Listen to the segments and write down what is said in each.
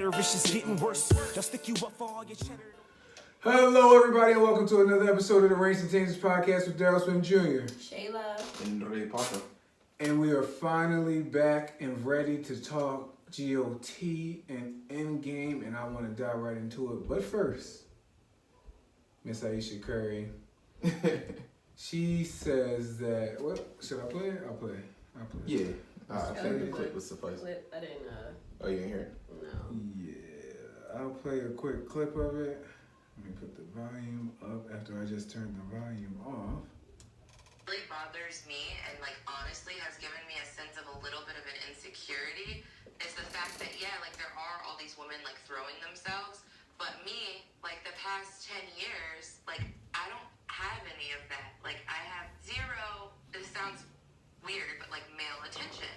better, it's just getting worse. They'll stick you up for all your cheddar. Hello, everybody, and welcome to another episode of the Rants podcast with Daryl Swim Jr. Shayla. And Ray Potter. And we are finally back and ready to talk GOT and Endgame, and I want to dive right into it. But first, Miss Aisha Curry, she says that, what, should I play it? I'll play it. Yeah. I think the clip was suffice. I didn't, Oh, you didn't hear it? No. Yeah, I'll play a quick clip of it. Let me put the volume up after I just turned the volume off. Really bothers me and honestly has given me a sense of a little bit of an insecurity is the fact that there are all these women throwing themselves, but me the past 10 years I don't have any of that. I have zero, this sounds weird, but male attention.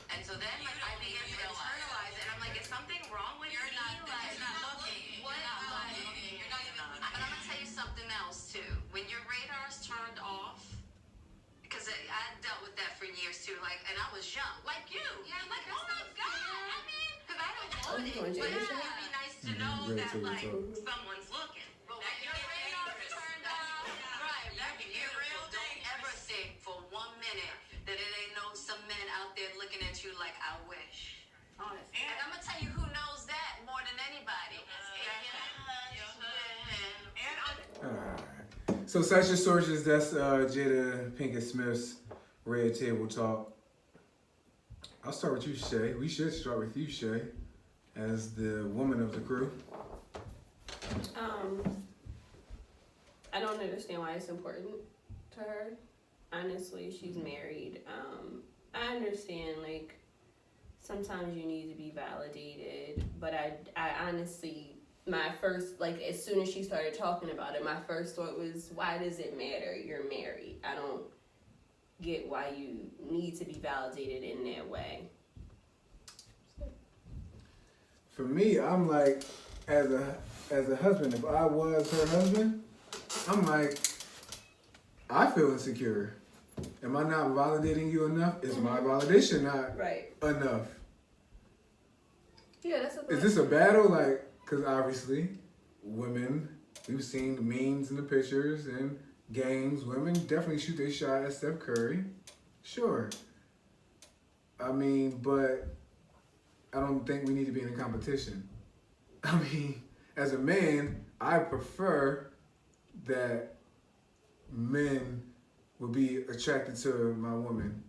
And so then I begin to internalize it and I'm is something wrong with me? You're not looking. What? But I'm gonna tell you something else too. When your radar's turned off, because I dealt with that for years too, and I was young, like you. Yeah, oh my God. I mean, because I don't want it, but it would be nice to know that someone's looking. But when your radar's turned off, right? You don't ever think for 1 minute that it ain't some men out there looking at you like I wish. Honestly. And I'm gonna tell you who knows that more than anybody. Alright. So, cite your sources. That's Jada Pinkett Smith's Red Table Talk. I'll start with you, Shay. We should start with you, Shay, as the woman of the crew. I don't understand why it's important to her. Honestly, she's married. I understand, sometimes you need to be validated, but I honestly, my first, as soon as she started talking about it, my first thought was, why does it matter? You're married. I don't get why you need to be validated in that way. For me, I'm as a husband, if I was her husband, I'm I feel insecure. Am I not validating you enough? Is my validation not enough? Yeah, that's a Is this a battle? Because obviously, women, we've seen the memes and the pictures and games. Women definitely shoot their shot at Steph Curry. Sure. I mean, but I don't think we need to be in a competition. I mean, as a man, I prefer that men would be attracted to my woman.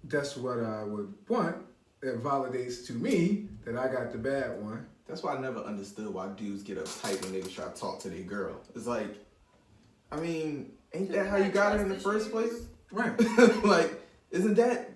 That's what I would want. It validates to me that I got the bad one. That's why I never understood why dudes get uptight when they try to talk to their girl. It's I mean, ain't that how you got her in the first place? Right. Isn't that...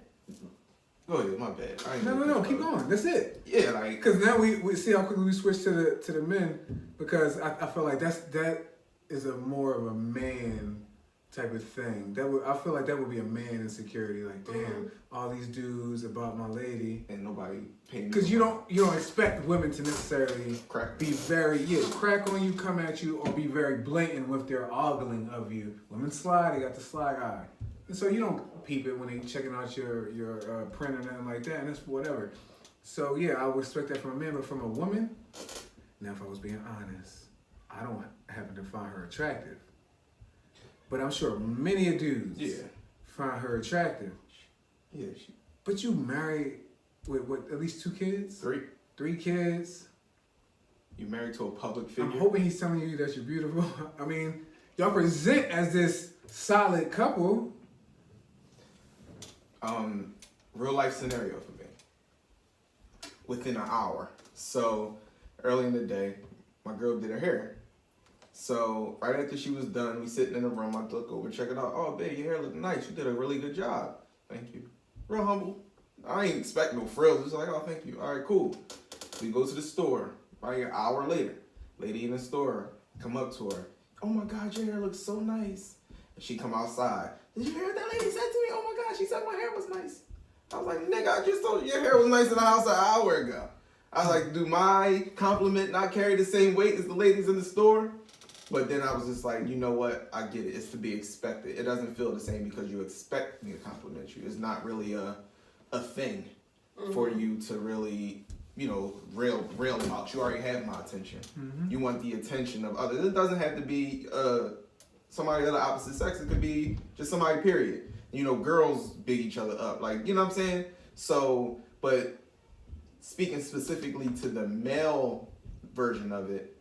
Go ahead, my bad. No, keep going. That's it. Yeah, because now we see how quickly we switch to the men, because I feel like that is a more of a man type of thing. I feel like that would be a man insecurity. Damn, all these dudes about my lady, and nobody paying. Because you don't expect women to necessarily be very crack on you, come at you, or be very blatant with their ogling of you. Women slide, they got the slide eye, and so you don't peep it when they checking out your print or nothing like that, and it's whatever. So I would expect that from a man, but from a woman, now if I was being honest, I don't happen to find her attractive. But I'm sure many dudes find her attractive. Yeah. But you married with what, at least 2 kids? 3. 3 kids. You married to a public figure. I'm hoping he's telling you that you're beautiful. I mean, y'all present as this solid couple. Real life scenario for me. Within an hour. So early in the day, my girl did her hair. So right after she was done, we sitting in the room. I look over, check it out. Oh, babe, your hair look nice. You did a really good job. Thank you. Real humble. I ain't expect no frills. It's oh, thank you. All right, cool. We go to the store. Probably an hour later, lady in the store come up to her. Oh my God, your hair looks so nice. And she come outside. Did you hear what that lady said to me? Oh my God, she said my hair was nice. I was like, nigga, I just told you your hair was nice in the house an hour ago. I was like, do my compliment not carry the same weight as the ladies in the store? But then I was just like, you know what? I get it. It's to be expected. It doesn't feel the same because you expect me to compliment you. It's not really a thing for you to really real about. You already have my attention. Mm-hmm. You want the attention of others. It doesn't have to be somebody of the opposite sex. It could be just somebody, period. Girls big each other up. Like, you know what I'm saying? So, but speaking specifically to the male version of it,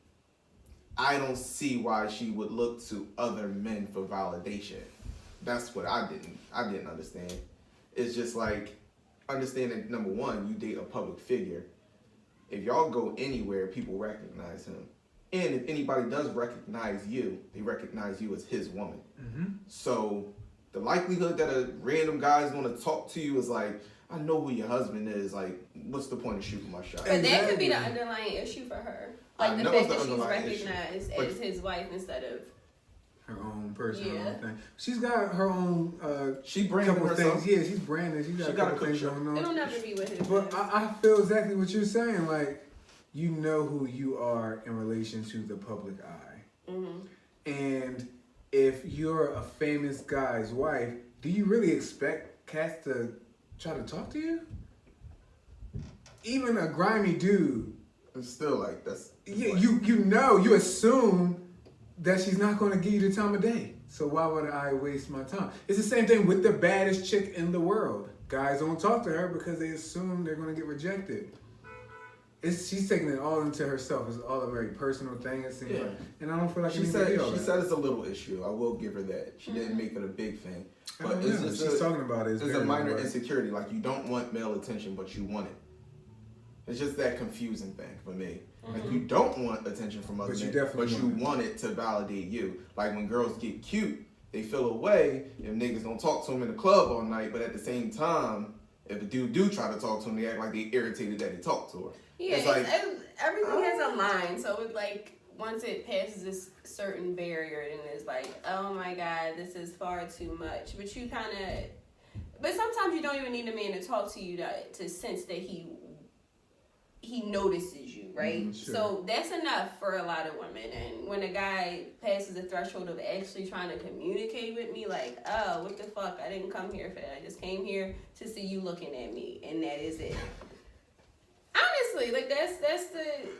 I don't see why she would look to other men for validation. That's what I didn't understand. It's just like, understanding, number one, you date a public figure. If y'all go anywhere, people recognize him. And if anybody does recognize you, they recognize you as his woman. Mm-hmm. So the likelihood that a random guy is going to talk to you is like, I know who your husband is. Like, what's the point of shooting my shot? But that could be the underlying issue for her. Like the fact that she's recognized as his wife instead of her own person, Yeah. her own thing. She's got her own. She branded couple herself. things. Yeah, she's branded. She got a couple things going on. it'll never be with his. But I feel exactly what you're saying. Like, you know who you are in relation to the public eye. Mm-hmm. And if you're a famous guy's wife, do you really expect cats to try to talk to you? Even a grimy dude. It's still like, that's Yeah, you assume that she's not going to give you the time of day. So why would I waste my time? It's the same thing with the baddest chick in the world. Guys don't talk to her because they assume they're going to get rejected. She's taking it all into herself. It's all a very personal thing, it seems like. And I don't feel like she said it's a little issue. I will give her that. She didn't make it a big thing. But it's just she's talking about it. It's a minor insecurity. Like, you don't want male attention, but you want it. It's just that confusing thing for me. Like, you don't want attention from other men, but you want it to validate you. Like, when girls get cute, they feel away if niggas don't talk to them in the club all night, but at the same time, if a dude do try to talk to them, they act like they irritated that he talked to her. Yeah, it's like, everything has a line. So it's like, once it passes this certain barrier, then it's like, oh my God, this is far too much. But sometimes you don't even need a man to talk to you to sense that he notices you, right? Sure. So that's enough for a lot of women. And when a guy passes the threshold of actually trying to communicate with me, like, oh, what the fuck? I didn't come here for that. I just came here to see you looking at me, and that is it. Honestly, like that's the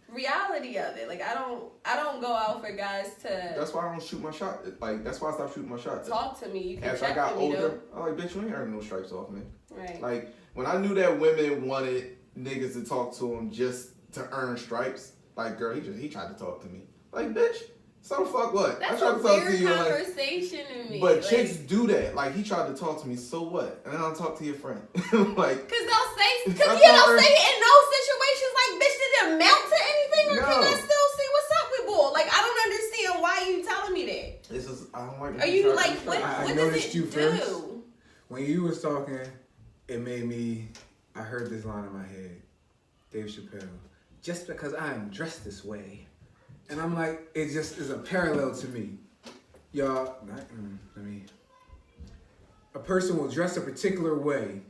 reality of it. Like, I don't go out for guys to. That's why I don't shoot my shot. Like, that's why I stopped shooting my shot. Talk to me. You can As check I got for me, older, I'm like, bitch, you ain't earning no stripes off me. Right. Like, when I knew that women wanted niggas to talk to them just to earn stripes, like, girl, he tried to talk to me. Like, bitch, so the fuck what? That's I tried a to talk weird to you. conversation to me. But like, chicks do that. Like, he tried to talk to me, so what? And then I'll talk to your friend. Like, Cause they'll say it in those situations, like, bitch, did it amount to anything, or can I still see what's up with bull? Like, I don't understand why you telling me that. this is, I don't like. Are you like, what I does noticed it you do? first. When you was talking, it made me. I heard this line in my head. Dave Chappelle. Just because I am dressed this way, and I'm like, it just is a parallel to me. Y'all, a person will dress a particular way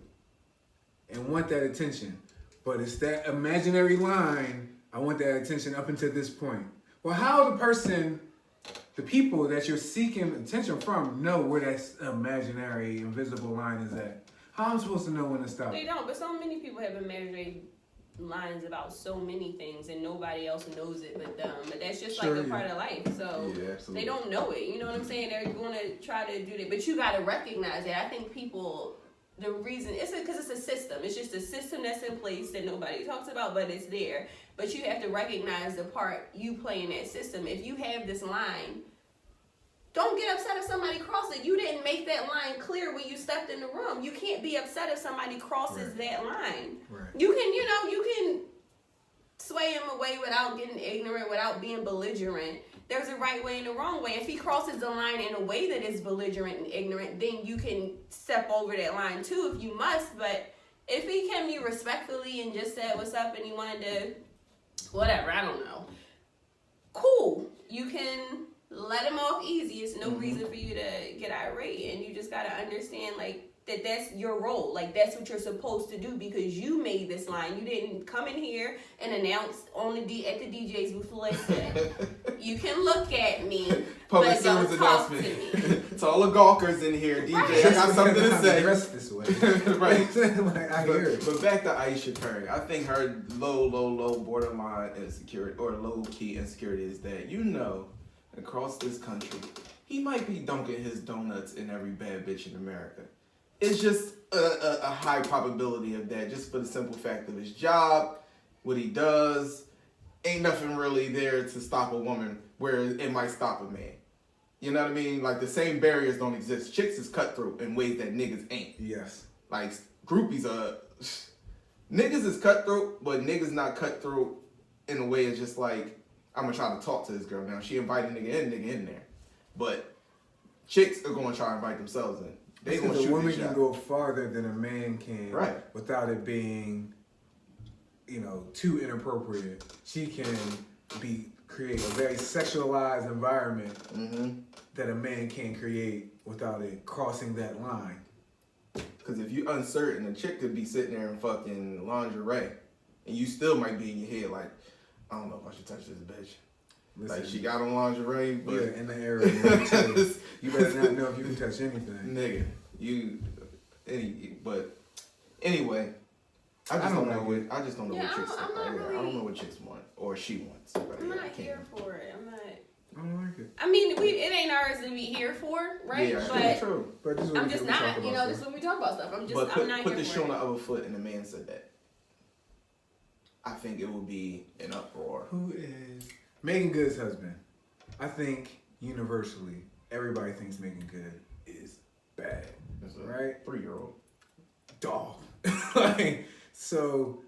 and want that attention, but it's that imaginary line. I want that attention up until this point. Well, how the people that you're seeking attention from know where that imaginary, invisible line is at? How am I supposed to know when to stop? They don't, but so many people have imaginary lines about so many things, and nobody else knows it but them. But that's just like a part of life. So they don't know it. You know what I'm saying? They're going to try to do that, but you got to recognize that. I think people. The reason it's because it's a system. It's just a system that's in place that nobody talks about, but it's there. But you have to recognize the part you play in that system. If you have this line, don't get upset if somebody crosses it. You didn't make that line clear when you stepped in the room. You can't be upset if somebody crosses that line. Right. You can sway him away without getting ignorant, without being belligerent. There's a right way and a wrong way. If he crosses the line in a way that is belligerent and ignorant, then you can step over that line too if you must. But if he came to you respectfully and just said what's up and he wanted to, whatever, I don't know. Cool. You can let him off easy. It's no reason for you to get irate. And you just got to understand, like, that's your role. Like, that's what you're supposed to do because you made this line. You didn't come in here and announce at the DJ's booth. Listen, you can look at me, Public but don't service talk to announcement. me. To all the gawkers in here, DJ, I got something to say. Dressed this way. Right. Like, I hear it. But back to Aisha Curry. I think her low borderline insecurity or low key insecurity is that, across this country, he might be dunking his donuts in every bad bitch in America. It's just a high probability of that, just for the simple fact of his job, what he does. Ain't nothing really there to stop a woman where it might stop a man. You know what I mean? Like, the same barriers don't exist. Chicks is cutthroat in ways that niggas ain't. Yes. Like, groupies are... Niggas is cutthroat, but niggas not cutthroat in a way it's just like, I'm gonna try to talk to this girl now. She invited nigga in there. But chicks are gonna try to invite themselves in. They gonna shoot a woman their can shot. go farther than a man can, Right. without it being, too inappropriate. She can create a very sexualized environment that a man can't create without it crossing that line. Because if you're uncertain, a chick could be sitting there in fucking lingerie, and you still might be in your head like, I don't know if I should touch this bitch. Listen, Like, she got on lingerie, but... Yeah, in the area. You better not know if you can touch anything. Nigga, but anyway, I just don't know what chicks I'm not I don't really- know what chicks want or she wants. But I'm yeah, not I can't. here for it. I don't like it. I mean, it ain't ours to be here for, right? Yeah, but true. But this is what I'm we just talk not. about This is when we talk about stuff. But I'm not put here the for shoe on it. the other foot and the man said that. I think it would be an uproar. Who is Megan Good's husband? I think universally, everybody thinks Megan Good is bad. It's a Right? 3-year-old. Dog. So,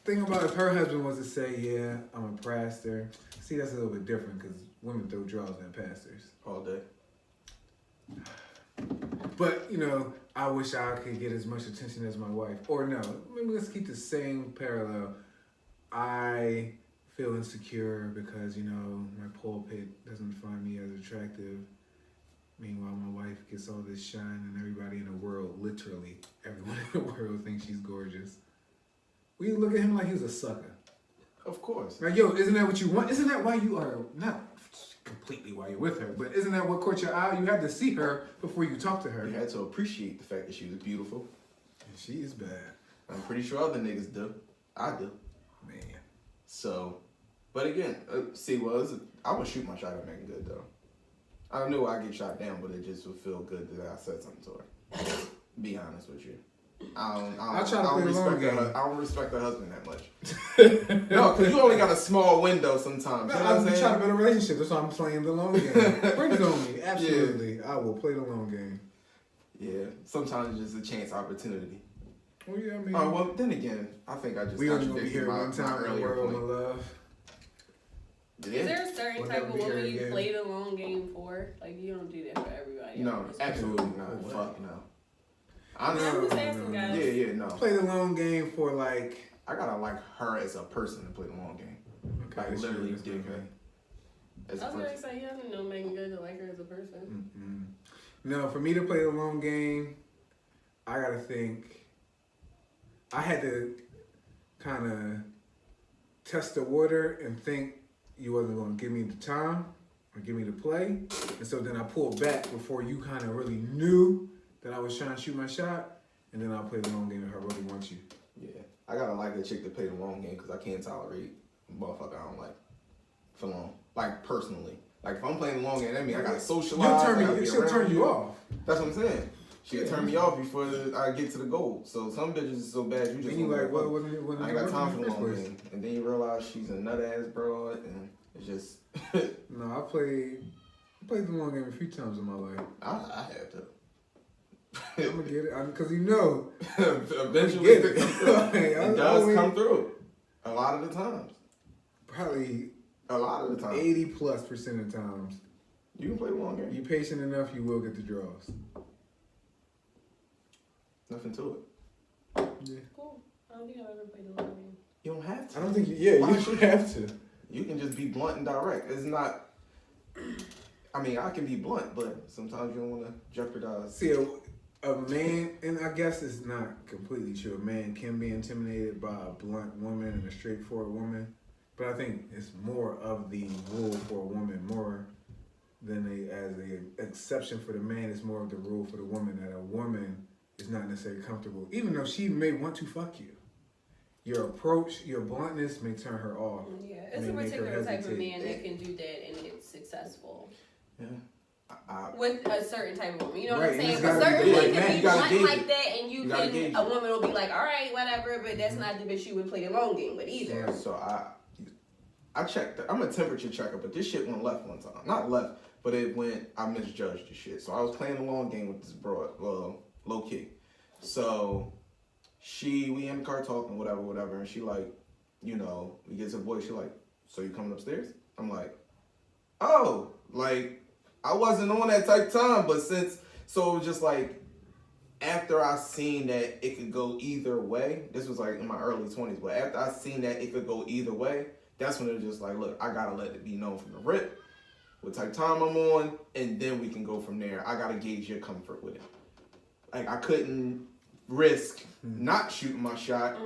think about if her husband was to say, yeah, I'm a pastor. See, that's a little bit different because women throw draws at pastors. All day. But, I wish I could get as much attention as my wife. Or no, maybe let's keep the same parallel. I feel insecure because, my pulpit doesn't find me as attractive. Meanwhile, my wife gets all this shine and everybody in the world, literally everyone in the world thinks she's gorgeous. We look at him like he's a sucker. Of course. Like, yo, isn't that what you want? Isn't that why you are, not completely why you're with her, but isn't that what caught your eye? You had to see her before you talk to her. You had to appreciate the fact that she was beautiful. And she is bad. I'm pretty sure other niggas do. I do. Man. So, but again, I would shoot my shot at Megan Good though. I knew I'd get shot down, but it just would feel good that I said something to her. Be honest with you. I don't respect her husband that much. No, because you only got a small window sometimes. No, You know what I'm I'm saying? trying to build a relationship. That's why I'm playing the long game. Bring it on me. Absolutely. I will play the long game. Yeah, sometimes it's just a chance opportunity. Well, yeah, I mean. Oh, well, then again, I think I just We only gonna be contradicted here my one time in the earlier world, my point. love. Is Yeah. there a certain We'll type never of be here woman you again. play the long game for? Like, you don't do that for everybody. No, else. absolutely not. What? Fuck no. I'm Honestly, just asking, No. guys. yeah, no. Play the long game for like. I gotta like her as a person to play the long game. Okay, Like literally that's dig her okay. as I a was gonna person. say, you don't know Megan Good to like her as a person. No, for me to play the long game, I gotta think. I had to kind of test the water and think you wasn't gonna give me the time or give me the play, and so then I pulled back before you kind of really knew that I was trying to shoot my shot, and then I'll play the long game if I really want you. Yeah, I gotta like a chick to play the long game because I can't tolerate a motherfucker I don't like for long. Like personally, like if I'm playing the long game, that means I gotta socialize. She'll turn you off. That's what I'm saying. She'll turn me off before I get to the goal. So some bitches is so bad you just. And you wanna like, fuck. well, I ain't got time for the long game, and then you realize she's a nut ass broad, and it's just. No, I played the long game a few times in my life. I have to. I'm gonna get it because Eventually, Get it it. comes through. Like, It does come through. A lot of the times. Probably A lot of the times. 80+% of times. You can play the long You game. patient enough, you will get the draws. Nothing to it. Yeah. Cool. I don't think I've ever played the long game. You don't have to. I don't think you Why should have to. You can just be blunt and direct. It's not. I mean, I can be blunt, but sometimes you don't want to jeopardize. See, a man, and I guess it's not completely true. A man can be intimidated by a blunt woman and a straightforward woman, but I think it's more of the rule for a woman, more than as a exception for the man. It's more of the rule for the woman, that a woman is not necessarily comfortable, even though she may want to fuck you. Your approach, your bluntness may turn her off. Yeah, it's a particular type of man that can do that and it's successful. Yeah. With a certain type of woman, you know Right, what I'm saying? and Because it's gotta certain be the men right can man. be You gotta blunt gauge like it. that, and You gotta gauge a it. woman will be like, all right, whatever, but that's not the bitch you would play the long game with either. So I checked. I'm a temperature checker, but this shit went left one time. Not left, but it went. I misjudged the shit. So I was playing the long game with this broad, low key. So we in the car talking, whatever, and she like, you know, we get to the voice. She like, so you coming upstairs? I'm like, oh, like I wasn't on that type of time, but so it was just like. After I seen that it could go either way, this was like in my early 20s, but after I seen that it could go either way, that's when it was just like, look, I gotta let it be known from the rip what type of time I'm on, and then we can go from there. I gotta gauge your comfort with it. Like, I couldn't risk not shooting my shot,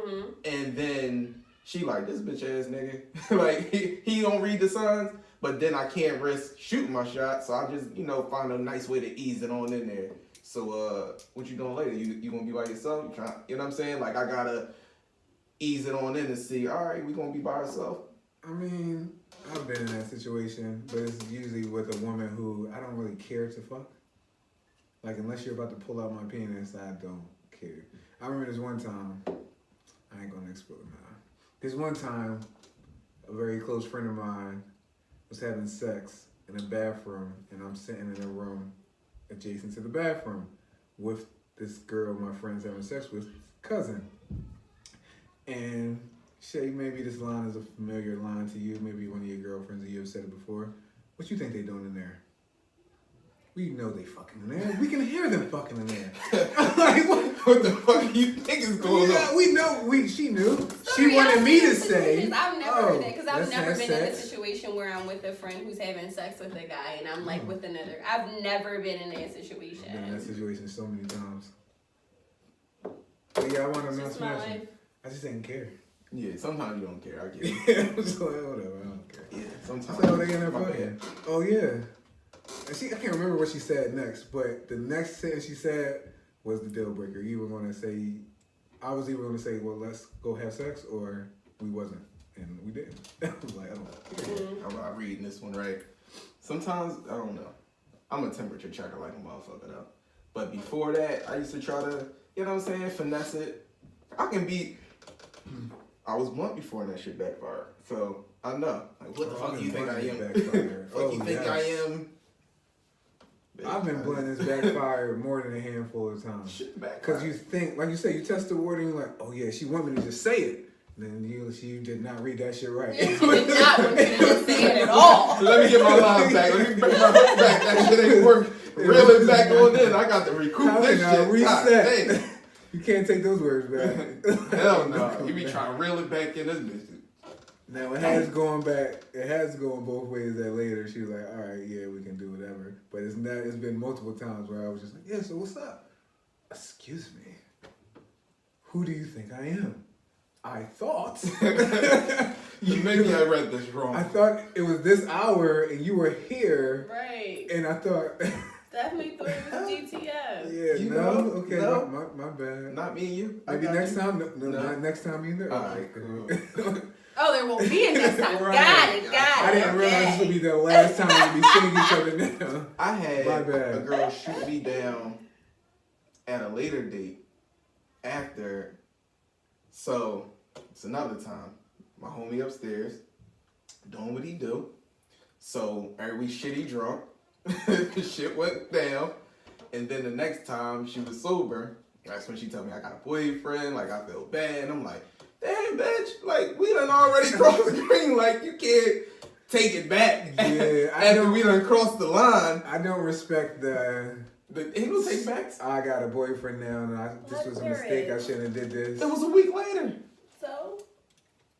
and then she like, this bitch ass nigga. Like, he don't read the signs, but then I can't risk shooting my shot, so I just, you know, find a nice way to ease it on in there. So, what you doing later? You gonna be by yourself? You know what I'm saying? Like, I gotta ease it on in and see, all right, we gonna be by ourselves. I mean, I've been in that situation, but it's usually with a woman who I don't really care to fuck. Like, unless you're about to pull out my penis, I don't care. I remember this one time, I ain't gonna explode now. This one time, a very close friend of mine was having sex in a bathroom, and I'm sitting in a room adjacent to the bathroom with this girl my friend's having sex with, cousin. And Shay, maybe this line is a familiar line to you. Maybe one of your girlfriends or you have said it before. What you think they doing in there? We know they fucking in there. We can hear them fucking in there. Like, What the fuck do you think is going on? We know. She knew. So She wanted me to say. I've never heard that because I've let's never have been in a sex. situation where I'm with a friend who's having sex with a guy and I'm like with another. I've never been in that situation. I've been in that situation so many times. But yeah, I want to know Just my life. smashing. I just didn't care. Yeah, sometimes you don't care. I get it. Yeah, so whatever. I don't care. Yeah, sometimes. So they in there My fucking. bad. Oh yeah. And I can't remember what she said next, but the next sentence she said was the deal breaker. You were gonna say, I was either gonna say, well, let's go have sex, or we wasn't, and we didn't. I was like, I don't care. I'm reading this one right. Sometimes I don't know. I'm a temperature checker like a motherfucker though. But before that, I used to try to, you know what I'm saying, finesse it. I was blunt before and that shit backfired. So I know. Like, what the fuck do you think I am? What you think I am? I've been blowing this backfired more than a handful of times. Shit backfired. Because you think, like you say, you test the word and you're like, oh yeah, she want me to just say it. Then you did not read that shit right. You did not want me to say it at all. Let me get my line back. Let me bring my hook back. That shit ain't work. Reel it back on in. I got to recoup How this can I shit. reset? God, You can't take those words back. hell no. You be trying to reel it back in this bitch. Now it has gone back. It has gone both ways. That later she was like, "All right, yeah, we can do whatever." But it's not. It's been multiple times where I was just like, "Yeah, so what's up?" Excuse me. Who do you think I am? I thought. Maybe I read this wrong. I thought it was this hour and you were here. Right. And I thought. Definitely thought it was DTF. Yeah. You no. know? Okay. No. My bad. Not me and you. I Maybe got next you. time. No, No. not next time either. All right, cool. Oh, there won't be a next time. Right. Got it. I didn't realize this would be the last time we'd be seeing each other now. I had My bad. a girl shoot me down at a later date after. So it's another time. My homie upstairs doing what he do. So we shitty drunk. Shit went down. And then the next time she was sober, that's when she told me I got a boyfriend. Like, I feel bad. And I'm like, damn, bitch. Like, we done already crossed the green. Like, you can't take it back. Yeah, After we done crossed the line. I don't respect the. Ain't no take backs. I got a boyfriend now, and this was a mistake. I shouldn't have did this. It was a week later. So?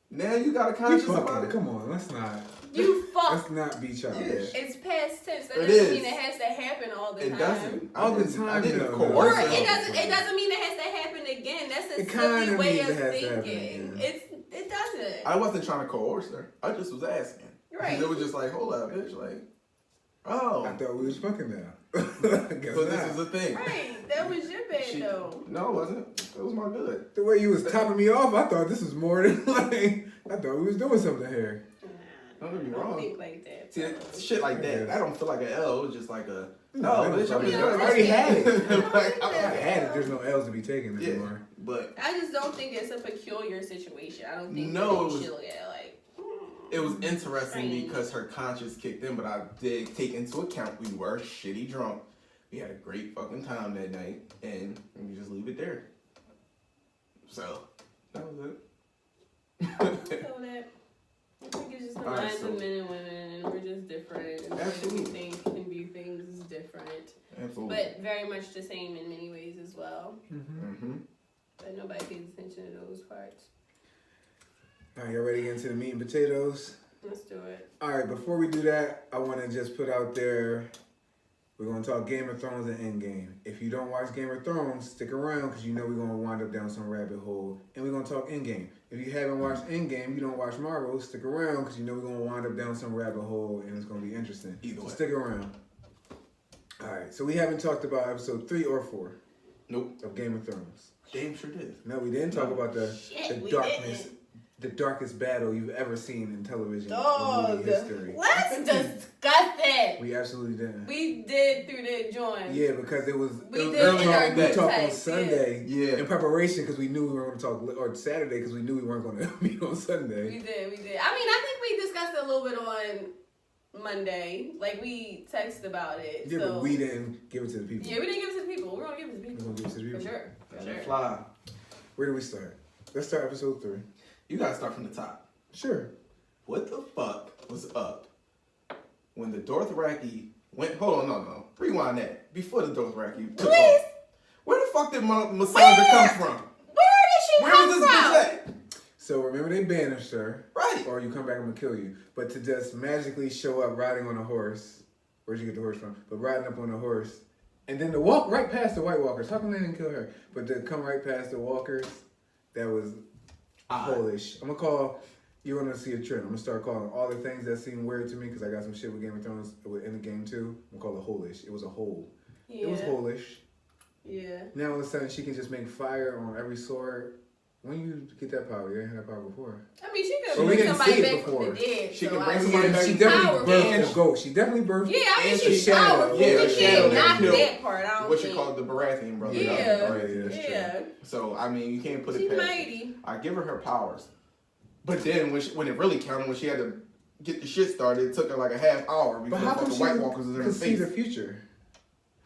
Now you got a We conscience about fucking. it. Come on, let's not. You fuck. Let's not be childish. It's past tense. That It doesn't is. mean it has to happen all the It time. doesn't. All the I time, didn't though. coerce Or her. it doesn't mean it has to happen again. That's a It kinda silly way means of it has to happen thinking. again. It doesn't. I wasn't trying to coerce her. I just was asking. Right. It was just like, hold up, bitch. Like, Oh. I thought we was fucking now. Guess So not. this is the thing. Right, that was your bed though. No, it wasn't. It was my good. The way you was topping me off, I thought this was more than like. I thought we was doing something here. Don't get me Don't wrong. think like that. See, fellas. shit like that, I don't feel like an L. It was just like a. No, No, bitch, I'm I just already had it. Like, I had it. There's no L's to be taken Yeah, anymore. but I just don't think it's a peculiar situation. I don't think No, that it you was- should look at it like. it was interesting Strange. because her conscience kicked in. But I did take into account we were shitty drunk. We had a great fucking time that night, and we just leave it there. So that was it. So that I think it's just the Alright, minds so- of men and women, and we're just different. And Absolutely. the way we think and view things is different, Absolutely. but very much the same in many ways as well. Mm-hmm. But nobody pays attention to those parts. All right, y'all ready to get into the meat and potatoes? Let's do it. All right, before we do that, I want to just put out there, we're going to talk Game of Thrones and Endgame. If you don't watch Game of Thrones, stick around because you know we're going to wind up down some rabbit hole. And we're going to talk Endgame. If you haven't watched Endgame, you don't watch Marvel, stick around because you know we're going to wind up down some rabbit hole and it's going to be interesting. Either So way. stick around. All right, so we haven't talked about episode 3 or 4 Nope. of Game of Thrones. Damn sure did. No, we didn't talk about Shit, the we darkness, didn't. the darkest battle you've ever seen in television or Dog, movie history. let's discuss it. We absolutely didn't. We did through the joint. Yeah, because it was We it was did early in our on. We group talked on text, Sunday Yeah. in preparation because we knew we were going to talk, or Saturday because we knew we weren't going to meet on Sunday. We did. I mean, I think we discussed it a little bit on Monday. Like, we texted about it. Yeah, so. but we didn't give it to the people. Yeah, we didn't give it to the people. We're going to give it to the We're people. going to give it to the For people. sure. For sure. Fly. Where do we start? Let's start episode 3. You gotta start from the top. Sure. What the fuck was up when the Dothraki went? Hold on, no. Rewind that. Before the Dothraki took Please. off. Where the fuck did Masandra come from? Where did she Where come was this from? bitch at? So remember they banished her. Right. Or you come back, I'm going to kill you. But to just magically show up riding on a horse. Where'd you get the horse from? But riding up on a horse. And then to walk right past the White Walkers. How come they didn't kill her? But to come right past the Walkers, that was Polish. I'm gonna call. You're gonna see a trend. I'm gonna start calling all the things that seem weird to me because I got some shit with Game of Thrones in the game too. I'm gonna call it holish. It was a hole. Yeah. It was holish. Yeah. Now all of a sudden she can just make fire on every sword. When you get that power, you didn't have that power before. I mean, she Well, could we bring didn't somebody see it back from before. the dead. She so can bring I somebody mean, back She from definitely powerful. birthed a ghost. She definitely birthed. Yeah, I mean, and she's shadow. powerful. Yeah, but she shadow ain't that knocked killed- that part. I don't What you think. call the Baratheon brother? Yeah. Right, yeah, that's true. Yeah. So I mean, you can't put it She's past. mighty. I give her powers, but then when it really counted, when she had to get the shit started, it took her like a half hour But before how the come fucking she White Walkers was in her could see face. the future?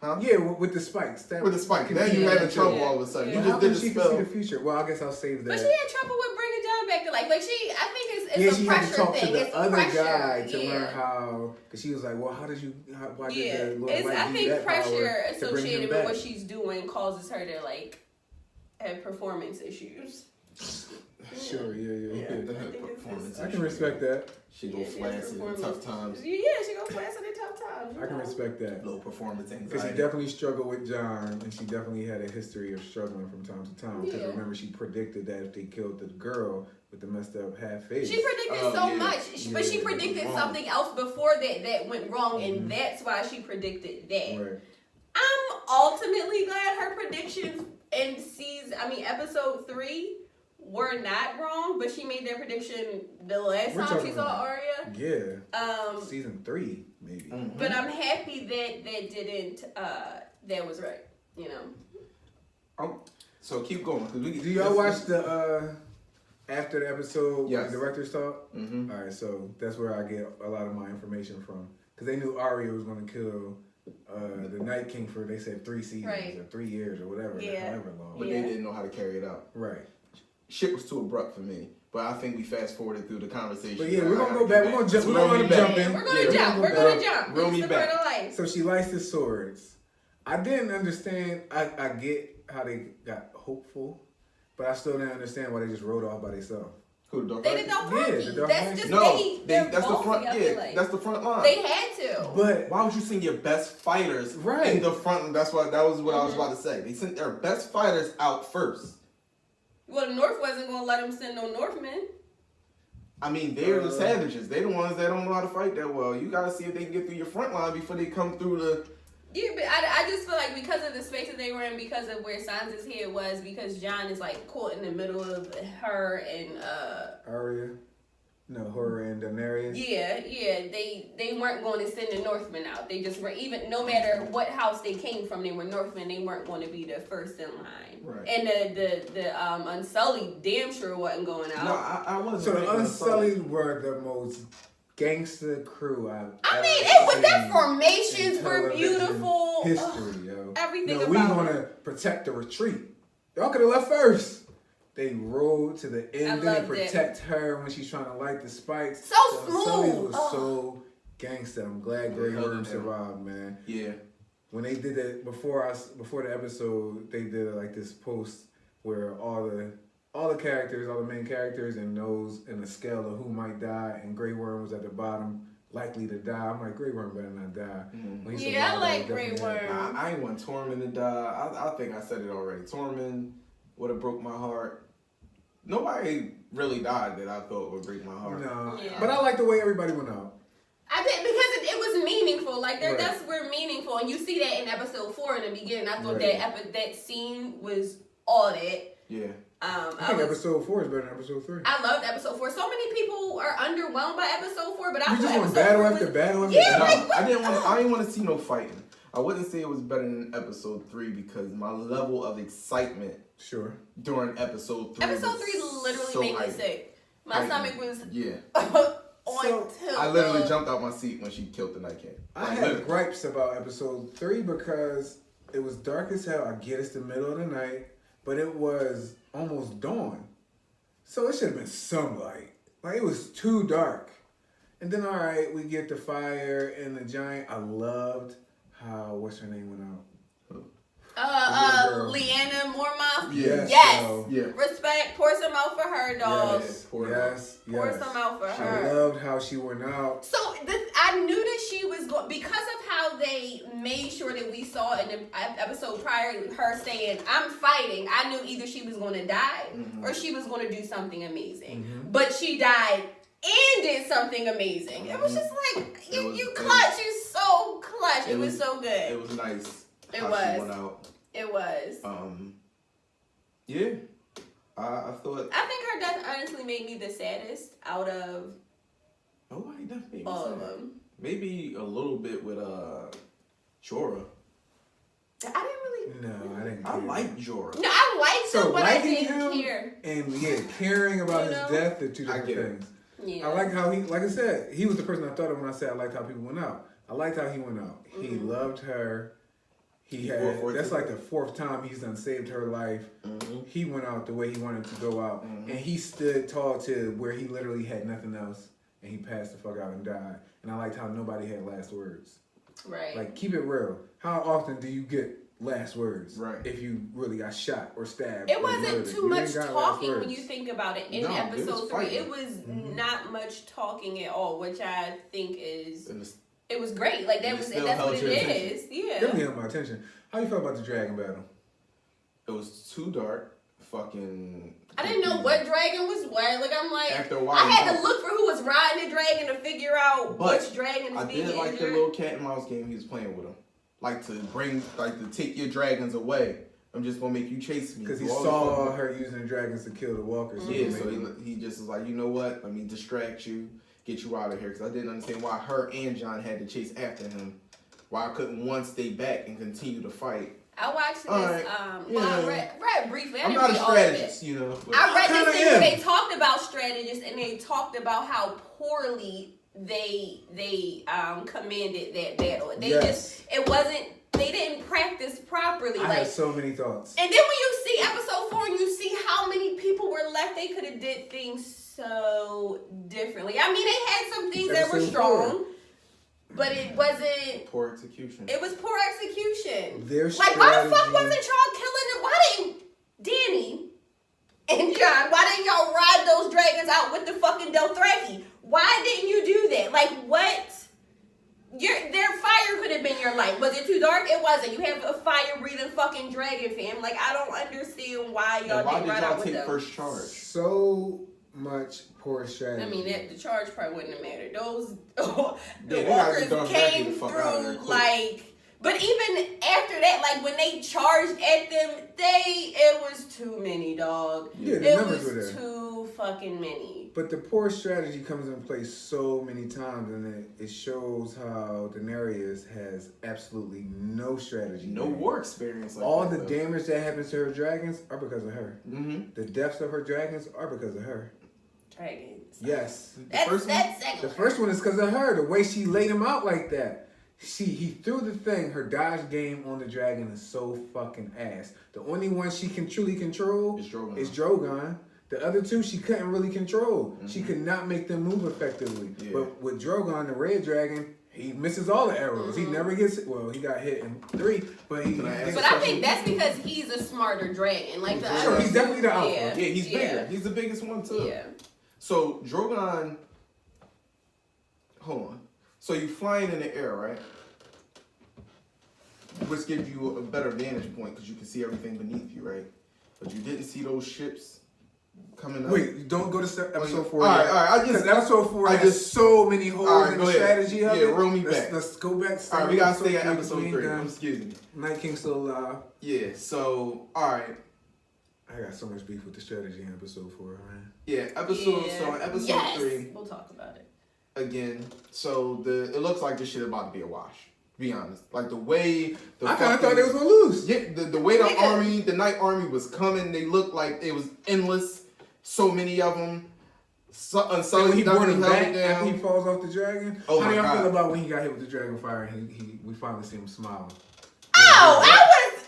Huh? Yeah, with the spikes. That With the spike. can Now see you the having future. trouble all of a sudden. Yeah. You But how just did come the she can see spell. the future? Well, I guess I'll save that. But she had trouble with bringing John back to life. Like she, I think it's yeah, a she had pressure to talk thing. to the It's other pressure. guy to yeah. learn how, because she was like, well, why did why Yeah, did the Lord it's, Light I give you think that pressure power to bring him associated with back? what she's doing causes her to like have performance issues. Sure, yeah. I think it's Performance. I can respect that. She go Yeah, flaccid in performance. tough times. Yeah, she go flaccid in tough times. I can respect that. Low performance Because she anxiety. definitely struggled with John, and she definitely had a history of struggling from time to time. Because Yeah. remember, she predicted that if they killed the girl with the messed up half face. She predicted Oh, so yeah. much, but she Yeah, predicted wrong. something else before that went wrong, and that's why she predicted that. Right. I'm ultimately glad her predictions in episode 3 were not wrong, but she made that prediction the last We're time she talking saw about- Arya. Yeah. Season 3, maybe. Mhm. But I'm happy that didn't. That was right. You know. So keep going. Do y'all watch the after the episode Yes. when the directors talk? Mm-hmm. All right, so that's where I get a lot of my information from. Because they knew Arya was going to kill the Night King for, they said 3 seasons Right. or 3 years or whatever, Yeah. however long. But Yeah. they didn't know how to carry it out. Right. Shit was too abrupt for me. But I think we fast forwarded through the conversation. But yeah, we're going to go back. We're going to jump, We're we're gonna going be to back. jump in. We're gonna Yeah, jump. We're go gonna back. jump. Reel It's me the back. part of life. So she likes the swords. I didn't understand. I get how they got hopeful, but I still didn't understand why they just rode off by themselves. Who, the They did Dothraki? Dothraki. Yeah, the That's Dothraki. just No, they're that's the ballsy, front. I Yeah, feel like. that's the front line. They had to. But Why would you send your best fighters Right. in the front? That was what I was about to say. They sent their best fighters out first. Well, the North wasn't gonna let them send no Northmen. I mean, they're the savages. They're the ones that don't know how to fight that well. You gotta see if they can get through your front line before they come through the... Yeah, but I just feel like because of the spaces they were in, because of where Sansa's head was, because Jon is like caught in the middle of her and Arya. No, her and Daenerys. Yeah, they weren't going to send the Northmen out. They just were, even no matter what house they came from, they were Northmen. They weren't going to be the first in line. Right. And the Unsullied damn sure wasn't going out. No, I wasn't. So the Unsullied were the most gangster crew I mean, their formations were beautiful. History, yo. Everything no, about we gonna protect the retreat. Y'all could have left first. They rode to the end and protect her when she's trying to light the spikes. So smooth. Unsullied was so gangster. I'm glad Grey Worm survived, man. Yeah. When they did it before the episode, they did like this post where all the characters, all the main characters, and those in the scale of who might die, and Grey Worm was at the bottom, likely to die. I'm like, Grey Worm better not die. Mm-hmm. Yeah, I like Grey Worm. I ain't want Tormund to die. I think I said it already. Tormund would have broke my heart. Nobody really died that I thought would break my heart. No, Yeah. but I like the way everybody went out. I did, because it was meaningful. Like Right. that's where meaningful, and you see that in episode 4 in the beginning. I thought Right. that scene was all that. Yeah. I think episode 4 is better than episode 3. I loved episode 4. So many people are underwhelmed by episode 4, but I You just thought want episode battle 4 after was, battle after Yeah, battle. like, I didn't want to see no fighting. I wouldn't say it was better than episode 3 because my level of excitement Sure. during episode 3 Episode was 3 literally so made me hype. sick. My stomach was Yeah. on So, tilt. I literally jumped out my seat when she killed the Night King. I had gripes about episode 3 because it was dark as hell. I get it's the middle of the night, but it was almost dawn. So it should have been sunlight. Like, it was too dark. And then, all right, we get the fire and the giant. I loved how, what's her name went out? Leanna Mormont. Yes. Yes. Yeah. Respect. Pour some out for her, dog. Yes. pour it Yes. Pour Yes. some out for I her. loved how she went out. So I knew that she was going, because of how they made sure that we saw in the episode prior her saying, I'm fighting. I knew either she was going to die or she was going to do something amazing. But she died and did something amazing. It was just like, you clutch. You so clutch. It was so good. It was nice. It how was. She went out. It was. Yeah. I thought. I think her death honestly made me the saddest out of Nobody definitely. all of them. Maybe a little bit with Jorah. I didn't really. No, I didn't I care. like Jorah. No, I liked So him, but I liking didn't him care. and caring about You his know? death are two I different get it. things. Yeah. I like how he, like I said, he was the person I thought of when I said I liked how people went out. I liked how he went out. He loved her. He had, that's like the 4th time he's done saved her life. He went out the way he wanted to go out. And he stood tall to where he literally had nothing else. And he passed the fuck out and died. And I liked how nobody had last words. Right. Like, keep it real. How often do you get last words? Right. If you really got shot or stabbed. It or wasn't murdered. too You much ain't got last talking when words. you think about it. In No, it was episode 3, fighting. it was not much talking at all, which I think is And it's- it was great. Like And it that's still what held it your is. Yeah. Definitely held my attention. How you feel about the dragon battle? It was too dark. Fucking. I didn't know what dragon was what. Like I'm like, After a while, I had you to look for who was riding the dragon to figure out But which dragon is I being did like the injured. little cat and mouse game he was playing with him. Like to take your dragons away. I'm just gonna make you chase me. Because he through all saw the fucking- her using the dragons to kill the walkers. Yeah, so he just was like, you know what? Let me distract you, get you out of here. Because I didn't understand why her and John had to chase after him. Why couldn't one stay back and continue to fight? I watched this. Alright, Well, I read briefly. I I'm didn't not a read all of it. strategist, you know. But I read kinda this thing where am. they talked about strategists and they talked about how poorly they commanded that battle. They Yes. they didn't practice properly. I like, had so many thoughts. and then when you see episode 4 and you see how many people were left, they could have did things so differently. I mean, they had some things that were Episode strong, but it wasn't. poor execution. It was poor execution. Their Like, why the fuck strategy- wasn't y'all killing them? Why didn't Danny and John, why didn't y'all ride those dragons out with the fucking Dothraki? Why didn't you do that? Like, what? Their fire could have been your light. Was it too dark? It wasn't. You have a fire-breathing fucking dragon, fam. Like, I don't understand why y'all And why didn't did ride y'all out with take them. first charge? So much poor strategy. I mean, the charge part wouldn't have mattered. Those they the gotta get walkers Darth Vader came the fuck out of there through quick. like. But even after that, like when they charged at them, it was too many, dog. Yeah, the It numbers were was there. too fucking many. But the poor strategy comes in play so many times, and it shows how Daenerys has absolutely no strategy. No war experience. Like All that, the though. damage that happens to her dragons are because of her. Mm-hmm. The deaths of her dragons are because of her. Dragons. Yes. That's first one? second. The first one is because of her. The way she laid him out like that. He threw the thing. Her dodge game on the dragon is so fucking ass. The only one she can truly control Is Drogon. Drogon. The other two she couldn't really control. She could not make them move effectively. Yeah. But with Drogon, the red dragon, he misses all the arrows. He never gets. Well, he got hit in 3, but he. Can I ask But I think that's because he's a smarter dragon. Like the Sure, other he's definitely the alpha. Yeah, Yeah, he's bigger. He's the biggest one too. Yeah. So Drogon, hold on. So you flying in the air, right? Which gives you a better vantage point because you can see everything beneath you, right? But you didn't see those ships coming up. Wait, don't go to episode 4 All right, yet. all right. Because episode 4 I has just- so many holes All right, in go the ahead. strategy of Yeah, it. roll me let's, back. Let's go back. All right, we gotta stay at three, episode we ain't 3. done. Excuse me. Night King's still alive. Yeah. So all right. I got so much beef with the strategy in episode 4, man. Yeah. Episode. Yeah. So in episode Yes. 3 We'll talk about it. again. So it looks like this shit about to be a wash. To be honest, like the way I kind of thought they was gonna lose. Yeah, the way the Nigga. the night army was coming, they looked like it was endless. So many of them. So when Unsullied he brought him held back it after he down. falls off the dragon. Oh How do my y'all God. feel about when he got hit with the dragon fire and we finally see him smiling? Oh, I was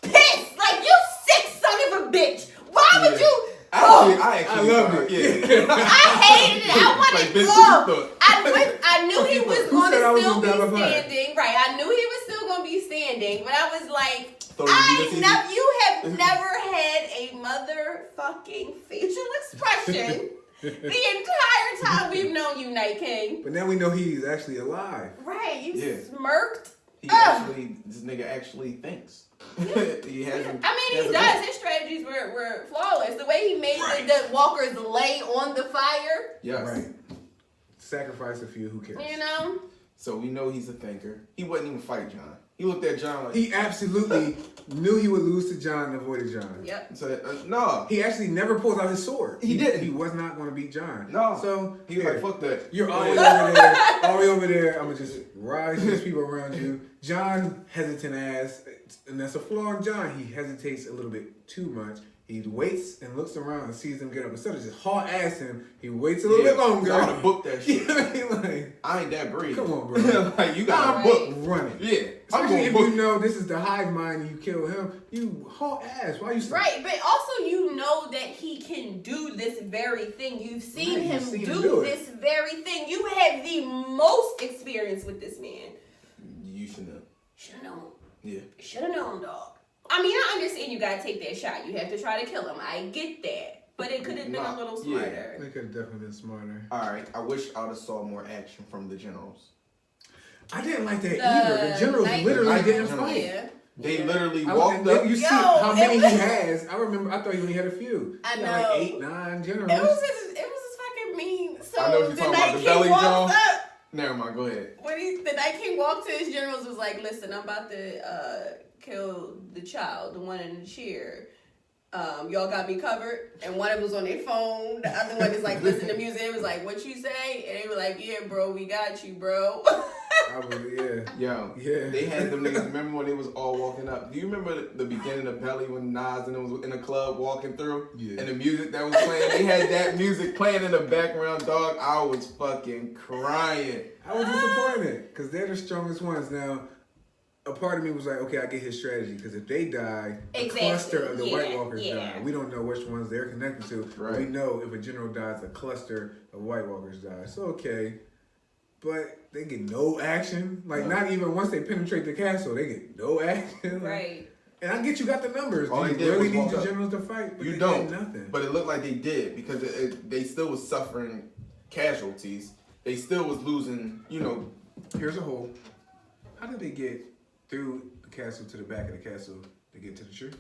pissed. Like, you sick son of a bitch. Why would Yeah. you? I actually loved thought- it. Yeah. I hated it. I Like, wanted bitch, more. what you thought? I knew he was Who going said I to was still gonna be die by fire? standing. Right. I knew he was still going to be standing. But I was like, Thought it would be this easy. you have never had a motherfucking facial expression the entire time we've known you, Night King. But now we know he's actually alive. Right. You Yeah. smirked. This nigga actually thinks. He hasn't. I mean, he hasn't does. His strategies were flawless. The way he made the walkers lay on the fire, Yes. Right. Sacrifice a few, who cares? you know? So we know he's a thinker. He wouldn't even fight John. He looked at John like. He absolutely knew he would lose to John and avoided John. Yep. said, no. He actually never pulls out his sword. He didn't. He was not going to beat John. No. So He was like, fuck that. You're always over there. Always over there. I'm going to just rise these people around you. John, hesitant ass. And that's a flaw in John. He hesitates a little bit too much. He waits and looks around and sees them get up. Instead of just haul ass him, he waits a little bit longer. I would have booked that shit. Like, I ain't that brave. come on, bro. Like, you got I'm to book. running. Yeah. I'm Especially going if to book. you know this is the hive mind and you kill him, you haul ass. Why you Right, but also you know that he can do this very thing. You've seen Right, him you've seen him do do it. this very thing. You have the most experience with this man. You should know. Should have known. Yeah. Should have known, dog. I mean, I understand you gotta take that shot. You have to try to kill him. I get that. But it could have been a little Yeah. smarter. They could have definitely been smarter. All right. I wish I would have saw more action from the generals. I didn't like that either. The generals Night literally Night didn't Generals. fight. Yeah. They literally I walked look, up. you see Yo, how many it he was- has. I remember. I thought he only had a few. I He know. had like 8, 9 generals. It was his fucking mean. So I know what you're the talking Night about, the King belly walks jaw. up. Never mind. Go ahead. When the Night King walked to his generals, was like, "Listen, I'm about to kill the child, the one in the chair. Y'all got me covered." And one of them was on their phone. The other one is like listening to music. It was like, "What you say?" And they were like, "Yeah, bro, we got you, bro." Yo, Yeah. they had them niggas. Remember when they was all walking up? Do you remember the beginning of Belly when Nas and them was in the club walking through? Yeah. And the music that was playing, they had that music playing in the background, dog. I was fucking crying. I was disappointed because they're the strongest ones. Now, a part of me was like, okay, I get his strategy because if they die, a Exactly. cluster of the White Yeah, Walkers yeah. die. We don't know which ones they're connected to. Right. We know if a general dies, a cluster of White Walkers die. So, okay. But they get no action. Like, not even once they penetrate the castle, they get no action. Like, Right. and I get you got the numbers. All Do you they did really was need walk your up. generals to fight? But You they don't. did nothing. But it looked like they did because they still was suffering casualties. They still was losing, you know. Here's a hole. How did they get through the castle to the back of the castle to get to the tree?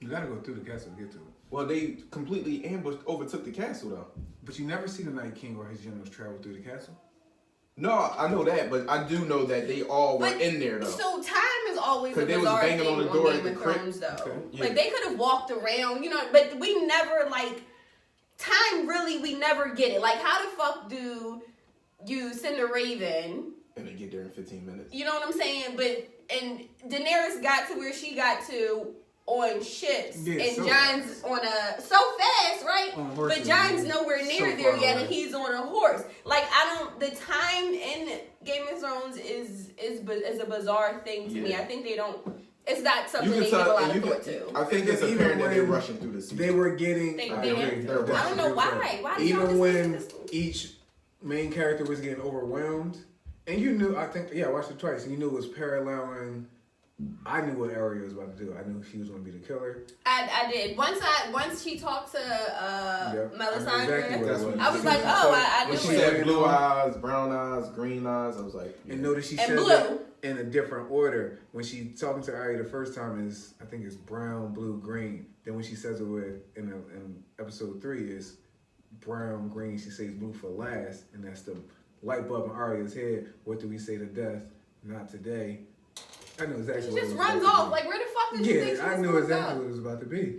You gotta go through the castle to get to it. Well, they completely overtook the castle, though. But you never see the Night King or his generals travel through the castle. No, I know that, but I do know that they all were But- in there, though. So time is always a 'Cause they was bizarre banging thing on the door Game at the of crib. Thrones, though. Okay. Yeah. Like they could have walked around, but we never time. Really, we never get it. Like, how the fuck do you send a raven? And they get there in 15 minutes. You know what I'm saying? And Daenerys got to where she got to on ships, Yeah, and so Jon's on so fast, right? On horses, But Jon's yeah. nowhere So near there far yet, away. and he's on a horse. Like the time in Game of Thrones is a bizarre thing to me. Yeah. I think they don't. It's not something You they can give a tell, lot and of you thought can, to. I think it's Even apparent that they're when rushing through the season. They were getting. They I have agree. to. I don't know why. Why did y'all Even just when do this? each main character was getting overwhelmed, and you knew. I think I watched it twice, and you knew it was paralleling. I knew what Arya was about to do. I knew she was going to be the killer. I did. Once she talked to Melisandre, Exactly what it was. I was like, oh, I When knew she it. said blue eyes, brown eyes, green eyes, I was like, yeah. And notice she And says blue. it in a different order. When she talking to Arya the first time is, I think it's brown, blue, green. Then when she says it in episode 3 is brown, green. She says blue for last, and that's the light bulb in Arya's head. What do we say to death? Not today. I know exactly She what it just was runs about to off. be. Like, where the fuck did you think she was I knew gonna exactly go? what it was about to be.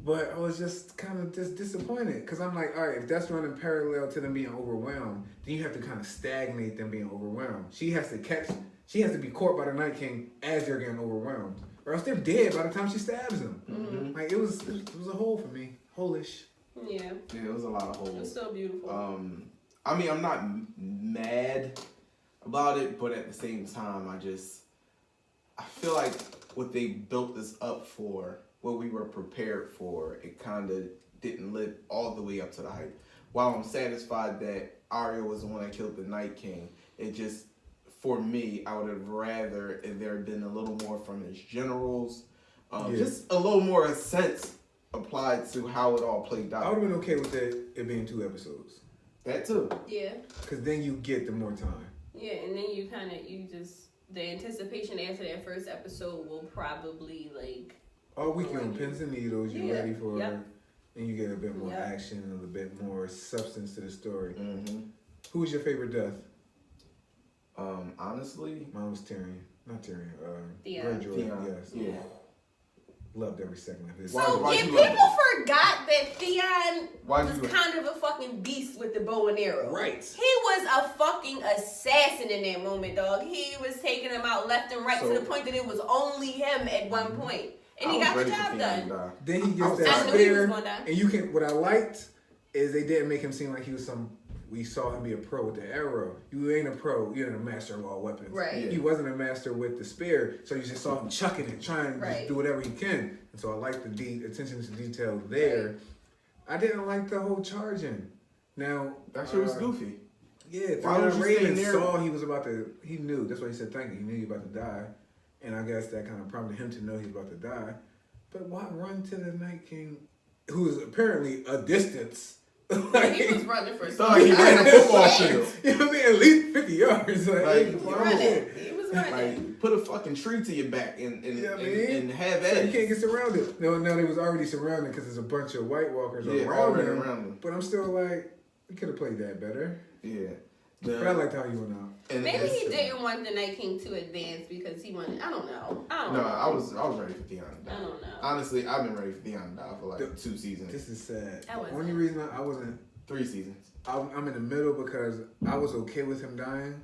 But I was just kind of just disappointed because I'm like, all right, if that's running parallel to them being overwhelmed, then you have to kind of stagnate them being overwhelmed. She has to be caught by the Night King as they're getting overwhelmed, or else they're dead by the time she stabs them. Mm-hmm. Like it was a hole for me, hole-ish. Yeah, Yeah, it was a lot of it was holes. so beautiful. I mean, I'm not mad about it, but at the same time, I feel like what they built this up for, what we were prepared for, it kind of didn't live all the way up to the hype. While I'm satisfied that Arya was the one that killed the Night King, it just, for me, I would have rather if there had been a little more from his generals, just a little more sense applied to how it all played I would out. have been okay with it being 2 episodes, That too. Yeah, because then you get the more time. yeah, and then the anticipation after that first episode will probably All weekend on pins and needles, you're Yeah. ready for, Yep. and you get a bit more Yep. action and a bit more substance to the story. Mm-hmm. Who was your favorite death? Honestly, Mine was Tyrion. Not Tyrion. Theon. Greyjoy, Theon. yes. Yeah. Loved every second of his. So Why yeah, you people love it? forgot that Theon Why'd was you- kind of a fucking beast with the bow and arrow. Right. He was a fucking assassin in that moment, dog. He was taking them out left and right So- to the point that it was only him at one point, and he I was got the ready for job Theon to done. die. Then he I gets was that I knew he was spear, gonna die. and you can. What I liked is they didn't make him seem like he was some. We saw him be a pro with the arrow. You ain't a pro. You're a master of all weapons. Right. Yeah. He wasn't a master with the spear, so you just saw him chucking it, trying to Right. just do whatever he can. And so I like the attention to detail there. Right. I didn't like the whole charging. Now That shit was goofy. Yeah, Why would Theon you Raven stay there? saw he was about to. He knew. That's why he said thank you. He knew he was about to die, and I guess that kind of prompted him to know he was about to die. But why run to the Night King, who's apparently a distance? He was running for It's not like he ran a football field. You know what I mean? At least 50 yards. Like, hey, He why running. would- He was running. Like, put a fucking tree to your back and You know what I mean? and have So at you it. can't get surrounded. No, they was already surrounded because there's a bunch of White Walkers Yeah, around already him. around him. But I'm still like, we could have played that better. Yeah. But I liked how he went out. And Maybe it's- he didn't want the Night King to advance because he wanted. I don't know. No, I was ready for Theon to I die. don't know. Honestly, I've been ready for Theon to die for like 2 seasons, This is sad. I The wasn't. only reason I wasn't 3 seasons. I'm in the middle because I was okay with him dying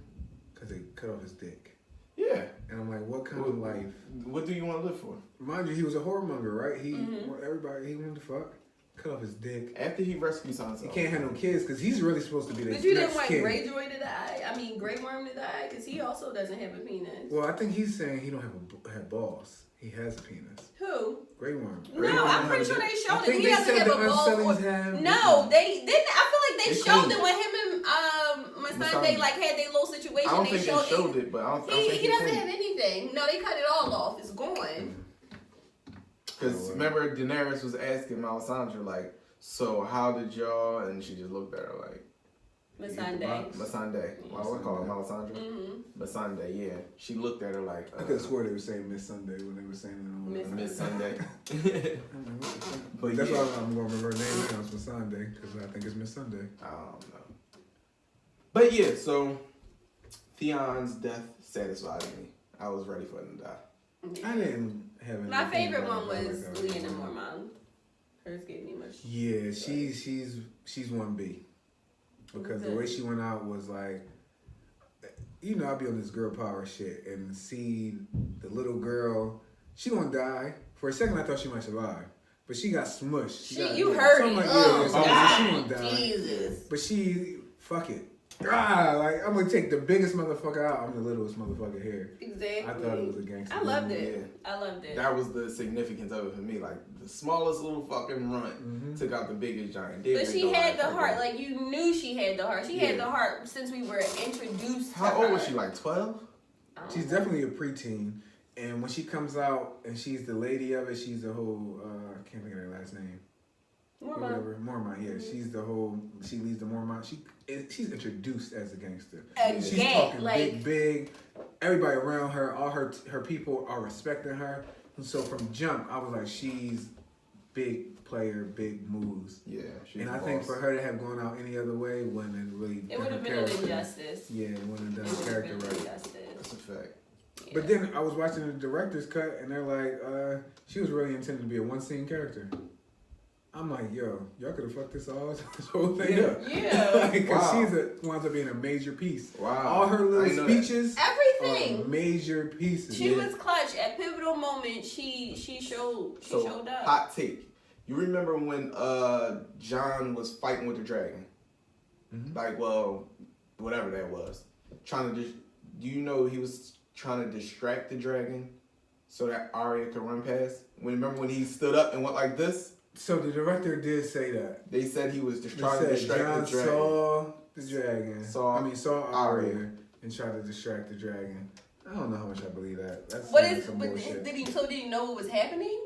because they cut off his dick. Yeah. And I'm like, what kind of life? What do you want to live for? Mind you, he was a whoremonger, right? He Mm-hmm. everybody he wanted to fuck. Cut off his dick. After he rescues Sansa. He can't have no kids because he's really supposed to be the But you didn't next want king. Greyjoy to die? I mean, Grey Worm to die? Because he also doesn't have a penis. Well, I think he's saying he don't have balls. He has a penis. Who? Grey Worm. No, I'm pretty sure they showed I that think he they doesn't said have the a ball. Unsullings have. No, they didn't. I feel like they They showed seen it it. when him and Missandei like had their little situation. I don't they think showed they showed it, but I don't He think doesn't have anything. No, they cut it all off. It's gone. Because remember, Daenerys was asking Melisandre, like, so how did y'all, and she just looked at her like, Masande. Masande. Well, I call her Melisandre. Mm-hmm. Masande, yeah. She looked at her like. I could have swore they were saying Miss Sunday when they were saying it on Miss Sunday. But that's why I'm going to remember her name now. It's Miss Sunday because I think it's Miss Sunday. I don't know. But yeah, so Theon's death satisfied me. I was ready for him to die. I didn't have any. My favorite one was Lyanna Mormont. Hers gave me much. Yeah, she's 1B. Because the way she went out was like, you know, I'll be on this girl power shit and see the little girl, she gonna die. For a second I thought she might survive. But she got smushed. You heard it. Like, she gonna die. Jesus. But she, fuck it. Like, I'm gonna take the biggest motherfucker out. I'm the littlest motherfucker here. Exactly. I thought it was a gangster. I loved it. Yeah. I loved it. That was the significance of it for me. Like, the smallest little fucking runt took out the biggest giant. But she had the heart. Like, you knew she had the heart. She had the heart since we were introduced to her. How old was she? Like 12? She's definitely a preteen. And when she comes out and she's the lady of it, she's the whole, I can't think of her last name. Mormont, yeah. She's the whole, she leads the Mormont. She's introduced as a gangster. She's talking like, big. Everybody around her, all her people are respecting her. And so from jump, I was like, she's big player, big moves. Yeah. And I think for her to have gone out any other way wouldn't have really it would have been an injustice. Yeah, it wouldn't have done the character right. That's a fact. Yeah. But then I was watching the director's cut and they're like, she was really intended to be a one-scene character. I'm like, yo, y'all could have fucked this whole thing up. Yeah. Because she winds up being a major piece. Wow. All her little speeches, everything, are major pieces. She was clutch at pivotal moments. She showed up. Hot take. You remember when Jon was fighting with the dragon? Mm-hmm. Like, well, whatever that was, trying to do you know he was trying to distract the dragon so that Arya could run past? Remember when he stood up and went like this? So the director did say that. They said he was trying to distract Jon the dragon. Saw the dragon. Saw Arya and tried to distract the dragon. I don't know how much I believe that. That's some bullshit. Did he know what was happening?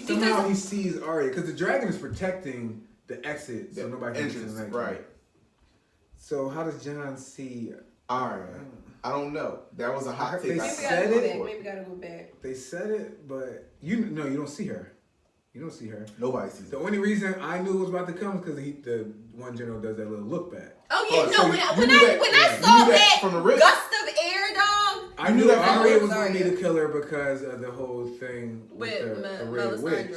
Somehow he sees Arya because the dragon is protecting the exit, so nobody can entrance, enter. Right. So how does Jon see Arya? I don't know. That was a hot take. Maybe we gotta go back. They said it, but you don't see her. You don't see her. Nobody sees her. The only reason I knew it was about to come is because the one general does that little look back. Oh yeah, no. When I saw that from the wrist? gust of air, dog. I knew that Arya was going to be the killer because of the whole thing with the Red Witch.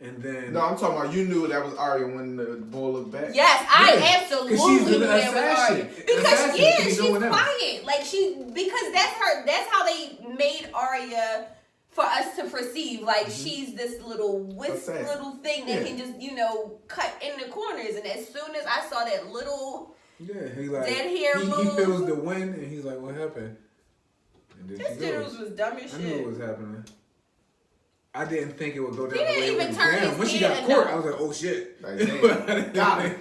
And then no, I'm talking about you knew that was Arya when the boy looked back. Yes, I absolutely knew that was Arya because she's quiet. Like because that's how they made Arya. For us to perceive, like she's this little little thing that can just, cut in the corners. And as soon as I saw that little dead hair move, he feels the wind and he's like, "What happened?" And then this generals was dumb as shit. I knew what was happening. I didn't think it would go down the way it went down. When she got caught, I was like, "Oh shit!" Like, got it.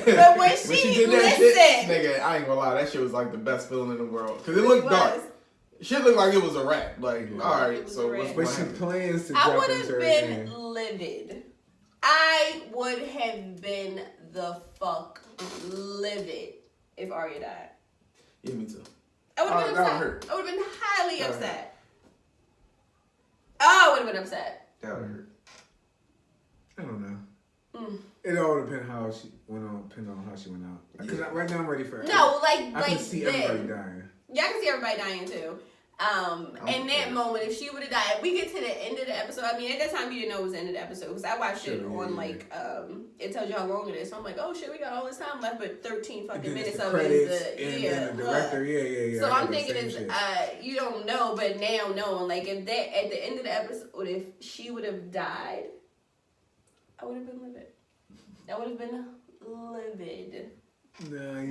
But when she did that shit, nigga, I ain't gonna lie, that shit was like the best feeling in the world because it looked dark. Shit looked like it was a rat. Like, all right, so what's she plans to. I would have been livid. I would have been the fuck livid if Arya died. Yeah, me too. I would have been upset. I would have been highly upset. I would have been upset. That would hurt. I don't know. It all depends how she went on. Depends on how she went out. Because right now I'm ready for. I can see everybody dying. Yeah, I can see everybody dying too. In that moment, if she would have died, we get to the end of the episode. I mean, at that time, you didn't know it was the end of the episode because I watched it on it tells you how long it is. So I'm like, oh shit, we got all this time left, but 13 fucking minutes of it is the director. Yeah. So I'm thinking it's you don't know, but now knowing, like if that at the end of the episode, if she would have died, I would have been livid. I would have been livid.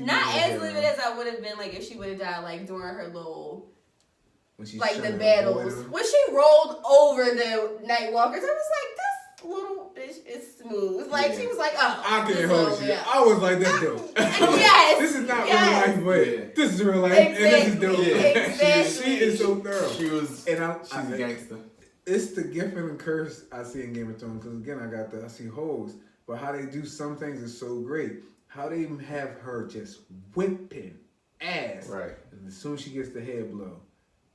Not as livid as I would have been like if she would have died like during her little like the battles. When she rolled over the Night Walkers, I was like, this little bitch is smooth. Like she was like, oh, I can't hold you. I was like, that's dope. Yes. This is not real life, but this is real life, and this is dope. Exactly. She is so thorough. She's a gangster. It's the gift and the curse I see in Game of Thrones because again I see holes, but how they do some things is so great. how they have her just whipping ass. Right. And as soon as she gets the head blow,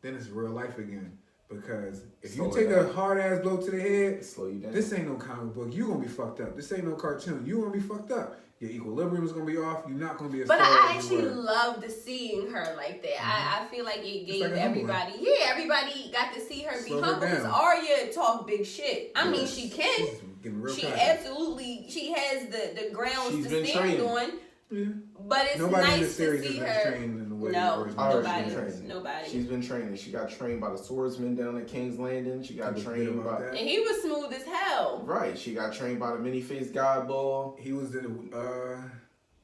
then it's real life again. Because if Slow you it take down. a hard ass blow to the head, Slow you down. this ain't no comic book. You gonna be fucked up. This ain't no cartoon. You gonna be fucked up. Your equilibrium is gonna be off. You're not gonna be as But tall I as you actually were. loved seeing her like that. I feel like it gave like a humble one. everybody got to see her Slow be her humble. Because down. Arya talk big shit. I mean, she can. She's getting real She cocky. absolutely, she has the grounds She's to been stand training. on. Yeah. But it's Nobody in nice this to series see has been her. trained in the way No, original Alright, nobody. she's been training. Nobody. She's been training. She got trained by the swordsman down at King's Landing. She got Did you trained hear about by that? And he was smooth as hell. right. She got trained by the many-faced god ball. He was the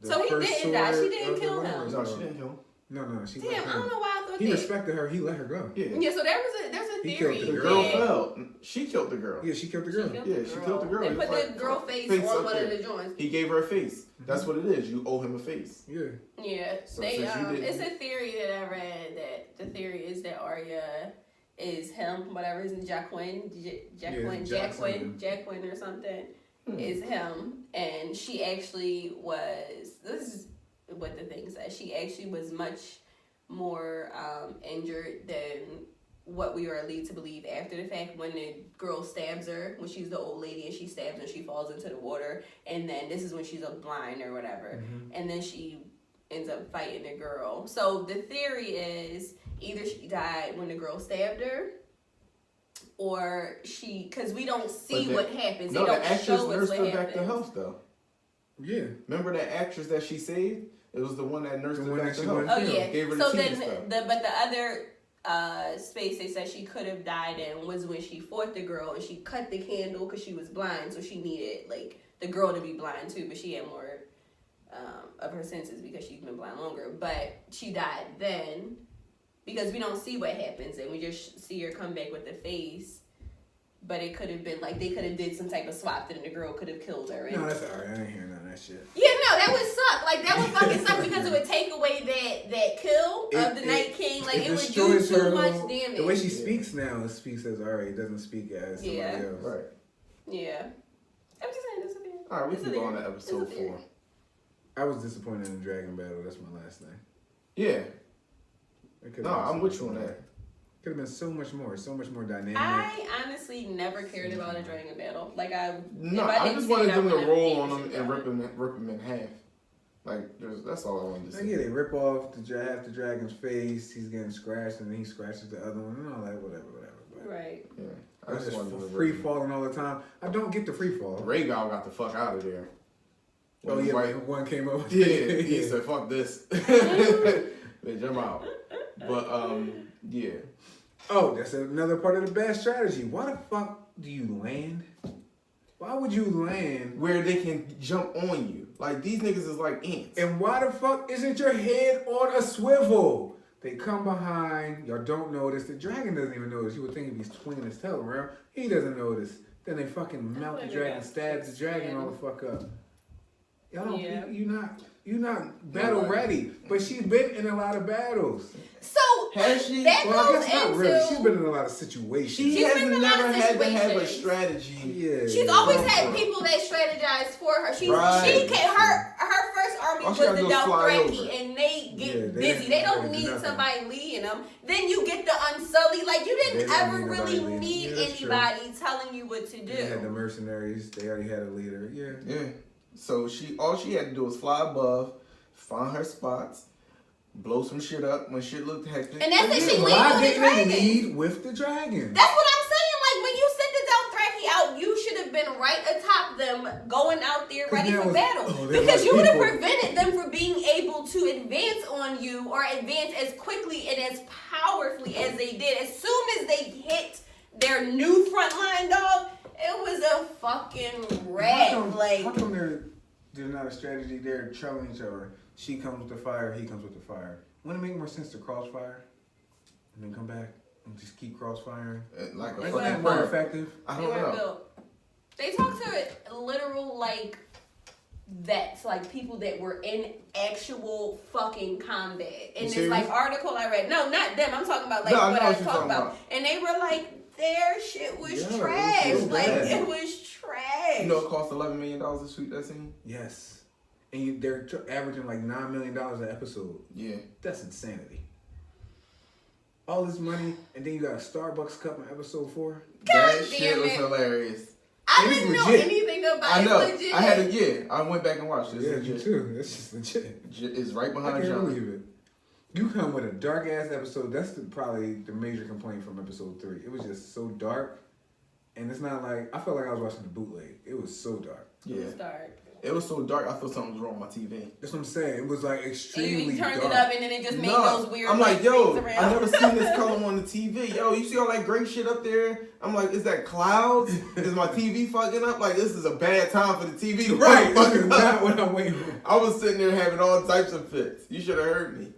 So he first didn't die. She sword didn't of the kill him. Warriors. No, she didn't kill him. No, she Damn, let I him. don't know why I thought He that. respected her. He let her go. Yeah. Yeah, so there's a He theory. killed The the girl yeah. fell. She killed the girl. Yeah, she killed the girl. She killed the girl. They He put was the like, girl face face on up one there. of the joints. He gave her a face. That's what it is. You owe him a face. Yeah. Yeah, So they since you didn't- it's a theory that I read that the theory is that Arya is him, whatever his name, Jacqueline or something is him, and she actually was. This is what the thing says. She actually was much more injured than what we are led to believe after the fact, when the girl stabs her, when she's the old lady and she stabs her, she falls into the water, and then this is when she's blind or whatever, and then she ends up fighting the girl. So the theory is either she died when the girl stabbed her, or because we don't see what happens. No, they the don't actress show us nursed what her happens. back to health though. Yeah. Remember that actress that she saved? It was the one that nursed The her one back that to she health. went Oh Yeah. yeah. Gave her the So tea then, and stuff. but the other space they said she could have died in was when she fought the girl and she cut the candle because she was blind, so she needed like the girl to be blind too, but she had more of her senses because she's been blind longer. But she died then because we don't see what happens and we just see her come back with the face. But it could have been like they could have did some type of swap, and the girl could have killed her. And No, that's alright. I ain't hearing none of that shit. yeah, no, that would suck. Like that would fucking suck because it would take away that kill of the Night King. Like it would do destroys too her much whole- damage. The way she speaks now, it speaks as Arya. It doesn't speak as somebody Yeah. else. Right. Yeah, I'm just saying this is a All right, we It's can a go on theory. to episode It's a theory. 4. I was disappointed in the dragon battle. That's my last thing. Yeah. It could've No, been I'm so with much you on more. that. Could have been so much more dynamic. I honestly never cared about a dragon battle. Like No, if I didn't just see wanted it, I them to wouldn't roll have on gave a them shit and about rip them in half. Like, that's all I wanted to Like, see. yeah, they rip off half the dragon's face. He's getting scratched, and then he scratches the other one, and all that, whatever. it. But Right. Yeah. I that's just just wanted to free rip falling all the time. I don't get the free fall. them. Rhaegar got the fuck out of there. Oh When yeah, White- one came over. Yeah, he said, fuck this. Bitch, I'm out. But, yeah. Oh, that's another part of the bad strategy. Why the fuck do you land? Why would you land? Where they can jump on you. Like, these niggas is like ants. And why the fuck isn't your head on a swivel? They come behind. Y'all don't notice. The dragon doesn't even notice. You would think he'd be swinging his tail around. He doesn't notice. Then they fucking mount the like dragon, that. stab the dragon all the fuck up. Y'all don't. Yeah. You not battle ready. But she's been in a lot of battles. So Has she? that Well, I goes guess not into. really. She's been in a lot of situations. She She's has been in a lot never of had to have a situations. strategy. Yeah. She's always had people that strategize for her. She Right. can her first army All was she gotta the do is fly Dothraki, over. and they get Yeah, they busy. didn't- They don't they didn't do need nothing. somebody leading them. Then you get the Unsullied. Like you They didn't didn't ever need nobody really leading. need Yeah, that's true. anybody telling you what to do. They had the mercenaries. They already had a leader. Yeah. Yeah. So all she had to do was fly above, find her spots, blow some shit up when shit looked hectic. And that's what she lead Why with the didn't they dragon. lead with the dragon? That's what I'm saying. Like when you sent the Dothraki out, you should have been right atop them, going out there 'Cause ready there for was- battle. oh, there Because was you would have people. prevented them from being able to advance on you or advance as quickly and as powerfully as they did. As soon as they hit their new front line, dog, it was a fucking wreck. How come there's not a strategy? They're trailing each other. She comes with the fire. He comes with the fire. Wouldn't it make more sense to crossfire and then come back and just keep crossfiring? Like a Isn't fucking that more bird. effective? I They don't weren't know. built. They talked to it literal like vets, like people that were in actual fucking combat. In this serious? like article I read. No, not them. I'm talking about like No, I what know I what was you're talking talking about. And they were like, their shit was Yeah, it was trash. so Like bad. it was trash. You know it cost $11 million to shoot that scene? Yes. and they're averaging like $9 million an episode. Yeah. That's insanity. All this money, and then you got a Starbucks cup in episode 4. That shit was hilarious. I It is didn't know legit. anything about I know. it. Legit. I had to. I went back and watched it. Yeah, It's you legit. too. That's just legit. It's right I behind can't John. believe it. You come with a dark ass episode. That's probably the major complaint from episode 3. It was just so dark, and it's not like I felt like I was watching the bootleg. It was so dark. Yeah. Start. It was so dark. I thought something was wrong with my TV. That's what I'm saying. It was like And extremely you turned dark. it up, and then it just made No, those weird. I'm like, yo, things around. I never seen this color on the TV. Yo, you see all that gray shit up there? I'm like, is that clouds? Is my TV fucking up? Like, this is a bad time for the TV to Right, this fucking is up. not what I'm waiting for. I was sitting there having all types of fits. You should have heard me.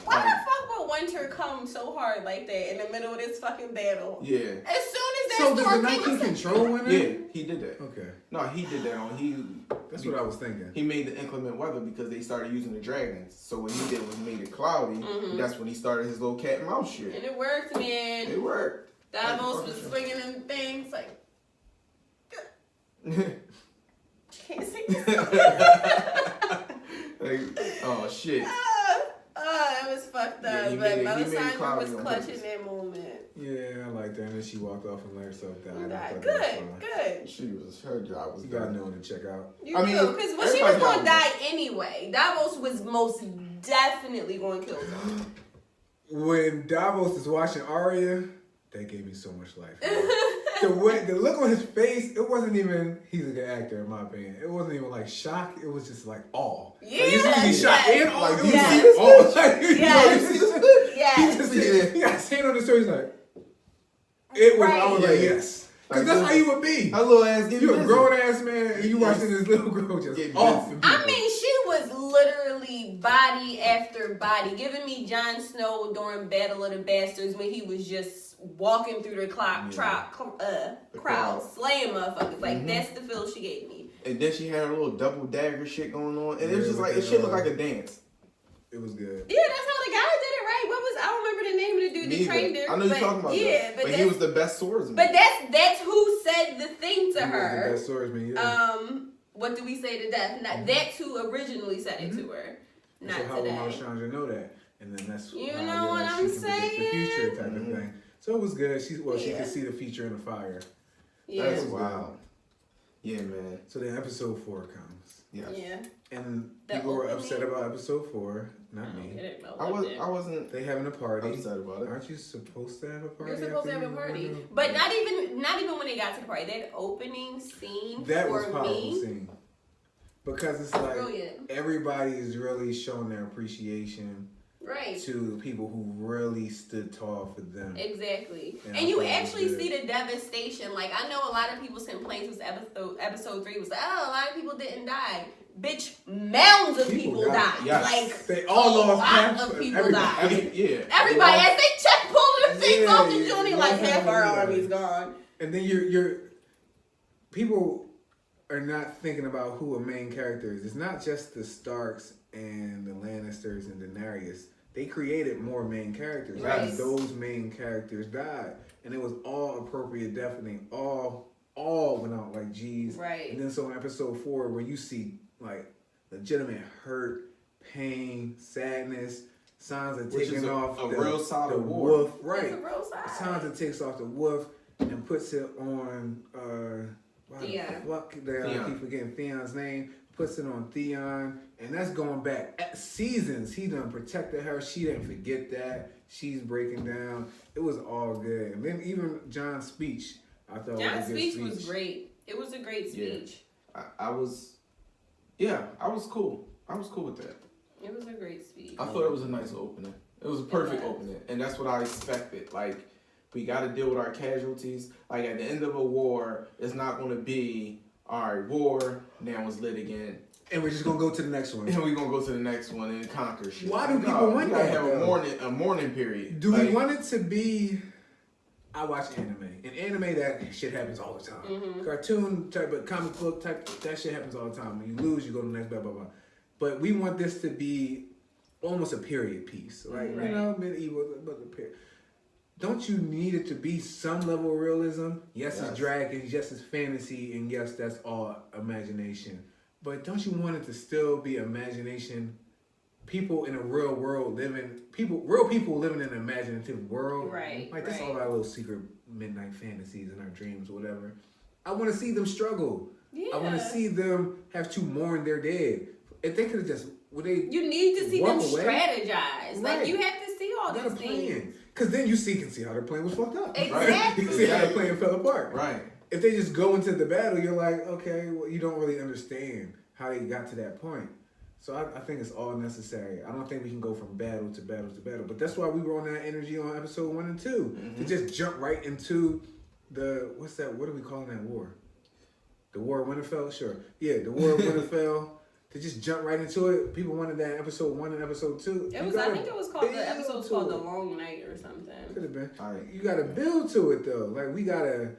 Why the fuck would Winter come so hard like that in the middle of this fucking battle? Yeah. As soon as that So does storm the came, Night King I said, control winner? Yeah, he did that. Okay, No, he did that on that's what I was thinking. He made the inclement weather because they started using the dragons. So what he did was made it cloudy. That's when he started his little cat and mouse shit. and it worked, man. It worked. Davos was swinging them things like. Can't say this. Like, oh shit. It was fucked Yeah, up, he but made it Melisandre cloudy was on clutch purpose. in that moment. Yeah, I like that. And then she walked off and let herself die. I thought that was Good, fine. good. Her job was You gotta done. know when to check out. You I mean, do, because when she was everybody going to got die anyway, Davos was most definitely going to kill her. When Davos is watching Arya, that gave me so much life. The look on his face, it wasn't even, he's a good actor in my opinion. It wasn't even like shock, it was just like awe. Yeah, Like, you see he's shocked yes, and awe. like, It was yes. like awe. Like, Yes. you see this look? Yes. He got his hand on the story, he's like, it was, I was like, Right. yes. Because Like, that's how you would be. Her little ass getting You a busy. grown ass man and you watching this little girl just Get off. busy. in I people. mean, she was literally body after body, giving me Jon Snow during Battle of the Bastards when he was just walking through the crowd, slaying motherfuckers. Like, that's the feel she gave me. And then she had her little double dagger shit going on. And it was Yeah, just with like, the, it shit looked like a dance. It was good. Yeah, that's how the guy did it, right? What was, I don't remember the name of the dude that trained her. I know you're talking about yeah, that. But he was the best swordsman. But that's who said the thing to He was her. the best swordsman, yeah. What do we say to death? Not, that's who originally said it to her. And Not so how will today. Melisandre know that? And then that's You how, know what like, I'm she can predict the future saying? type of thing. So it was good. She Yeah. could see the future in the fire. Yeah. That's wild. Yeah, man. So then episode 4 comes. Yes. Yeah. And The people were opening? upset about episode 4. Not I me. didn't know I wasn't They having a party. upset about it. Aren't you supposed to have a party? You're supposed to have after a you party, win? but not even when they got to the party. That opening scene That for was powerful me, scene. Because it's like brilliant. everybody is really showing their appreciation Right. to the people who really stood tall for them. Exactly. Yeah, And you I thought it was actually good. see the devastation. Like, I know a lot of people's complaints was episode 3 was like, oh, a lot of people didn't die. Bitch, mounds of People people died. died. Yes. Like, They all a lost lot half of people everybody. died. Yeah. Everybody, as they check pulling their things Yeah, off the yeah, joint, yeah. like half our Yeah. army's gone. And then you're people are not thinking about who a main character is. It's not just the Starks and the Lannisters and Daenerys. They created more main characters. Right. And those main characters died. And it was all appropriate death and they all went out like G's. Right. And then so in episode 4 where you see like legitimate hurt, pain, sadness, Sansa Which is taking a off real solid the war. wolf. Right. It's a real side. Sansa takes off the wolf and puts it on Theon. I keep forgetting Theon's name. Puts it on Theon, and that's going back seasons. He done protected her. She didn't forget that. She's breaking down. It was all good. And then even Jon's speech, I thought John's was a good speech speech. was great. It was a great speech. I was cool. I was cool with that. It was a great speech. I thought it was a nice opening. It was a perfect was. opening. And that's what I expected. Like, we got to deal with our casualties. Like, at the end of a war, it's not going to be, all right, war, now it's lit again. And we're just gonna go to the next one. And we're going to go to the next one and conquer shit. Why do Like, people no, want we gotta that, have though? a mourning period. Do Like, we want it to be? I watch anime. In anime, that shit happens all the time. Mm-hmm. Cartoon type of comic book type, that shit happens all the time. When you lose, you go to the next, blah blah blah. But we want this to be almost a period piece, like Right. you know, medieval, but a period. Don't you need it to be some level of realism? Yes, Yes. it's dragons. Yes, it's fantasy, and yes, that's all imagination. But don't you want it to still be imagination? People in a real world real people living in an imaginative world. Right. Like that's all our little secret midnight fantasies and our dreams, whatever. I want to see them struggle. Yeah. I want to see them have to mourn their dead. If they could have just, you need to see them walk away? strategize. Like Right. you have to see all got a these things. plan. Because then you can see how their plan was fucked up. Exactly. You can see how the plan fell apart. Right. If they just go into the battle, you're like, okay, well, you don't really understand how they got to that point. So I think it's all necessary. I don't think we can go from battle to battle to battle. But that's why we were on that energy on episode 1 and 2. To just jump right into what are we calling that war? The War of Winterfell? Sure. Yeah, the War of Winterfell. To just jump right into it. People wanted that in episode 1 and episode 2. I think it was called the episode's called The Long Night or something. Could have been. All right. You gotta build to it though. Like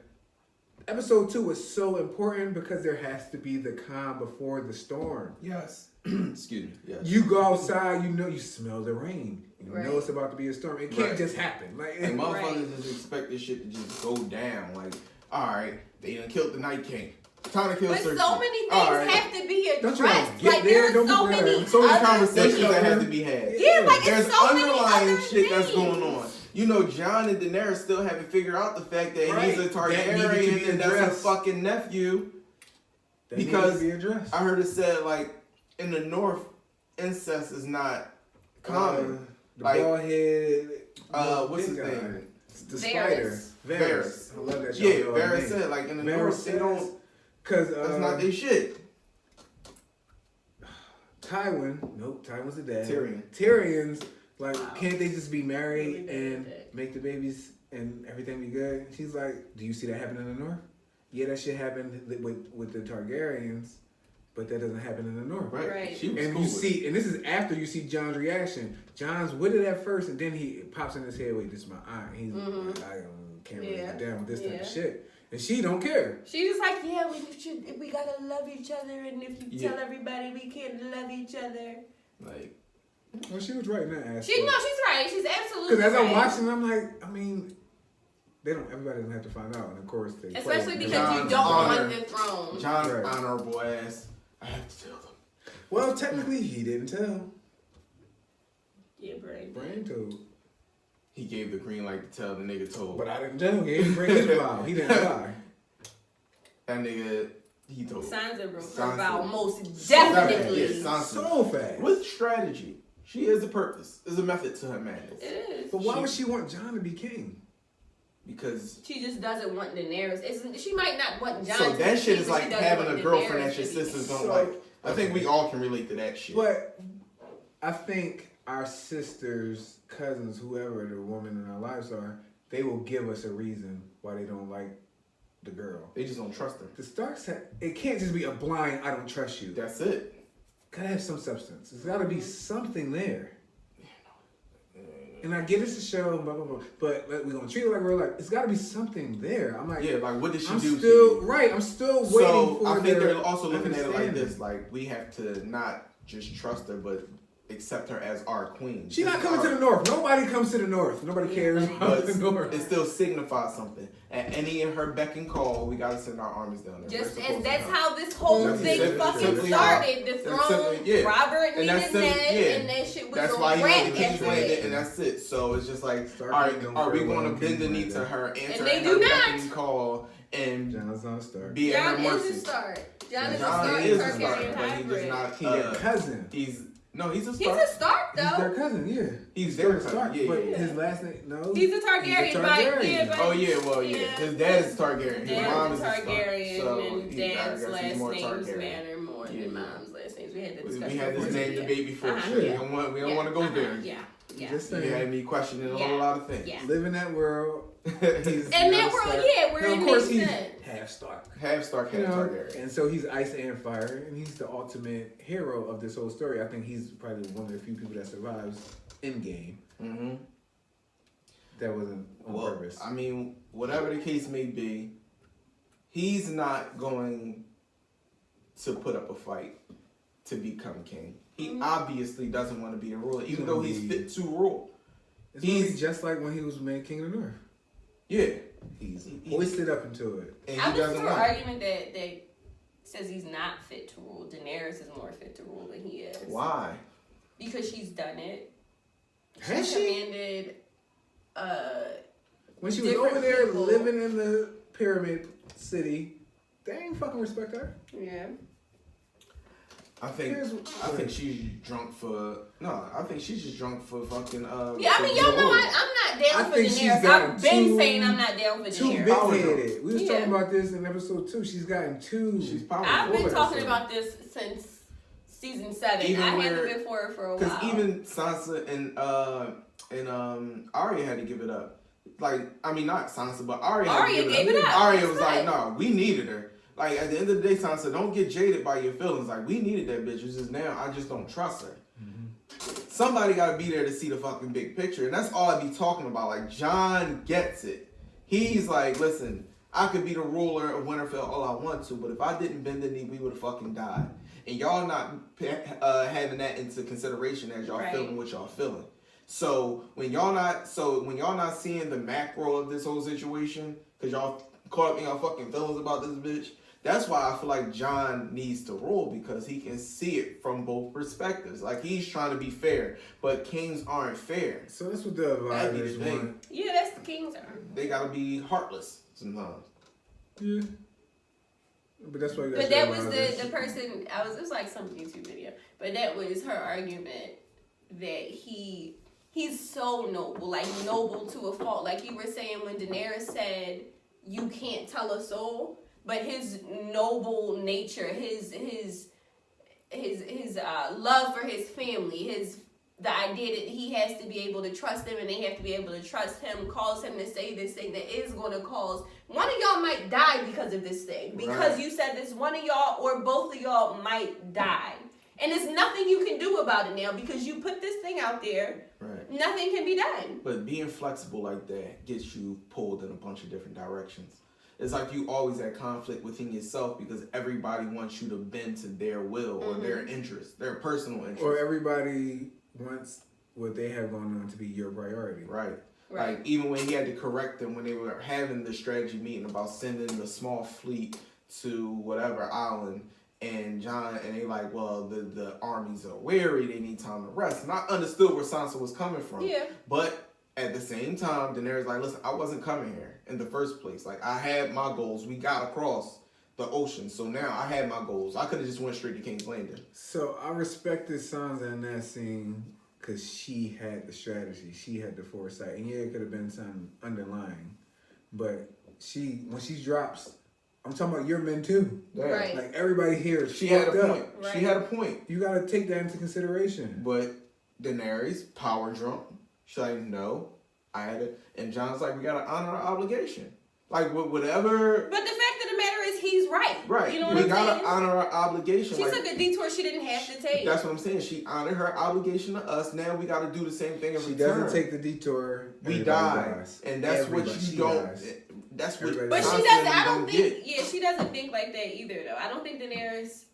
episode 2 was so important because there has to be the calm before the storm. Yes. Excuse me. Yes. You go outside, you smell the rain. You Right. know it's about to be a storm. It can't Right. just happen. Like And motherfuckers Right. just expect this shit to just go down. Like, all right, they done killed the Night King. Time to kill But Cersei. so many things All right. have to be Don't addressed. you wanna get Like there? there's Don't so be many there. So many other conversations things. that have to be had. Yeah, like There's it's so many underlying other shit that's things. going on. You know, Jon and Daenerys still haven't figured out the fact that Right. he's a That needed to be Targaryen and that's a addressed. fucking nephew. that needs because to be addressed. I heard it said, like, in the North, incest is not common. The Like, bald head. what's his big guy. name? The Varys. spider. Varys. I love that show. Yeah, Varys said, like, in the North, they don't, Because that's not their shit. Tywin's the dad. Tyrion. Tyrion's like, Wow. can't they just be married Really good and at that. make the babies and everything be good? And she's like, do you see that happen in the North? Yeah, that shit happened with the Targaryens, but that doesn't happen in the North. Right. She was And cool you with see, and this is after you see John's reaction. John's with it at first, and then he pops in his head, wait, this is my aunt. He's like, I can't really get down with this type of shit. And she don't care. She's just like, yeah, we gotta love each other, and if you Yeah. tell everybody we can't love each other. Like, Well, she was right in that aspect. She's right. She's absolutely Because as right. I'm watching, I'm like, I mean, everybody doesn't have to find out. And of course, they Especially play. because John's you don't honor. want the throne. John's Right. honorable ass. I have to tell them. Well, technically, he didn't tell. Yeah, Brain. Brain told. He gave the green light to tell the nigga told. But I didn't tell. He didn't bring his file. He didn't lie. That nigga, he told. Sansa Sansa. about most definitely. Yeah, Sansa. So fast. With strategy. She is a purpose. There's a method to her madness. It is. But why would she want John to be king? Because She just doesn't want Daenerys. She might not want Jon. so to that be shit king, is but she like doesn't having want a girlfriend Daenerys that your to be sisters king. don't like. I think we all can relate to that shit. But I think our sisters, cousins, whoever the woman in our lives are, they will give us a reason why they don't like the girl. They just don't trust her. The Starks, it can't just be a blind, I don't trust you. That's it. Gotta have some substance. There's gotta be something there. And I get it's a show, blah, blah, blah. But we're gonna treat it like real life. It's gotta be something there. I'm like, Yeah, like what did she I'm do? still, to you? right, I'm still waiting So for I think their they're also looking at it like understanding. this: like we have to not just trust her, but accept her as our queen. She's not This is coming to our- the North. Nobody comes to the North. Nobody cares about But the North. it still signifies something. At any of her beck and call, we gotta send our armies down there. Just We're as supposed to that's go. how this whole That's thing simply- fucking simply started. The that's throne, simply- yeah. Robert And needed that's simply- Ned, yeah. and that shit was That's a why he rat only keeps after playing that. it, and that's it. So it's just like, Start all right, getting them are we for a going to long bend the time knee like to that. her, answer they her do beck not. and call, and John's not a Stark. be at her Jon is a mercy? Stark. Jon is a John Stark. is a Targaryen Stark, but he's just hybrid. not. He's their cousin. He's a He's Stark. a Stark He's their though. cousin, yeah. He's their Stark. cousin. Yeah, But yeah. his last name, no. He's a Targaryen. By Oh yeah, well yeah. His dad is Targaryen. His mom is Dad's a a Stark. Targaryen, So and he- I Dad's guess he's last more names Targaryen. matter more Yeah. than Mom's last names. We had the We discussion. had this before, name yeah. debate before. Uh-huh, We yeah. don't want to Yeah, go there. Yeah, yeah. Just You saying. had me questioning a whole lot of things. Yeah. Live in that world. He's And not that world, Stark. yeah, where Now, it of course, makes he's sense. half Stark. Half Stark, half You know, Targaryen. and so he's ice and fire, and he's the ultimate hero of this whole story. I think he's probably one of the few people that survives Endgame. Mm-hmm. That wasn't on Well, purpose. I mean, whatever the case may be, he's not going to put up a fight to become king. He obviously doesn't want to be the ruler, even though he's fit to rule. It's gonna be he's- just like when he was made king of the North. Yeah. He's hoisted up into it. And I'm he just doesn't for want it. argument that says he's not fit to rule. Daenerys is more fit to rule than he is. Why? Because she's done it. Has she? Commanded. When she was different over there people. living in the pyramid city, they ain't fucking respect her. Yeah. I think she's drunk for I think she's just drunk for fucking Yeah, I mean, y'all know I'm not down for Daenerys. I've been saying I'm not down for Too Daenerys. big-headed. We was talking about this in episode 2. She's gotten too. She's powerful. I've been talking about this since season 7. Even I haven't been for her for a while. Because even Sansa and Arya had to give it up. Like, I mean, not Sansa, but Arya gave it up. Arya That's was right. like, no, we needed her. Like, at the end of the day, Sansa, don't get jaded by your feelings. Like, we needed that bitch. It's just now, I just don't trust her. Mm-hmm. Somebody got to be there to see the fucking big picture. And that's all I be talking about. Like, Jon gets it. He's like, listen, I could be the ruler of Winterfell all I want to, but if I didn't bend the knee, we would have fucking died. And y'all not having that into consideration as y'all feeling what y'all feeling. So when y'all not seeing the macro of this whole situation, because y'all caught up in y'all fucking feelings about this bitch, that's why I feel like Jon needs to rule, because he can see it from both perspectives. Like, he's trying to be fair, but kings aren't fair. So that's what the advisors want. Yeah, that's the kings are. They gotta be heartless sometimes. Yeah. But that's why you got. But that was the person. It was like some YouTube video. But that was her argument that he's so noble, like noble to a fault. Like you were saying when Daenerys said, "You can't tell a soul," but his noble nature, his love for his family, the idea that he has to be able to trust them and they have to be able to trust him, cause him to say this thing that is going to cause one of y'all might die because of this thing. Because you said this, one of y'all or both of y'all might die. And there's nothing you can do about it now because you put this thing out there. Right. Nothing can be done. But being flexible like that gets you pulled in a bunch of different directions. It's like you always at conflict within yourself because everybody wants you to bend to their will or their interests, their personal interests. Or everybody wants what they have going on to be your priority. Right. Like, even when he had to correct them when they were having the strategy meeting about sending the small fleet to whatever island, and Jon, and they like, well, the armies are weary, they need time to rest. And I understood where Sansa was coming from. Yeah. But at the same time, Daenerys like, listen, I wasn't coming here in the first place. Like, I had my goals. We got across the ocean. So now I had my goals. I could have just went straight to King's Landing. So I respected Sansa in that scene because she had the strategy. She had the foresight. And yeah, it could have been something underlying. But when she drops, I'm talking about your men too. Yeah. Right. Like everybody here is she had a up. point. Right. She had a point. You got to take that into consideration. But Daenerys, power drunk. She's like, no, I had it. And Jon's like, we got to honor our obligation. Like, whatever. But the fact of the matter is, he's right. Right. You know what we I'm saying? got to honor our obligation. She took a detour she didn't have to take. That's what I'm saying. She honored her obligation to us. Now we got to do the same thing in return. She doesn't take the detour. We die. And that's what you don't. Dies. That's what. But she doesn't. I don't think. Yeah, she doesn't think like that either, though. I don't think Daenerys.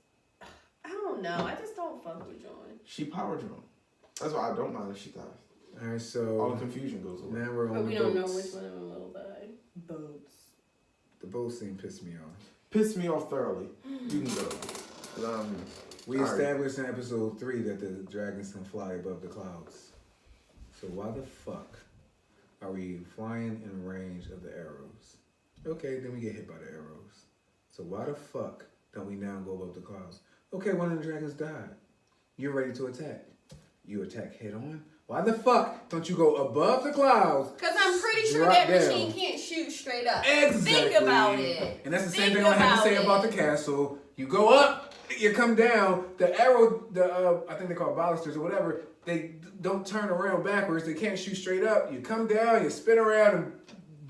I don't know. I just don't fuck with Jon. She power drunk. That's why I don't mind if she dies. All right, so all the confusion goes away. Now we're on but the we boats. don't know which one of them will die. Boats. The boat scene pissed me off. Pissed me off thoroughly. You can go. We established in episode 3 that the dragons can fly above the clouds. So why the fuck are we flying in range of the arrows? Okay, then we get hit by the arrows. So why the fuck don't we now go above the clouds? Okay, one of the dragons died. You're ready to attack. You attack head on. Why the fuck don't you go above the clouds? Because I'm pretty sure that machine can't shoot straight up. Exactly. Think about it. And that's the same thing I had to say about the castle. You go up, you come down. The arrow, I think they call it balusters or whatever, they don't turn around backwards. They can't shoot straight up. You come down, you spin around and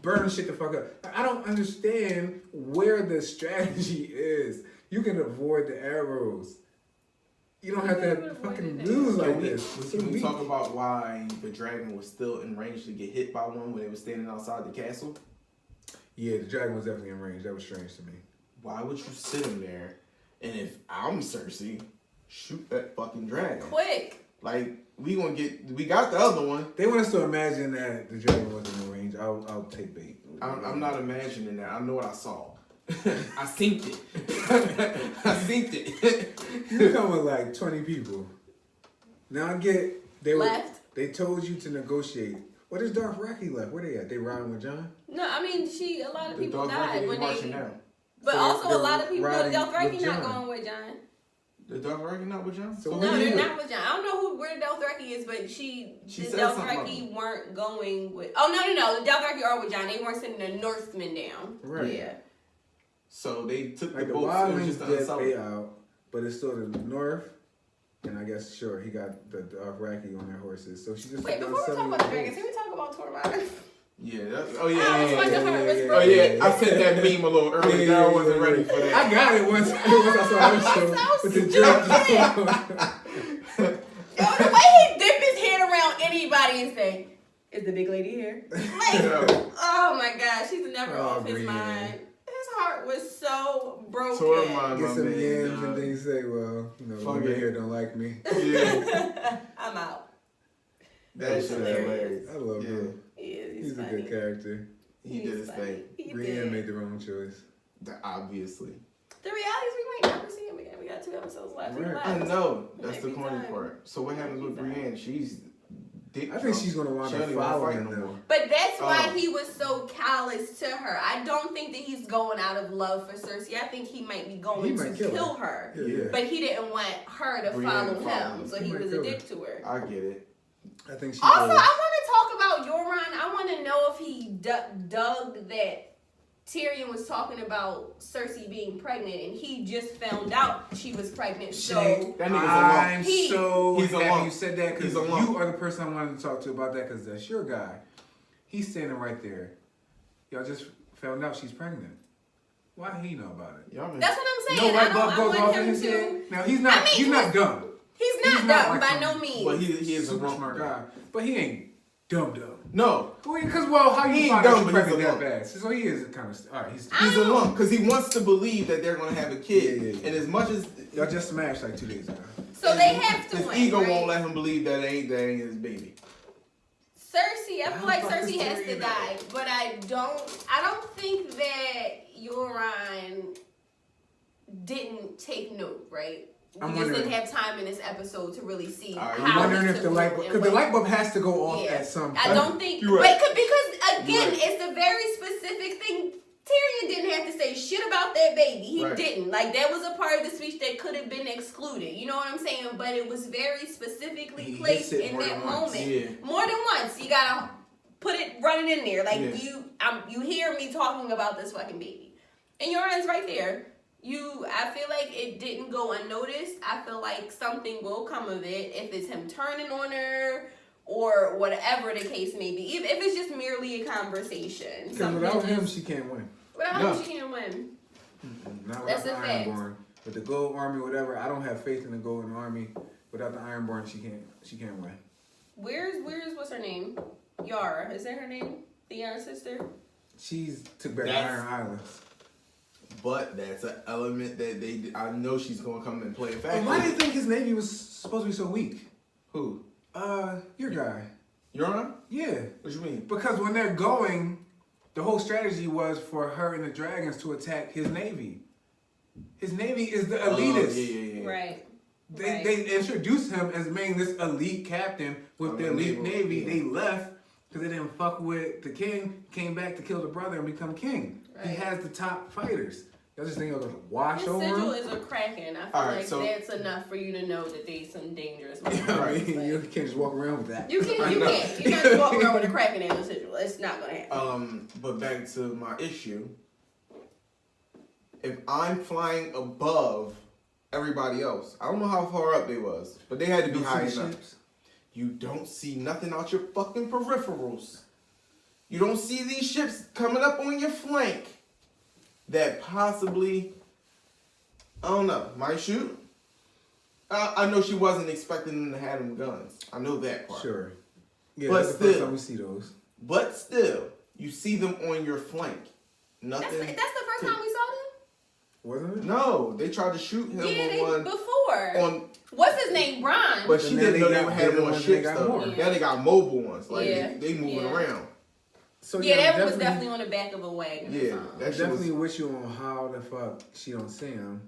burn shit the fuck up. I don't understand where the strategy is. You can avoid the arrows. You don't have to fucking lose like this. Can we talk about why the dragon was still in range to get hit by one when they were standing outside the castle? Yeah, the dragon was definitely in range. That was strange to me. Why would you sit him there? And if I'm Cersei, shoot that fucking dragon. Quick. Like, we got the other one. They want us to imagine that the dragon wasn't in range. I'll take bait. I'm not imagining that. I know what I saw. I synced it. I synced it. You come with like 20 people. Now I get Left. They told you to negotiate. What is Darth Rocky left? Where they at? They riding with John? No, I mean a lot of The people dog died when marching they. now. But So also a they're lot of people. riding Dothraki with not Jon. going with John. The Dothraki not with John? So No, what do you they're do? not with John. I don't know where the Dothraki is, but the said something about Dothraki weren't going with. Oh no! The Dothraki are with John. They weren't sending the Northmen down. Right. Yeah. So they took Like the the boats. It was wildlings just did unsolved. pay out, but it's still the north. And I guess, sure, he got the Dothraki on their horses. So she just Wait, took before we down talk about the 70 dragons, can we talk about Tormund? Yeah. Oh, I sent that meme a little early. Yeah, I wasn't ready for that. I got it once I saw that show. so with the Yo, the way he dipped his head around anybody and say, "Is the big lady here?" Like, oh my gosh, she's never off his mind. His heart was so broken. Tormund, Get my some man, yams and then you say, well, Fuck women it. here don't like me. Yeah. I'm out. That shit hilarious. I love him. He's He's a funny. good character. He did his thing. Brienne made the wrong choice. Obviously. The reality is we might never see him again. We got 2 episodes left. He Right. left. I know. That's the Every corny time. part. So what happens with Every time. Brienne? She's dick I think drunk. she's going to wind She up don't even wanna following fight no them. more. But that's why Oh. he was so callous to her. I don't think that he's going out of love for Cersei. I think he might be going He to might kill kill her. Yeah. But he didn't want her to Brienne follow to follow him, him. so He he might was a kill dick to her. I get it. I think she Also, goes. I want to talk about Euron. I want to know if he dug that Tyrion was talking about Cersei being pregnant, and he just found out she was pregnant. So That nigga's a lump. I'm so He's a happy lump. you said that because He's a lump. you are the person I wanted to talk to about that because that's your guy. He's standing right there. Y'all just found out she's pregnant. Why he know about it? Y'all that's what I'm saying. No I light bulb goes want off in him his to. head. Now he's not. I mean, he's not dumb. He's not He's not dumb like by some- no means. But he is a Super lump. smart guy, but he ain't dumb. No. Because how He you ain't find dumb, out she's but he's pregnant a that lump. bad? So he is kind of. All right, he's He's a lump because he wants to believe that they're going to have a kid. Yeah. And as much as y'all just smashed like 2 days ago. So they have to his win, ego right? won't let him believe that ain't his baby. Cersei, I feel like How the fuck Cersei is has to Tyrion die, but I don't think that Euron didn't take note, right? I'm We just wondering- didn't have time in this episode to really see Are you how wondering he if took the light note bulb, and because the what- light bulb has to go off Yeah. at some I point. don't think, You're right. but because again, You're right. it's a very specific thing. Tyrion didn't have to say shit about that baby. He Right. didn't. Like, that was a part of the speech that could have been excluded. You know what I'm saying? But it was very specifically He placed hits it in more that than once. moment. Yeah. More than once. You gotta put it, run it in there. Like, Yeah. you hear me talking about this fucking baby. And Euron's right there. I feel like it didn't go unnoticed. I feel like something will come of it if it's him turning on her or whatever the case may be. If it's just merely a conversation. Because Something without him, just- she can't win. without No. him, she can't win. Not That's without the a fact. Ironborn. With the Gold Army, whatever, I don't have faith in the Golden Army. Without the Ironborn, she can't win. Where's what's her name? Yara. Is that her name? Theon's sister? She's took back That's- Iron Islands. But that's an element that I know she's going to come and play a factor. And why do you think his navy was supposed to be so weak? Who? Your guy. Euron? Yeah. What you mean? Because when they're going, the whole strategy was for her and the dragons to attack his navy. His navy is the elitists. Yeah. Right. They introduced him as being this elite captain with the elite navy. Yeah. They left because they didn't fuck with the king. Came back to kill the brother and become king. Right. He has the top fighters. Y'all just think it'll wash His over sigil him? is a kraken. I feel All right, like so- that's enough for you to know that there's some dangerous ones. I mean, you can't just walk around with that. You can't. You're not just walking around with a kraken in the sigil. It's not gonna happen. But back to my issue. If I'm flying above everybody else, I don't know how far up they was, but they had to be You don't high see the enough. ships? You don't see nothing out your fucking peripherals. You don't see these ships coming up on your flank that possibly, I don't know, might shoot. I know she wasn't expecting them to have them guns. I know that part. Sure. Yeah, But that's the first still. time we see those. But still, you see them on your flank. That's Nothing. the first time we saw Wasn't it? No, they tried to shoot him them. Yeah, they on one. before. On, What's his name? Bron. but she now didn't they know they got would have bigger them on ones, they ships got though. more. Yeah. Now they got mobile ones. Like Yeah. they moving Yeah. around. So yeah, that was definitely on the back of a wagon. Yeah, That's definitely with you on how the fuck she don't see him.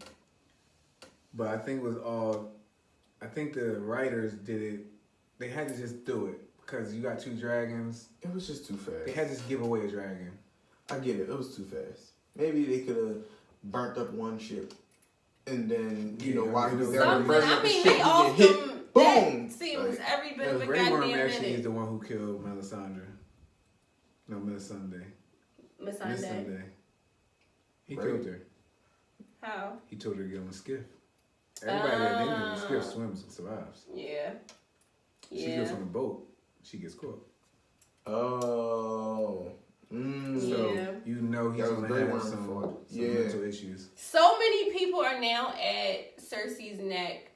But I think it was all. I think the writers did it. They had to just do it because you got 2 dragons. It was just too fast. They had to just give away a dragon. I get it. It was too fast. Maybe they could have burnt up one ship, and then while he was there, Something. burning I up the mean, ship, they he all get hit. Boom. See, it was every bit of a Ray Worm goddamn actually minute. is the one who killed Melisandre. No, Melisandre. Missandei. He Right. killed her. How? He told her to get on the skiff. Everybody that didn't get on the skiff swims and survives. Yeah. She gets on the boat. She gets caught. Oh. So Yeah. you know he's That was gonna Grey have Worm some fault. mental issues. So many people are now at Cersei's neck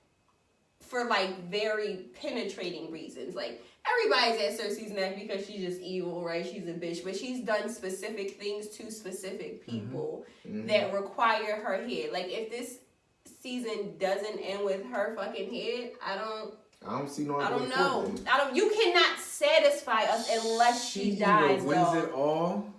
for like very penetrating reasons. Like everybody's at Cersei's neck because she's just evil, right? She's a bitch, but she's done specific things to specific people that require her head. Like if this season doesn't end with her fucking head, I don't see no. I don't know. You cannot satisfy us unless she dies. Either wins dog. it all,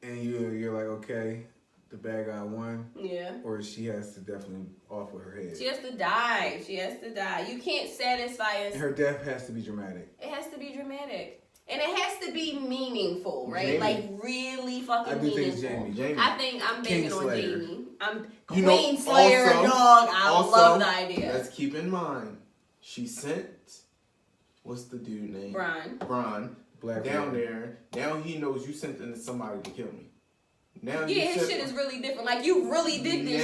and you're like, okay, the bad guy won. Yeah. Or she has to definitely off with her head. She has to die. She has to die. You can't satisfy us. And her death has to be dramatic. It has to be dramatic. And it has to be meaningful, right? Jamie. Like really fucking I do think meaningful. it's Jamie. I think I'm banking on Kingslayer. Jamie. I'm You know, Queen Slayer, also- dog. I also, love the idea. Let's keep in mind, she sent what's the dude name? Bron. Black down Widow. there. Now he knows you sent in somebody to kill me. Now Yeah, you his sent- shit is really different. Like you really did this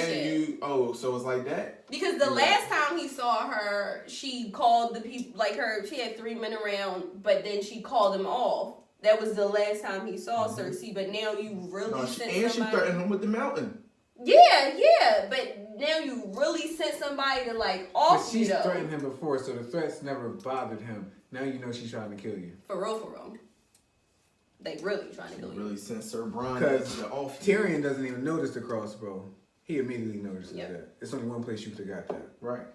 now shit. so it's like that. Because the You're last time he saw her, she called the people like her. She had 3 men around, but then she called them off. That was the last time he saw Cersei. But now you really No, sent and she somebody. threatened him with the mountain. Yeah, but now you really sent somebody to like But off you she's though. threatened him before, so the threats never bothered him. Now you know she's trying to kill you. For real. Like really trying to She kill you. really sent Sir Bron Because the off. Tyrion doesn't even notice the crossbow. He immediately notices Yep. that. It's only one place you could have got that. Right.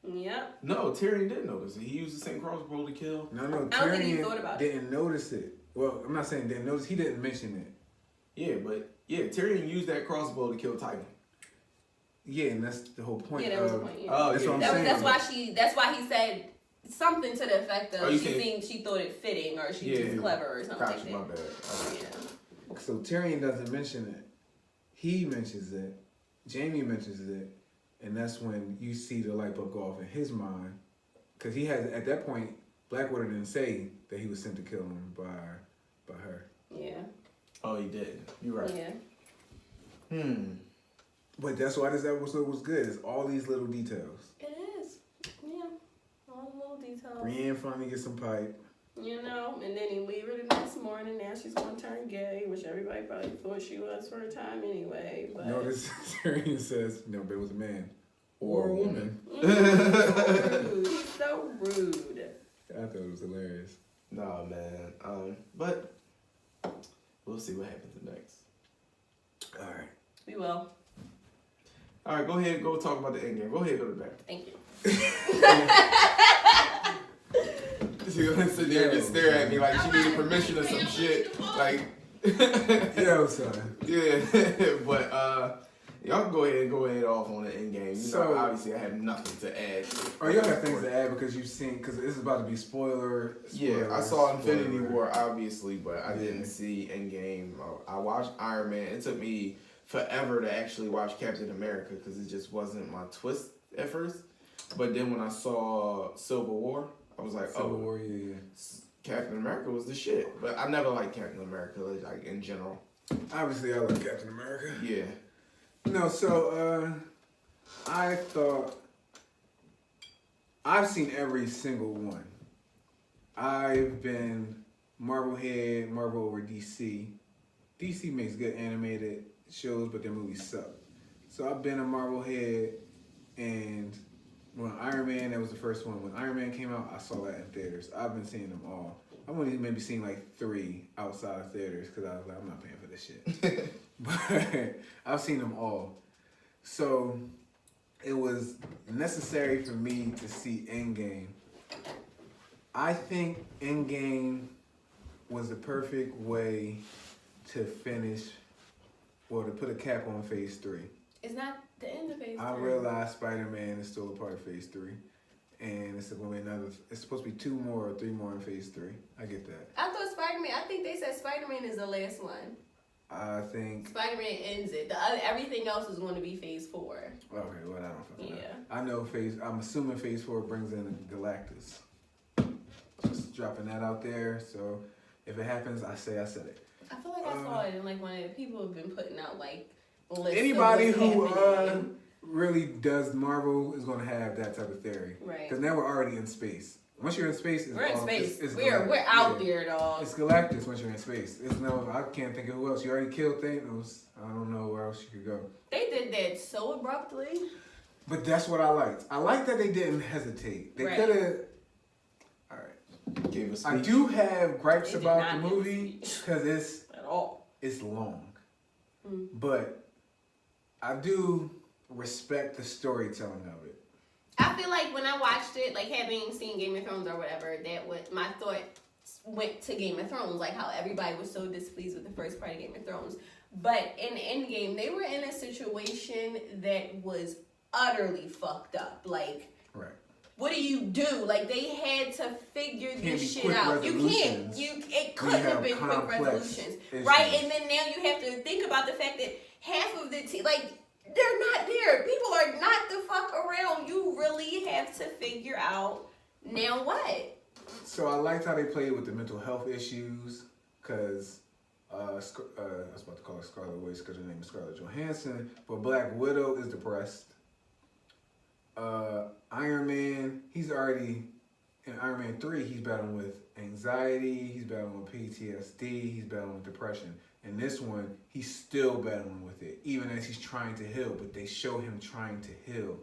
Yep. No, Tyrion didn't notice it. He used the same crossbow to kill. No, I don't think he thought Tyrion about it. didn't notice it. Well, I'm not saying didn't notice. He didn't mention it. Yeah, but Tyrion used that crossbow to kill Titan. Yeah, and that's the whole point. Yeah, that was the point. Yeah. Oh, That's what I'm That was, saying. that's why he said something to the effect Oh, of you she saying- thinks she thought it fitting or she's Yeah. just clever or something Gotcha, my like bad. that. Yeah. So Tyrion doesn't mention it. He mentions it. Jamie mentions it, and that's when you see the light bulb go off in his mind, because he has at that point. Blackwater didn't say that he was sent to kill him by her. Yeah. Oh, he did. You're right. Yeah. But that's why this episode was good. It's all these little details. It is. Yeah. All the little details. Brienne finally gets some pipe. You know, and then he leave her the next morning. Now she's gonna turn gay, which everybody probably thought she was for a time anyway. But Notice Tyrion says, "No, but it was a man or a woman." rude. He's so rude. I thought it was hilarious. Nah, man. But we'll see what happens next. All right. We will. All right, go ahead. Go talk about the endgame. Go ahead. Go to the back. Thank you. She's gonna sit there and just stare at me like she needed permission or some shit. Like, Yo, son. yeah. But y'all can go ahead off on the endgame. You So- know, obviously I have nothing to add. Oh, you have things to add because you've seen, because this is about to be spoiler. Yeah, I saw Infinity spoiler. War obviously, but I didn't Yeah. see Endgame. I watched Iron Man. It took me forever to actually watch Captain America because it just wasn't my twist at first. But then when I saw Civil War, I was like, Civil War, yeah. Captain America was the shit. But I never liked Captain America, like in general. Obviously, I love Captain America. Yeah. No, so I thought I've seen every single one. I've been Marvel head, Marvel over DC. DC makes good animated shows, but their movies suck. So I've been a Marvel head, and when Iron Man, that was the first one. When Iron Man came out, I saw that in theaters. I've been seeing them all. I've only maybe seen like 3 outside of theaters because I was like, I'm not paying for this shit. But I've seen them all. So it was necessary for me to see Endgame. I think Endgame was the perfect way to finish, or to put a cap on Phase 3. It's not the end of Phase 3. I realize Spider-Man is still a part of Phase 3. And it's going to be another, it's supposed to be 2 more or 3 more in Phase 3. I get that. I thought Spider-Man, I think they said Spider-Man is the last one. I think... Spider-Man ends it. Everything else is going to be Phase 4. Okay, well, I don't fucking know. Yeah. I know I'm assuming Phase 4 brings in Galactus. Just dropping that out there. So if it happens, I said it. I feel like I saw it in like one of the people have been putting out like lists Anybody of what's who happening. really does Marvel is going to have that type of theory. Right. Because now we're already in space. Once you're in space, We're in space. It's We're out there, dog. It's Galactus once you're in space. I can't think of who else. You already killed Thanos. I don't know where else you could go. They did that so abruptly. But that's what I liked. I like that they didn't hesitate. They Right. could have. All right. Gave a speech. I do have gripes They did about not the give a movie speech. because At all. it's long, Mm. but I do respect the storytelling of it. I feel like when I watched it, like having seen Game of Thrones or whatever, that what my thoughts went to Game of Thrones, like how everybody was so displeased with the first part of Game of Thrones. But in Endgame, they were in a situation that was utterly fucked up. Like, Right. what do you do? Like, they had to figure Can't this be shit quick out. You can't. resolutions. It couldn't have have been quick complex resolutions, issues. right? And then now you have to think about the fact that half of the team, like, they're not there. People are not the fuck around. You really have to figure out now what. So I liked how they played with the mental health issues because I was about to call her Scarlet Witch because her name is Scarlett Johansson, but Black Widow is depressed. Iron Man, he's already in Iron Man 3. He's battling with anxiety. He's battling with PTSD. He's battling with depression. And this one, he's still battling with it, even as he's trying to heal. But they show him trying to heal.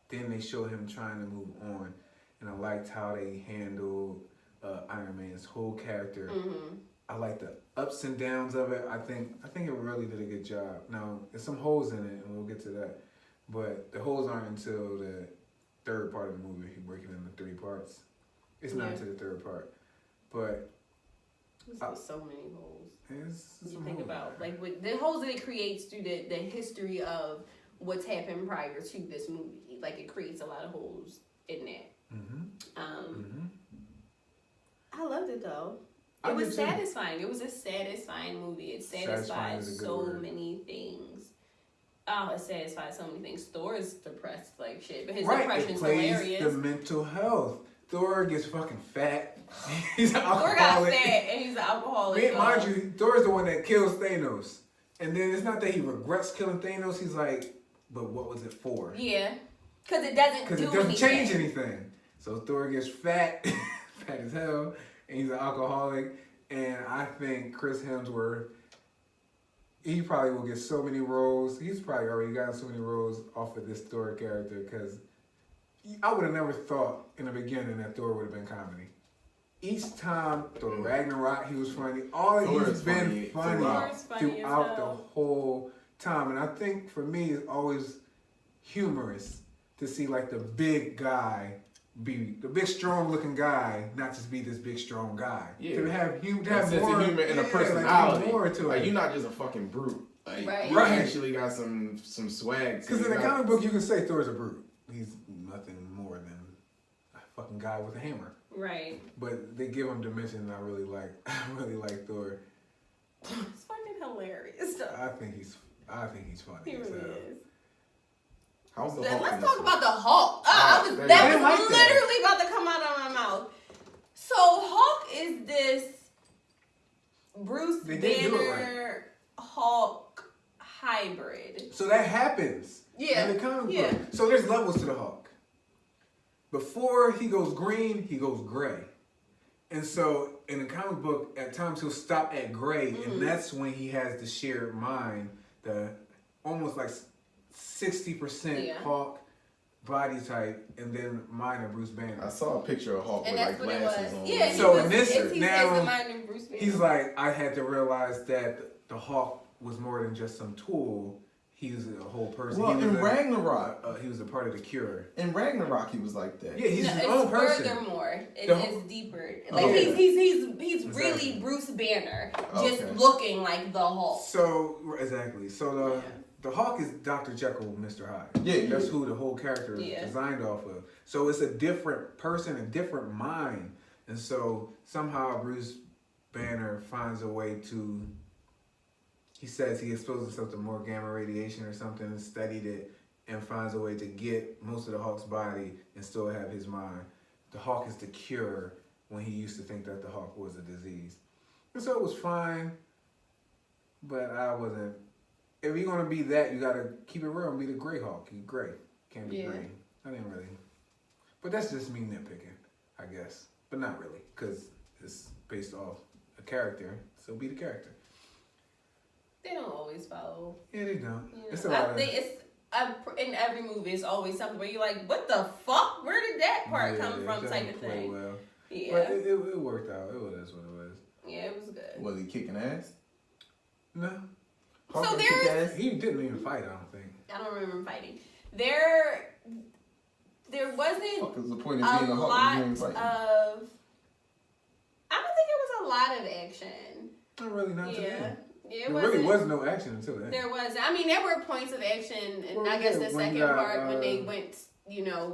Then they show him trying to move on. And I liked how they handled Iron Man's whole character. Mm-hmm. I like the ups and downs of it. I think it really did a good job. Now, there's some holes in it, and we'll get to that. But the holes aren't until the third part of the movie. He break it into 3 parts. It's not Yeah. until the third part. But There's so many holes. it's You some think holes about there. like with the holes that it creates through the history of what's happened prior to this movie. Like it creates a lot of holes in that. I loved it though. I It was did too. satisfying. It was a satisfying movie. It Satisfying satisfied is a good so word. many things. Oh, it satisfied so many things. Thor is depressed like shit, but his Right, it depression's plays hilarious. the mental health. Thor gets fucking fat. He's an Thor got alcoholic. fat and he's an alcoholic. Mind you, Thor's the one that kills Thanos. And then it's not that he regrets killing Thanos. He's like, but what was it for? Yeah, because it doesn't Because do it doesn't anything. change anything. So Thor gets fat, fat as hell, and he's an alcoholic. And I think Chris Hemsworth, he probably will get so many roles. He's probably already gotten so many roles off of this Thor character because I would have never thought in the beginning that Thor would have been comedy. Each time, Thor Ragnarok, he was funny. Thor He's is been funny Thor's funny as throughout the hell. whole time. And I think for me, it's always humorous to see like the big guy be the big strong looking guy, not just be this big strong guy. Yeah. To have That have sense more of humor and a yeah, personality. Like, more to Like it. you're not just a fucking brute. Like, Right. You Right. actually got some swag. Because in the comic book, you can say Thor's a brute. He's nothing more than a fucking guy with a hammer. Right. But they give him dimension, and I really like. I really like Thor. It's fucking hilarious. Though. I think he's funny. He as really hell. is. How's the Then Hulk let's in this talk one? about the Hulk. Alright, That there was you go. I didn't like that. literally about to come out of my mouth. So Hulk is this Bruce They did do it Banner Hulk hybrid. So that happens. Yeah, In the comic yeah. book. So there's levels to the Hulk. Before he goes green, he goes gray. And so in the comic book, at times he'll stop at gray, Mm-hmm. and that's when he has the shared mind, the almost like 60% Yeah. Hulk body type, and then mine of Bruce Banner. I saw a picture of Hulk And with that's like what it glasses was. on. Yeah, So he in was, this he's now, the mind of Bruce Banner. He's like, I had to realize that the Hulk was more than just some tool. he was a whole person. Well, he was in Ragnarok, he was a part of the Cure. In Ragnarok, he was like that. Yeah, he's his own person. Furthermore, The it's deeper. Like yeah. he's Exactly. really Bruce Banner, just Okay. looking like the Hulk. So exactly. So the Hawk is Dr. Jekyll, Mr. Hyde. Yeah. That's who the whole character is Yeah. designed off of. So it's a different person, a different mind, and so somehow Bruce Banner finds a way to. He says he exposed himself to more gamma radiation or something and studied it and finds a way to get most of the Hawk's body and still have his mind. The Hawk is the cure when he used to think that the Hawk was a disease. And so it was fine, but I wasn't. If you're going to be that, you got to keep it real and be the gray Hawk. You're gray. Can't be green. I didn't really. But that's just me nitpicking, I guess. But not really, because it's based off a character, so be the character. They don't always follow. Yeah, they don't. You know, It's a lot I think it's in every movie. It's always something where you're like, "What the fuck? Where did that part come from?" it Type doesn't of play thing. well. Yeah, But it worked out. It was what it was. yeah, it was good. Was he kicking ass? No. Hawk So didn't kick there's- ass? He didn't even fight, I don't think. I don't remember fighting. There wasn't Fuck is the point a of being a Hawk lot if you of. ain't fighting? I don't think it was a lot of action. Not really, not to Yeah, me. it There really was no action until then. There was. I mean, there were points of action, and Well, I guess yeah, the when second you got, part when they went,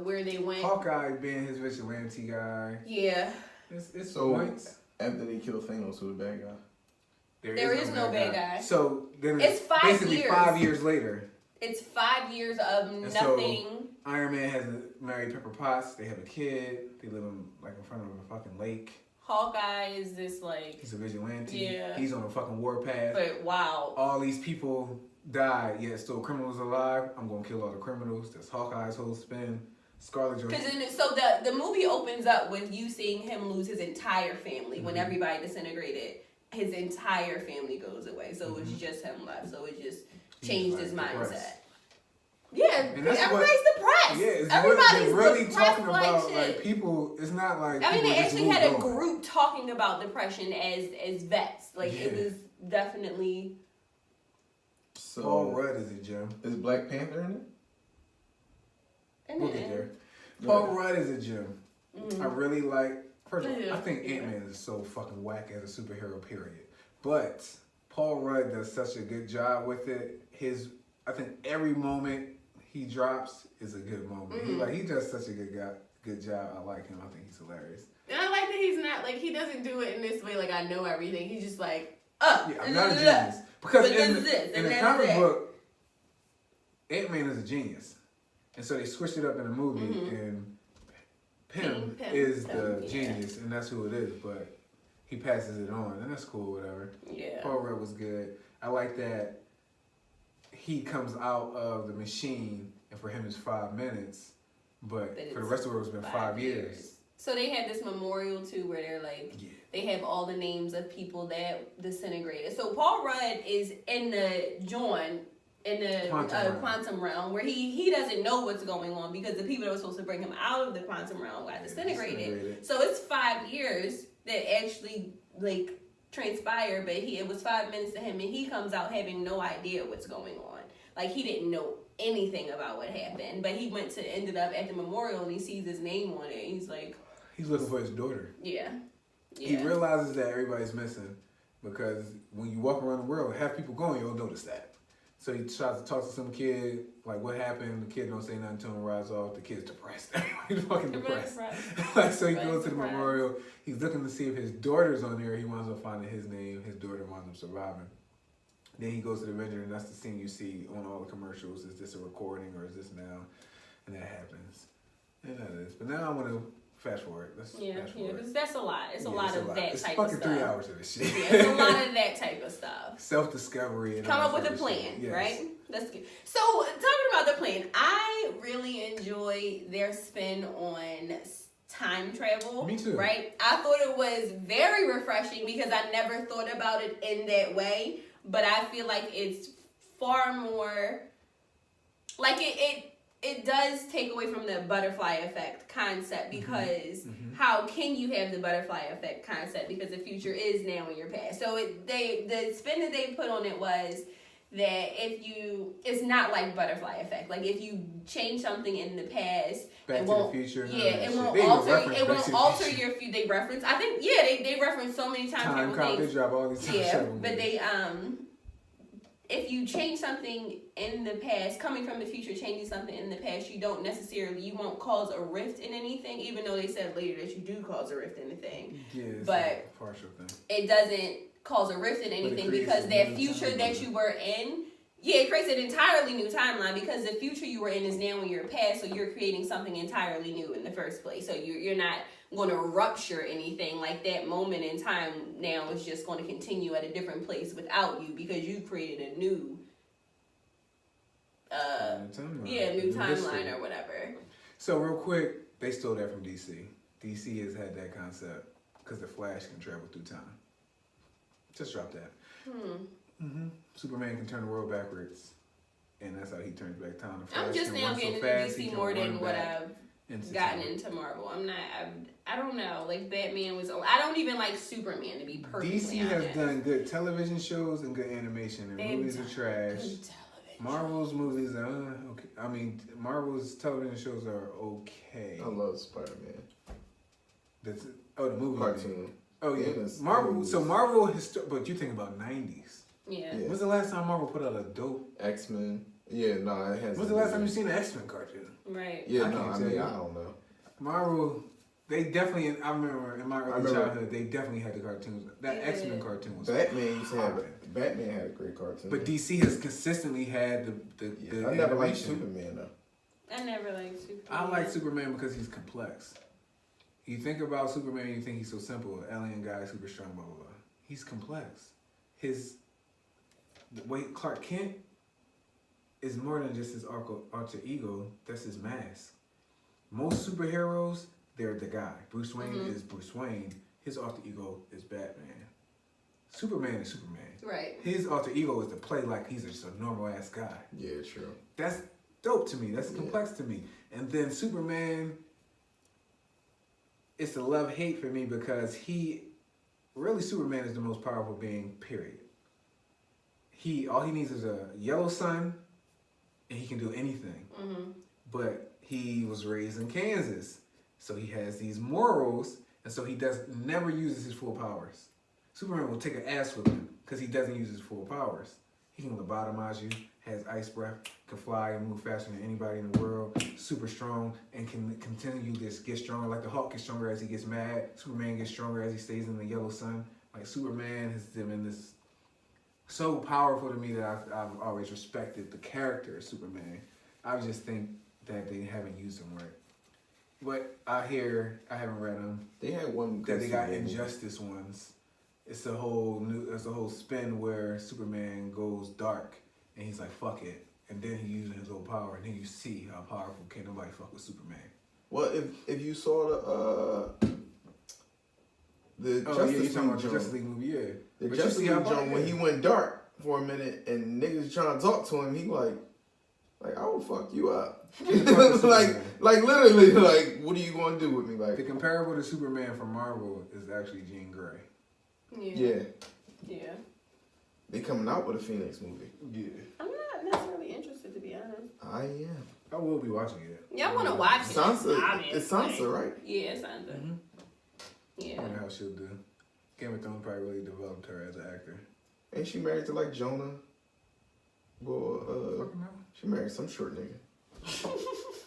where they went. Hawkeye being his vigilante guy. Yeah. It's So- points. After they killed Thanos, who the bad guy? There is no bad guy. So then It's 5 basically years. 5 years later. It's 5 years of And so- nothing. Iron Man has married Pepper Potts. They have a kid. They live in front of a fucking lake. Hawkeye is this He's a vigilante. Yeah. He's on a fucking warpath. but wow. All these people died, yet still criminals alive. I'm gonna kill all the criminals. That's Hawkeye's whole spin. Scarlet Johansson. So the movie opens up with you seeing him lose his entire family when everybody disintegrated. His entire family goes away, so it's just him left. So it just changed his like, mindset. depressed. Yeah, And that's everybody's depressed. Yeah, it's Everybody's really depressed talking like about shit. like people. It's not like I mean, people they just actually had a moved on. group talking about depression as vets. Like it Yeah. was definitely. So, Paul Rudd is a gem. is Black Panther in it? We'll get there. Go Paul ahead. Rudd is a gem. I really like. First of all, Yeah. I think Ant-Man is so fucking whack as a superhero. Period. But Paul Rudd does such a good job with it. I think every moment he drops is a good moment. He does such a good job. I like him. I think he's hilarious. And I like that he's not like he doesn't do it in this way. Like I know everything. He's just like, Yeah, I'm not a genius. Because But in this is this, in and the that's comic that. book, Ant-Man is a genius. And so they switched it up in the movie, and Pym is the yeah. genius, and that's who it is, but he passes it on, and that's cool, whatever. Yeah. Paul Rudd was good. I like that he comes out of the machine, and for him it's 5 minutes, but But for the it's rest of the world it's been 5 years. So they had this memorial too, where they're like, Yeah. they have all the names of people that disintegrated. So Paul Rudd is in the quantum realm where he doesn't know what's going on because the people that were supposed to bring him out of the quantum realm got disintegrated. So it's 5 years that actually like transpired, but it was 5 minutes to him, and he comes out having no idea what's going on. Like he didn't know anything about what happened, but he ended up at the memorial and he sees his name on it. And he's like, He's looking for his daughter. yeah. He realizes that everybody's missing because when you walk around the world, half people going, you'll notice that. So he tries to talk to some kid, like what happened. The kid don't say nothing to him, rides off. The kid's depressed. He's fucking depressed. Like so, he goes to the memorial. He's looking to see if his daughter's on there. He winds up finding his name. His daughter winds up surviving. Then he goes to the Avenger, and that's the scene you see on all the commercials. Is this a recording or is this now? And that happens. And that is. But now I want to fast forward. Let's fast forward. Because that's a lot. It's a lot of that it's type of fucking stuff. 3 hours of this shit. Yeah, it's a lot of that type of stuff. Self-discovery. And Come all up with that a sort of plan, shit. Yes. right? That's good. So, talking about the plan, I really enjoy their spin on time travel. Me too. Right? I thought it was very refreshing because I never thought about it in that way. But I feel like it's far more like it does take away from the butterfly effect concept because how can you have the butterfly effect concept because the future is now in your past. So the spin that they put on it was that it's not like butterfly effect. Like if you change something in the past, Back it to won't, the Future. yeah, it shit. won't They even alter. reference It Back to won't the alter Future. your future. They reference. I think they reference so many times. Time people cop. think, They drop all these time yeah, travel but movies. if you change something in the past, coming from the future, changing something in the past, you won't cause a rift in anything, even though they said later that you do cause a rift in the thing. Yeah, it's but a partial thing. It doesn't cause a rift in anything because that future that you were in, it creates an entirely new timeline because the future you were in is now in your past, so you're creating something entirely new in the first place. So you're not going to rupture anything. Like that moment in time now is just going to continue at a different place without you because you created a new new timeline or whatever. So real quick, they stole that from DC. DC has had that concept because the Flash can travel through time. Just drop that. Superman can turn the world backwards, and that's how he turns back time. The Flash I'm just can now run getting so into fast, he DC can more run than what back I've gotten into Marvel. I don't know. Like Batman was. I don't even like Superman to be perfectly DC honest. has done good television shows and good animation, and They've movies are done trash. good television. Marvel's movies are okay. I mean, Marvel's television shows are okay. I love Spider-Man. That's the movie Cartoon. Oh yeah, Yes. Marvel. So Marvel, but you think about '90s. Yeah. When's the last time Marvel put out a dope? X-Men. Yeah, no, it has. When's the last time you seen an X-Men cartoon? Right. Yeah, I no, can't I tell mean, you. I don't know. Marvel, they definitely. I remember in my early childhood, they definitely had the cartoons. That Yeah. X-Men cartoon was. Batman used to have poppin'. Batman had a great cartoon. But DC has consistently had the I never liked animation. Superman though. I never liked Superman. I like Superman because he's complex. You think about Superman, you think he's so simple, alien guy, super strong, blah blah blah. He's complex. The way Clark Kent is more than just his alter ego. That's his mask. Most superheroes, they're the guy. Bruce Wayne is Bruce Wayne. His alter ego is Batman. Superman is Superman. Right. His alter ego is to play like he's just a normal ass guy. Yeah, true. That's dope to me. That's complex to me. And then Superman, it's a love-hate for me because Superman is the most powerful being, period. All he needs is a yellow sun, and he can do anything. But he was raised in Kansas, so he has these morals, and so he never uses his full powers. Superman will take an ass with him because he doesn't use his full powers. He can lobotomize you, has ice breath, can fly and move faster than anybody in the world, super strong, and can continue to just get stronger. Like the Hulk gets stronger as he gets mad. Superman gets stronger as he stays in the yellow sun. Like Superman has been this so powerful to me that I've always respected the character of Superman. I just think that they haven't used him right. But I haven't read them. They had one That they got Superman movie. Injustice ones. It's a whole spin where Superman goes dark and he's like, fuck it. And then he uses his old power, and then you see how powerful can't nobody fuck with Superman. Well, if you saw the You're Justice talking League about the joint, Justice League movie, yeah. the But Justice you see League how joint, when he went dark for a minute and niggas trying to talk to him, he like I will fuck you up. like literally, like what are you gonna do with me? The Like comparable to Superman from Marvel is actually Jean Grey. yeah, Yeah. they coming out with a Phoenix movie. Yeah. I'm not necessarily interested, to be honest. I am. I will be watching it. Yeah, I want to watch it. Sansa, obviously. it's Sansa, right? Yeah, it's Sansa. I Yeah. wonder how she'll do. Game of Thrones probably really developed her as an actor. Ain't she married to like Jonah? Well, Fucking no. she married some short nigga.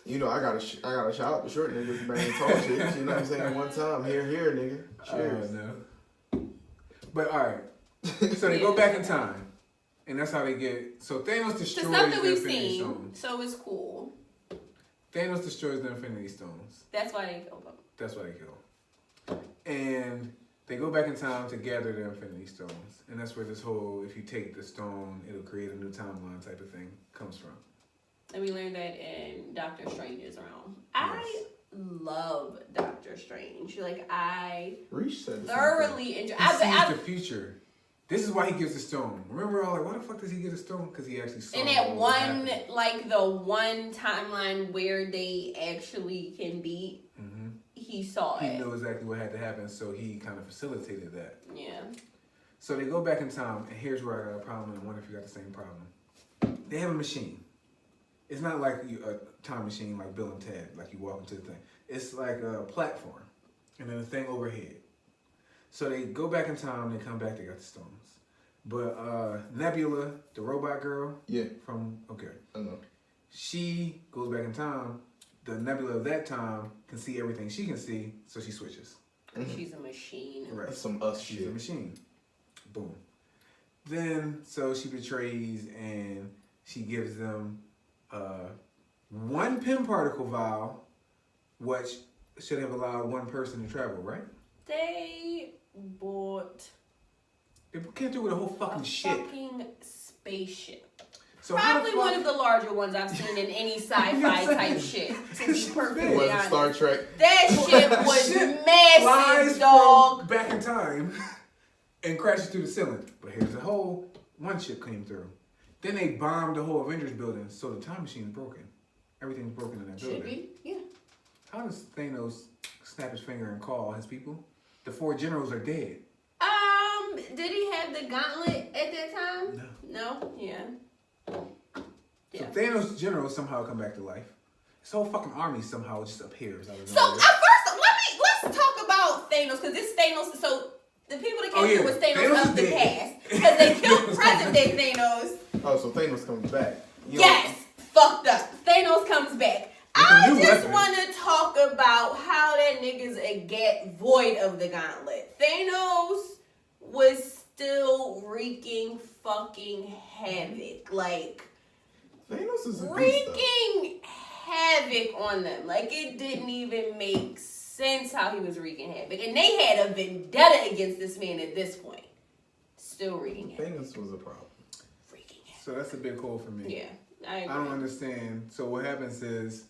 You know, I gotta shout out the short niggas banging tall chicks. You know what I'm saying? One time, here, nigga. Cheers. No. But all right. So they go back in time, and that's how they get. So Thanos The destroys stuff that the we've Infinity seen, Stones. so it's cool. Thanos destroys the Infinity Stones. That's why they killed him. That's why they kill him. And they go back in time to gather the Infinity Stones, and that's where this whole "if you take the stone, it'll create a new timeline" type of thing comes from. And we learned that in Doctor Strange's realm. I love Doctor Strange. Like, I Reach said the same thing. thoroughly enjoy. He sees the future. This is why he gives the stone. Remember, all like, why the fuck does he get a stone? Because he actually saw. And that what one, happened. like the one timeline where they actually can beat, he saw He it. knew exactly what had to happen, so he kind of facilitated that. Yeah. So they go back in time, and here's where I got a problem, and I wonder if you got the same problem. They have a machine. It's not like a time machine like Bill and Ted, like you walk into the thing. It's like a platform, and then a thing overhead. So they go back in time, they come back, they got the stones. But Nebula, the robot girl, I know. she goes back in time. The Nebula of that time can see everything she can see, so she switches. She's a machine. Right. That's some us She's shit. a machine. Boom. Then, so she betrays and she gives them one pin particle vial, which should have allowed one person to travel, right? They bought They can't do with a whole fucking ship. fucking spaceship. So how Probably the fuck- one of the larger ones I've seen in any sci-fi type shit. To be It perfectly Was it honest, Star Trek? that shit was Shit massive, flies dog. from back in time and crashes through the ceiling. But here's the hole. One ship came through. Then they bombed the whole Avengers building, so the time machine's broken. Everything's broken in that Should building. be, yeah. How does Thanos snap his finger and call his people? The 4 generals are dead. Did he have the gauntlet at that time? No? Yeah. So Thanos' generals somehow come back to life. His whole fucking army somehow just appears out of So nowhere. let's talk about Thanos, because this Thanos, so the people that came through was Thanos, Thanos of is the dead. past. Because they killed present day Thanos. Oh, so Thanos comes back. Yes, fucked up. Thanos comes back. With a I new just weapon. want to talk about how that nigga's a get void of the gauntlet. Thanos was still wreaking fucking havoc. Like, Thanos is a beast, though. wreaking havoc on them. Like, it didn't even make sense how he was wreaking havoc. And they had a vendetta against this man at this point. Still wreaking havoc. Thanos was a problem. Wreaking havoc. So that's a big hole for me. Yeah, I I agree. don't understand. So what happens is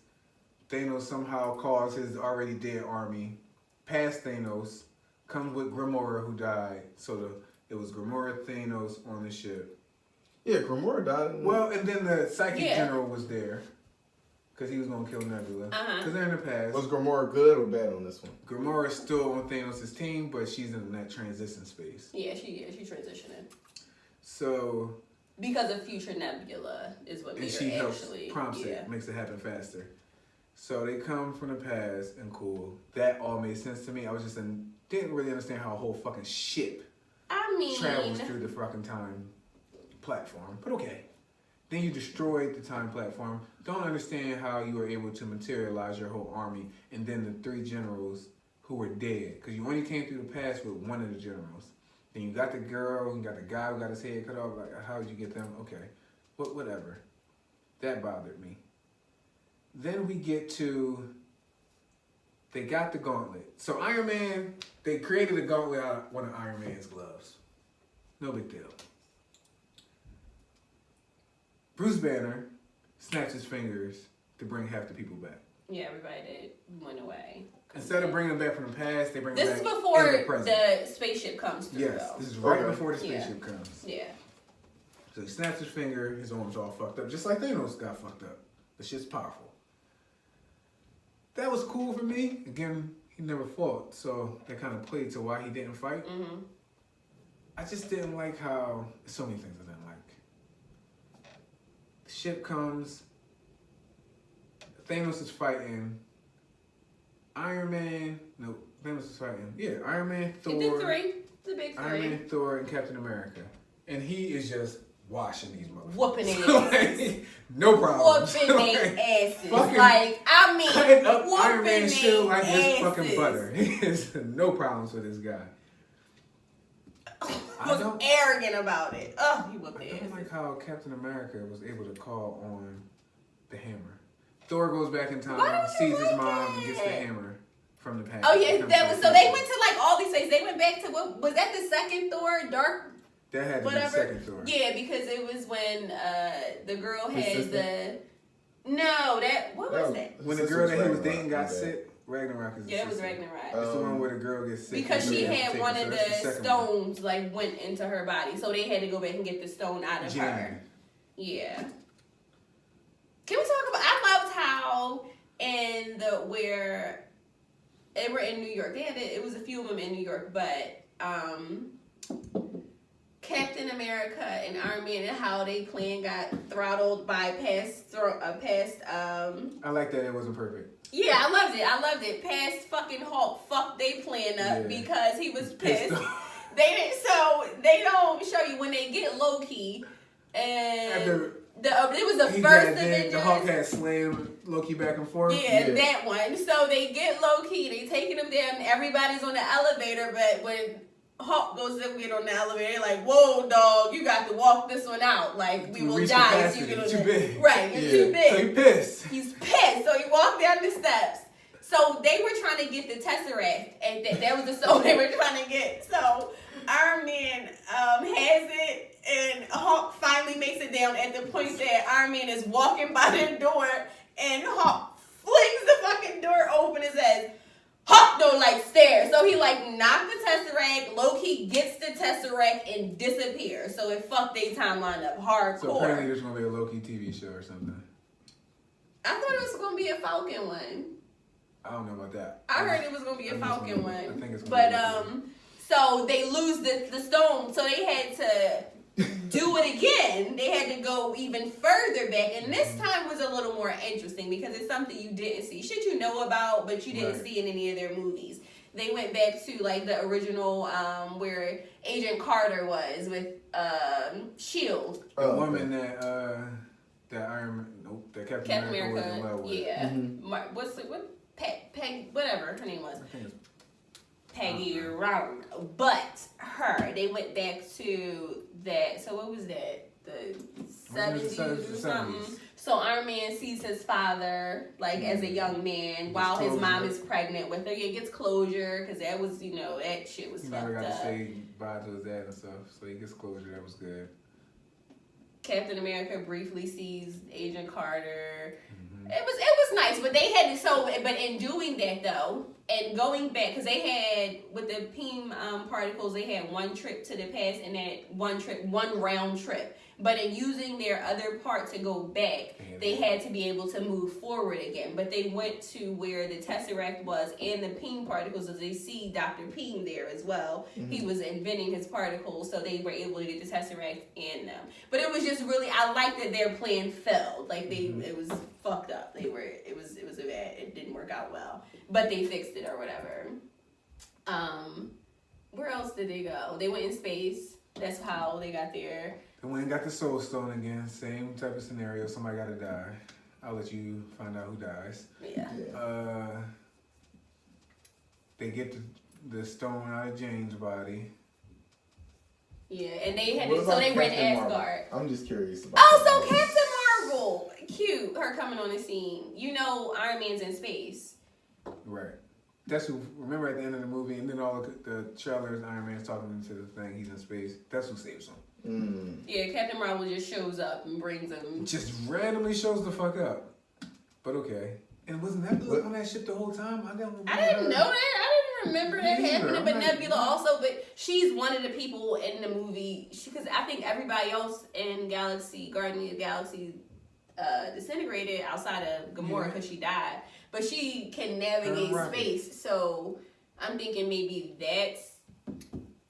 Thanos somehow calls his already dead army past Thanos, comes with Gamora who died. So it was Gamora, Thanos on the ship. Yeah, Gamora died. Well, and then the psychic Yeah. general was there because he was gonna kill Nebula. Because they're in the past. Was Gamora good or bad on this one? Gamora's still on Thanos' team, but she's in that transition space. Yeah, she transitioning. So Because of future Nebula is what and made she her helps actually. prompts Yeah. it, makes it happen faster. So they come from the past and cool. That all made sense to me. I was just didn't really understand how a whole fucking ship I mean, travels through the fucking time platform. But okay. Then you destroyed the time platform. Don't understand how you were able to materialize your whole army and then the 3 generals who were dead. Because you only came through the past with one of the generals. Then you got the girl, you got the guy who got his head cut off. Like, how did you get them? Okay. Whatever. That bothered me. Then we get to, they got the gauntlet. So Iron Man, they created a gauntlet out of one of Iron Man's gloves. No big deal. Bruce Banner snaps his fingers to bring half the people back. yeah, everybody that went away. Instead of bringing them back from the past, they bring This them is back before in the present. the spaceship comes through, Yes, though. this is right Okay. before the Yeah. spaceship comes. Yeah. So he snaps his finger, his arm's all fucked up, just like Thanos got fucked up. The shit's powerful. That was cool for me. Again, he never fought, so that kind of played to why he didn't fight. Mm-hmm. I just didn't like how, so many things I didn't like. The ship comes, Thanos is fighting, Iron Man, no, Thanos is fighting, yeah, Iron Man, Thor. It did 3. The big 3. Iron Man, Thor, and Captain America. And he is just washing these motherfuckers. Whooping their Like, no problem. Whooping their asses. fucking Like, I mean, Cutting up whooping Iron Man's shit like their it's fucking asses. butter. He has no problems with this guy. I Was don't, arrogant about it. Oh, he whooped I their don't asses. like how Captain America was able to call on the hammer. Thor goes back in Why time, don't you sees his like mom, and it? gets the hammer from the past. Oh It yeah, comes that from was the so. They future. went to like all these places. They went back to what was that the second Thor? Dark That had to whatever. be the second Thor. Yeah, because it was when the girl His had sister? the no that what was that? When the Sister girl that he was Ragnarok, dating got my bad. sick, Ragnarok is the Yeah, it was sister. Ragnarok. It's the one where the girl gets sick. Because and she they have to had take one her, of so that's the second one. stones like went into her body, so they had to go back and get the stone out of her. Jan. Yeah. Can we talk about? I loved how in the where they were in New York. They had it was a few of them in New York, but Captain America and Iron Man and how they plan got throttled by past. I like that it wasn't perfect. Yeah, I loved it. Past fucking Hulk fucked they plan up because he was pissed. They don't show you when they get Loki and. It was the first Avengers. The Hulk had slammed Loki back and forth. Yeah, that one. So they get Loki, they taking him down, everybody's on the elevator, but when Hulk goes to get on the elevator, they're like, whoa, dog, you got to walk this one out. Like, we will die if you get on too big. Right, you're too big. So he's pissed. He's pissed. So he walked down the steps. So they were trying to get the Tesseract, and that was the soul they were trying to get. So Iron Man has it, and Hulk finally makes it down at the point that Iron Man is walking by the door, and Hulk flings the fucking door open and says, Hulk don't like stairs. So he like knocked the Tesseract, Loki gets the Tesseract and disappears. So it fucked their timeline up hardcore. So apparently there's going to be a Loki TV show or something. I thought it was going to be a Falcon one. I don't know about that. I heard it was going to be a Falcon one. I think it's going to be so they lose the stone, so they had to do it again. They had to go even further back, and this time was a little more interesting because it's something you didn't see. Shit you know about, but you didn't see in any of their movies. They went back to like the original where Agent Carter was with S.H.I.E.L.D. The woman that Captain America was in love with. Yeah. Whatever her name was. I think it's Peggy Round. But they went back to that. So what was that? The 70s or something. So Iron Man sees his father like as a young man while his mom is pregnant with her. Yeah, gets closure because that was, that shit was fucked up. He never got to say bye to his dad and stuff, so he gets closure. That was good. Captain America briefly sees Agent Carter. It was nice, but they had to, but in doing that though, and going back, because they had, with the Pym particles, they had one trip to the past and that one round trip. But in using their other part to go back, they had to be able to move forward again. But they went to where the Tesseract was and the Pym particles, as they see Dr. Pym there as well. Mm-hmm. He was inventing his particles, so they were able to get the Tesseract in them. But it was just really, I liked that their plan failed. Like it was fucked up. It was a bad, it didn't work out well. But they fixed it or whatever. Where else did they go? They went in space. That's how they got there. They went and got the Soul Stone again. Same type of scenario. Somebody got to die. I'll let you find out who dies. Yeah. They get the stone out of Jane's body. Yeah, and they had so they were in Asgard. I'm just curious about. Oh, so Captain Marvel, cute. Her coming on the scene. Iron Man's in space. Right. That's who. Remember at the end of the movie, and then all the trailers, Iron Man's talking into the thing. He's in space. That's who saves him. Yeah, Captain Marvel just shows up and brings him. Just randomly shows the fuck up. But okay. And wasn't Nebula on that ship the whole time? I didn't know that. I didn't remember that happening. But Nebula also, but she's one of the people in the movie. Because I think everybody else in Guardians of the Galaxy, disintegrated outside of Gamora because she died. But she can navigate space. So I'm thinking maybe that's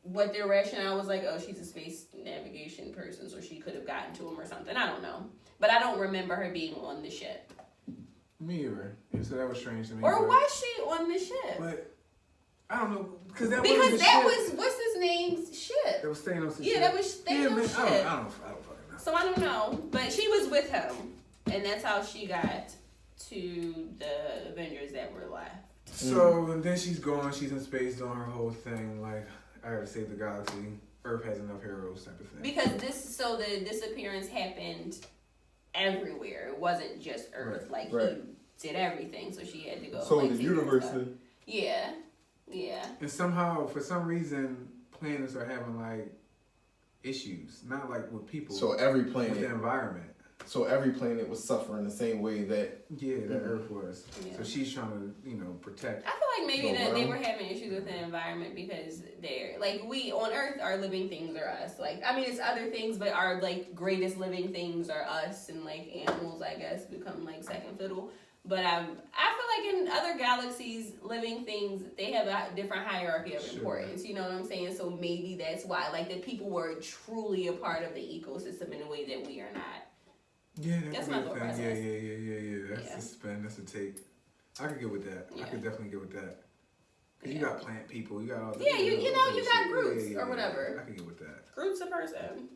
what their rationale was like. Oh, she's a space navigation person, so she could have gotten to him or something. I don't know. But I don't remember her being on the ship. Me either. And so that was strange to me. Or was she on the ship? But I don't know. Because that was what's his name's ship? That was Thanos' ship. Yeah, that was Thanos' ship. I don't fucking know. So I don't know. But she was with him. And that's how she got to the Avengers that were left. So, and then she's gone. She's in space doing her whole thing. Like, I gotta save the galaxy. Earth has enough heroes type of thing. Because the disappearance happened everywhere. It wasn't just Earth. He did everything, so she had to go. So the universe. Yeah. And somehow, for some reason, planets are having issues. Not with people. So every planet. With the environment. So every planet was suffering the same way that. Yeah, that Earth was. Yeah. So she's trying to, protect. I feel like maybe that they were having issues with the environment because they're we on Earth, our living things are us. It's other things, but our greatest living things are us, and animals, I guess, become second fiddle. But I feel like in other galaxies, living things, they have a different hierarchy of importance. You know what I'm saying? So maybe that's why, like, the people were truly a part of the ecosystem in a way that we are not. Yeah, that's my thought process. Yeah. That's a spin. That's a take. I could get with that. Yeah. I could definitely get with that. Cause you got plant people, you got all. Yeah, you got groups or whatever. I can get with that. Groups a person.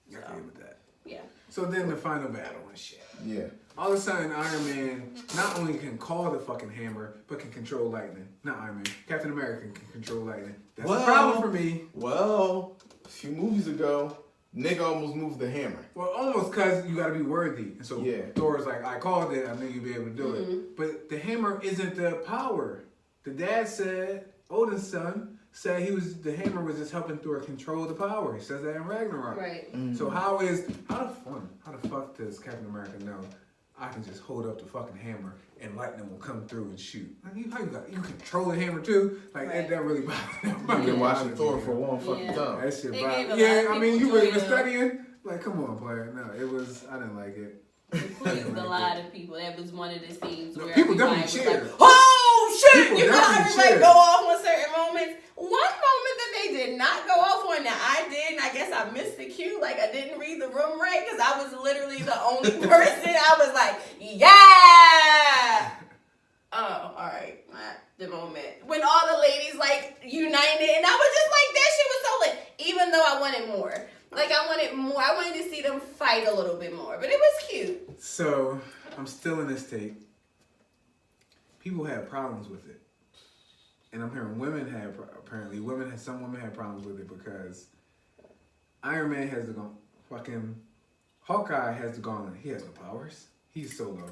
I can get with that. Yeah. So then the final battle and shit. Yeah. All of a sudden, Iron Man not only can call the fucking hammer, but can control lightning. Not Iron Man. Captain America can control lightning. That's a problem for me. Well, a few movies ago, nigga almost moved the hammer. Well, almost because you got to be worthy. And so Yeah. Thor's like, I called it. I knew you'd be able to do it. But the hammer isn't the power. The dad said, Odin's son, said the hammer was just helping Thor control the power. He says that in Ragnarok. Right. So how the fuck does Captain America know I can just hold up the fucking hammer and lightning will come through and shoot? Like, you control the hammer too? Like, that really bothers me. I've been watching Thor for a long fucking time. That shit They bothers gave a me. lot Yeah, of I mean, people you really joy been to- studying? Like, come on, player. No, I didn't like it. It pleased a lot of people. That was one of the scenes No, where people everybody definitely was cheered. like, oh shit! People You know definitely everybody cheered. go off on certain moments. One moment that they did not go off on that I did, and I guess I missed the cue, like I didn't read the room right, because I was literally the only person. I was like, yeah! Oh, alright. The moment. When all the ladies, like, united, and I was just like, that shit was so lit. Even though I wanted more. Like, I wanted more. I wanted to see them fight a little bit more. But it was cute. So, I'm still in this tape. People had problems with it. And I'm hearing some women had problems with it because Iron Man has the fucking Hawkeye has the gauntlet. He has no powers. He's solo.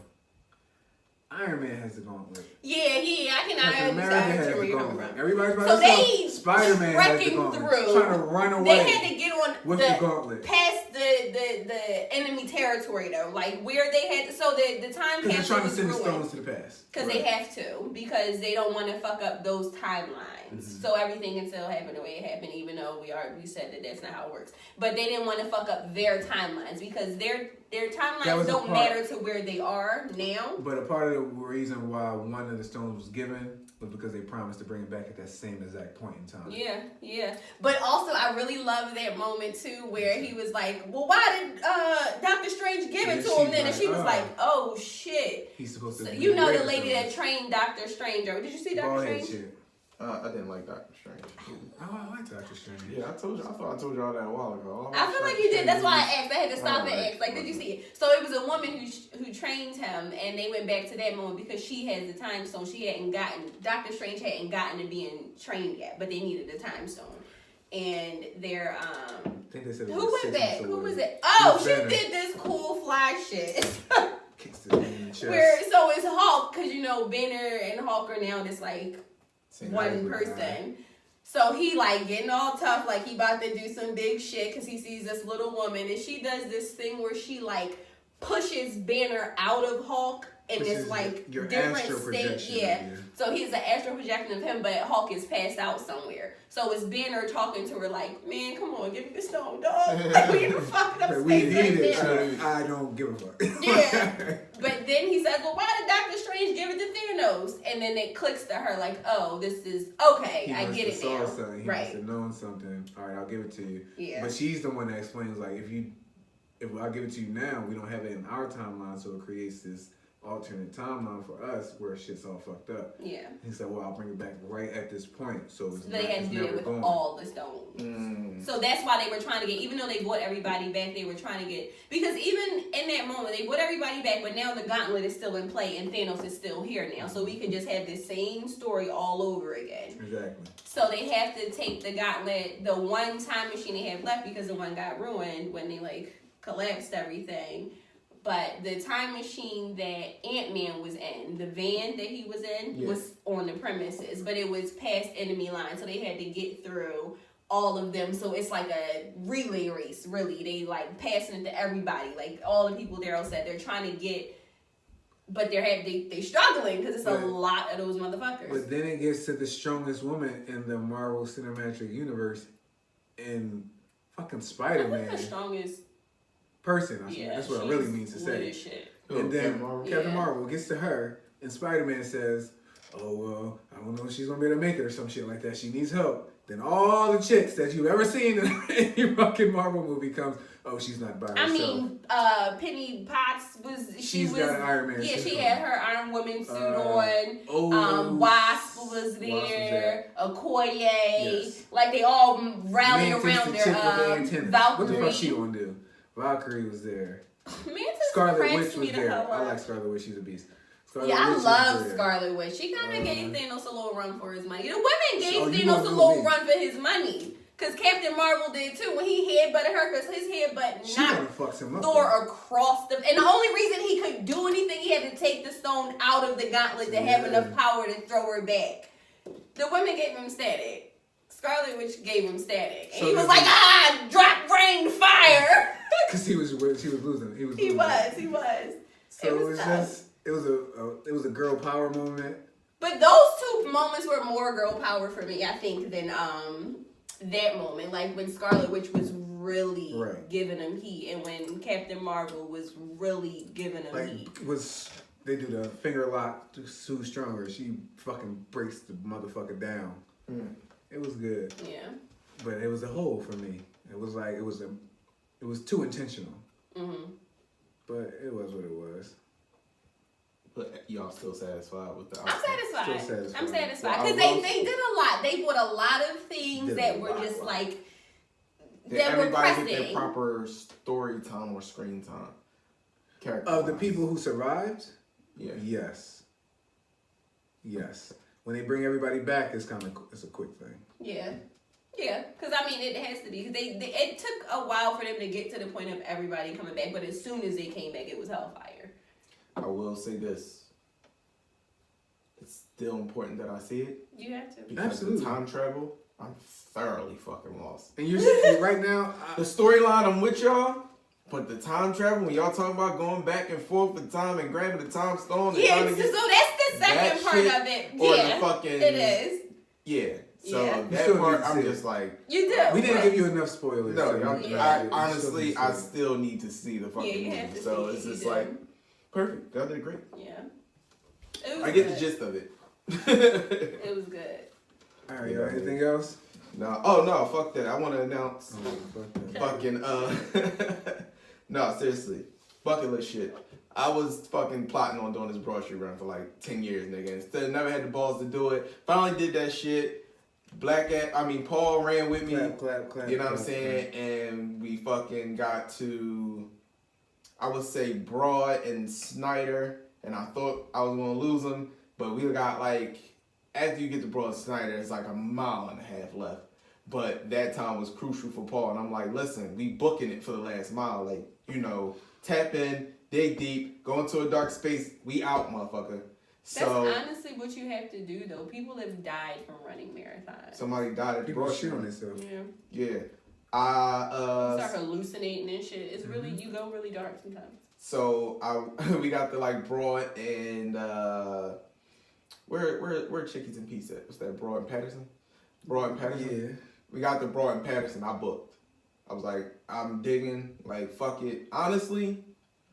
Iron Man has the gauntlet. Yeah, I can Captain America has understand where the you're coming gauntlet. from. Everybody's by So themselves. they Spider-Man has the wrecking gauntlet. through. Trying to run away. They had to get on with the gauntlet. past the enemy territory though, like where they had to, so the time Because they're capsule trying to was send the ruined. stones to the past. Because they have to, because they don't want to fuck up those timelines. So everything can still happen the way it happened, even though we said that that's not how it works. But they didn't want to fuck up their timelines because their timelines don't matter to where they are now. But a part of the reason why one of the stones was given was because they promised to bring it back at that same exact point in time. Yeah. But also, I really love that moment too, where he was like, "Well, why did Doctor Strange give it to him then?" And she was like, "Oh shit." He's supposed to. So, be you know the greatest lady of that us. trained Doctor Strange. Or did you see Doctor Bald-head Strange? shit. I didn't like Doctor Strange. Oh, I like Doctor Strange. Yeah, I thought I told y'all that a while ago. I feel like you did. That's why I asked. I had to stop and Alright. ask. Like, did you see it? So it was a woman who trained him, and they went back to that moment because she has the time stone. Doctor Strange hadn't gotten to being trained yet, but they needed the time stone. And they're I think they said it who was went 6 back? months Who away. was it? Oh, Bruce she Banner did this cool fly shit. kicks the man in the chest. Where so it's Hulk, because Banner and Hulk are now this like Same one hybrid person. guy. So he like getting all tough, like he about to do some big shit because he sees this little woman, and she does this thing where she like pushes Banner out of Hulk in Which this is like your different astral state. projection, Yeah. yeah. So he's an astral projection of him, but Hulk is passed out somewhere. So it's Banner talking to her like, "Man, come on, give me the stone, dog. Like, we in the fucked up But we space need it. right now." I don't give a fuck. Yeah. But then he says, "Well, why did Doctor Strange give it to Thanos?" And then it clicks to her like, "Oh, this is okay. He I must get have it saw now." something. He Right. must have known something. All right, I'll give it to you. Yeah. But she's the one that explains like if I give it to you now, we don't have it in our timeline, so it creates this alternate timeline for us where shit's all fucked up. Yeah. He said, "Well, I'll bring it back right at this point." So it's So they had to do it with going. all the stones. So that's why they were trying to get, even though they brought everybody back, they were trying to get, because even in that moment, they brought everybody back, but now the gauntlet is still in play and Thanos is still here now. So we can just have the same story all over again. Exactly. So they have to take the gauntlet, the one time machine they have left, because the one got ruined when they like collapsed everything. But the time machine that Ant-Man was in, the van that he was in, was on the premises. But it was past enemy line, so they had to get through all of them. So it's like a relay race, really. They like passing it to everybody. Like all the people Daryl said, they're trying to get, but they struggling because it's a lot of those motherfuckers. But then it gets to the strongest woman in the Marvel Cinematic Universe, in fucking Spider-Man. I think the strongest. Person. Yeah, That's what I really mean to she's say. lit as shit. And then Captain Marvel? Captain Marvel gets to her, and Spider-Man says, "Oh well, I don't know if she's gonna be able to make it or some shit like that. She needs help." Then all the chicks that you've ever seen in any fucking Marvel movie comes, "Oh, she's not by herself." I mean, Penny Potts She's got an Iron Man Yeah, suit she on. had her Iron Woman suit on. Oh, Wasp was Wasp was there. Okoye. Yes. Like they all rallied Mantis, around the chick with the her. antennas. Valkyrie. What the fuck she gonna do? Valkyrie was there. Mantis Scarlet cracks Witch me was the there. hell I up. like Scarlet Witch. She's a beast. Yeah, I Witch love was there. Scarlet Witch. She kind of gave Thanos a little run for his money. The women gave Oh, you Thanos want a to little be. run for his money. Because Captain Marvel did too when he headbutted her because his headbutt She gonna knocked fuck him up. Thor though. across the... And the only reason he could do anything, he had to take the stone out of the gauntlet to have enough power to throw her back. The women gave him static. Scarlet Witch gave him static. And So he was this like, is- drop, rain, fire. Cause she was losing. He losing. was. So It it was was tough. just it was a girl power moment. But those two moments were more girl power for me, I think, than that moment. Like when Scarlet Witch was really Right. giving him heat, and when Captain Marvel was really giving him heat. They do the finger lock to Sue Stronger. She fucking breaks the motherfucker down. It was good, Yeah. but it was a hole for me. It was like it was too intentional. Mm-hmm. But it was what it was. But y'all still satisfied with the I'm outcome? satisfied. Still satisfied. I'm satisfied Well, because I will- they did a lot. They put a lot of things Did that a were lot, just right. like Did that were everybody pressing. get their proper story time or screen time? Character Of the people who survived, Yeah. yes. When they bring everybody back, it's a quick thing. Yeah. Yeah, because I mean, it has to be. It took a while for them to get to the point of everybody coming back, but as soon as they came back, it was hellfire. I will say this. It's still important that I see it. You have to. Because Absolutely. the time travel, I'm thoroughly fucking lost. And you're right now. The storyline, I'm with y'all. But the time travel, when y'all talking about going back and forth with time and grabbing the time stone and Yeah, trying so to get that's the second that part shit of it. or Yeah, the fucking it is. Yeah. So Yeah. You that still part, need to I'm see just it. like, You do. we didn't but- give you enough spoilers. no, so y'all, you- I you honestly, still I need to see it. still need to see the fucking Yeah, you movie. have to So see it's it. just You like, do. perfect. Y'all did great. Yeah. It was I get good. the gist of it. It was good. All right, y'all. Anything else? No, oh no, fuck that. I want to announce Oh, fuck that. fucking no, seriously, bucket list shit. I was fucking plotting on doing this grocery run for like 10 years, nigga. And still never had the balls to do it. Finally did that shit. Paul ran with me. Clap. You know what I'm clap, saying? And we fucking got to, I would say, Broad and Snyder. And I thought I was going to lose them. But we got like, after you get to Broad and Snyder, it's like a mile and a half left. But that time was crucial for Paul. And I'm like, listen, we booking it for the last mile. Like, you know, tap in, dig deep, go into a dark space. We out, motherfucker. So That's honestly what you have to do, though. People have died from running marathons. somebody died at the People grocery shit on run. themselves. Yeah. Yeah. You start hallucinating and shit. It's really, you go really dark sometimes. So we got the like Broad and where Chickies and Peace at? What's that? Broad and Patterson? Broad and Patterson? Yeah. We got the Broad and Patterson. I booked. I was like, I'm digging. Like, fuck it. Honestly,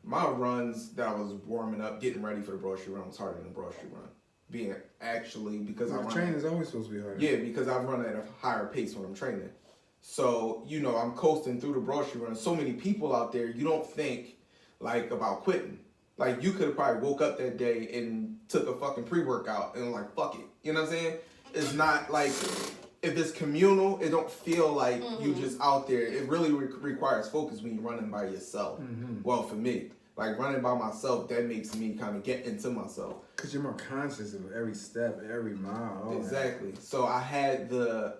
my runs that I was warming up, getting ready for the grocery run was harder than the grocery run. Being actually because I The run. training is always supposed to be hard. Yeah, because I run at a higher pace when I'm training. So, you know, I'm coasting through the grocery run. So many people out there, you don't think like about quitting. Like you could have probably woke up that day and took a fucking pre-workout and like, fuck it. You know what I'm saying? It's not like, if it's communal, it don't feel like you just out there. It really requires focus when you're running by yourself. Well, for me, like running by myself, that makes me kind of get into myself. Because you're more conscious of every step, every mile. all that. Exactly. So I had the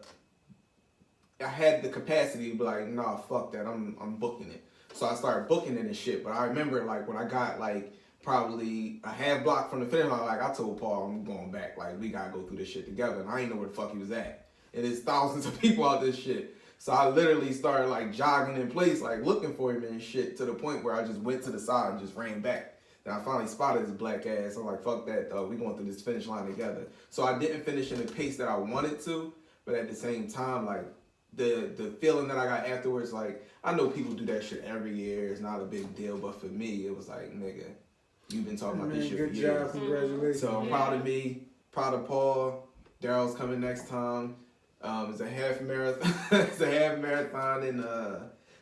capacity to be like, nah, fuck that. I'm booking it. So I started booking it and shit. But I remember like when I got like probably a half block from the finish line, like I told Paul, I'm going back. Like we gotta go through this shit together. And I ain't know where the fuck he was at. And there's thousands of people out this shit. So I literally started like jogging in place, like looking for him and shit, to the point where I just went to the side and just ran back. Then I finally spotted his black ass. I'm like, fuck that, dog. We going through this finish line together. So I didn't finish in the pace that I wanted to, but at the same time, like the feeling that I got afterwards, like I know people do that shit every year. It's not a big deal, but for me, it was like, nigga, You've been talking about Man, this shit good for job. years. Congratulations. So I'm proud of me, proud of Paul. Daryl's coming next time. It's a half marathon. It's a half marathon in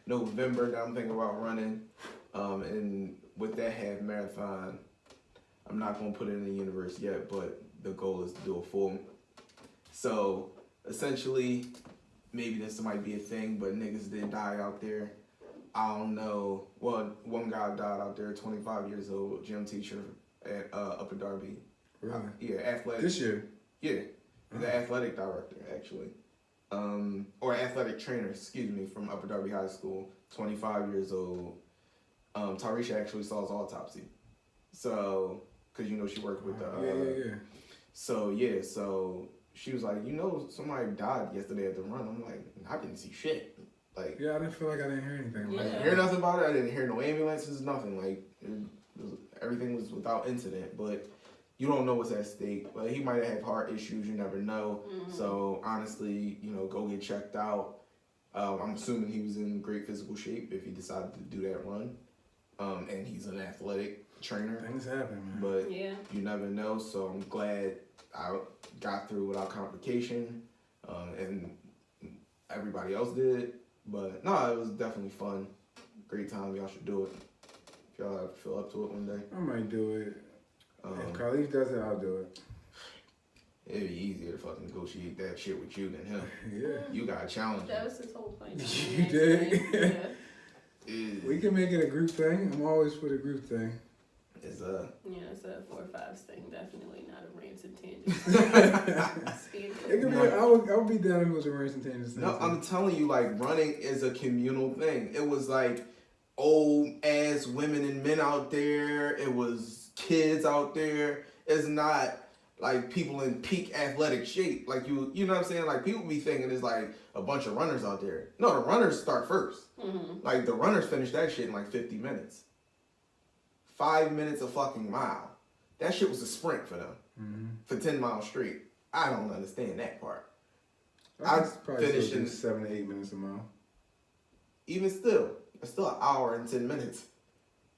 November that I'm thinking about running. And with that half marathon, I'm not gonna put it in the universe yet, but the goal is to do a full. So essentially, maybe this might be a thing, but niggas did die out there. I don't know. Well, one guy died out there, 25 years old, gym teacher at Upper Darby. Really? Yeah, athletic. This year? Yeah, the athletic director actually, or athletic trainer, excuse me, from Upper Darby High School. 25 years old. Tarisha actually saw his autopsy, so because you know she worked with the. Yeah. So so she was like, somebody died yesterday at the run. I'm like, I didn't see shit. Like, Yeah, I didn't feel like I didn't hear anything. I didn't hear nothing about it. I didn't hear no ambulances, nothing. Like, everything was without incident. But you don't know what's at stake. But he might have heart issues. You never know. So honestly, go get checked out. I'm assuming he was in great physical shape if he decided to do that run. And he's an athletic trainer. Things happen, man. But you never know. So I'm glad I got through without complication. And everybody else did. But no, it was definitely fun. Great time. Y'all should do it. If y'all ever feel up to it one day. I might do it. If Khalif does it, I'll do it. It'd be easier to fucking negotiate that shit with you than him. Yeah. You got a challenge. That was his whole point. You did? Yeah. We can make it a group thing. I'm always for the group thing. It's Yeah, it's a 4-5 thing. Definitely not a rants and tangents. It could be. I would be down if it was a rants and tangents thing. No, I'm telling you, like, running is a communal thing. It was like old ass women and men out there. It was kids out there. It's not like people in peak athletic shape. Like you know what I'm saying? Like people be thinking it's like a bunch of runners out there. No, the runners start first. Like the runners finish that shit in like 50 minutes. 5 minutes a fucking mile. That shit was a sprint for them. For 10 miles straight. I don't understand that part. I I probably finished still do in 7 to 8 minutes a mile. even still, it's still an hour and 10 minutes.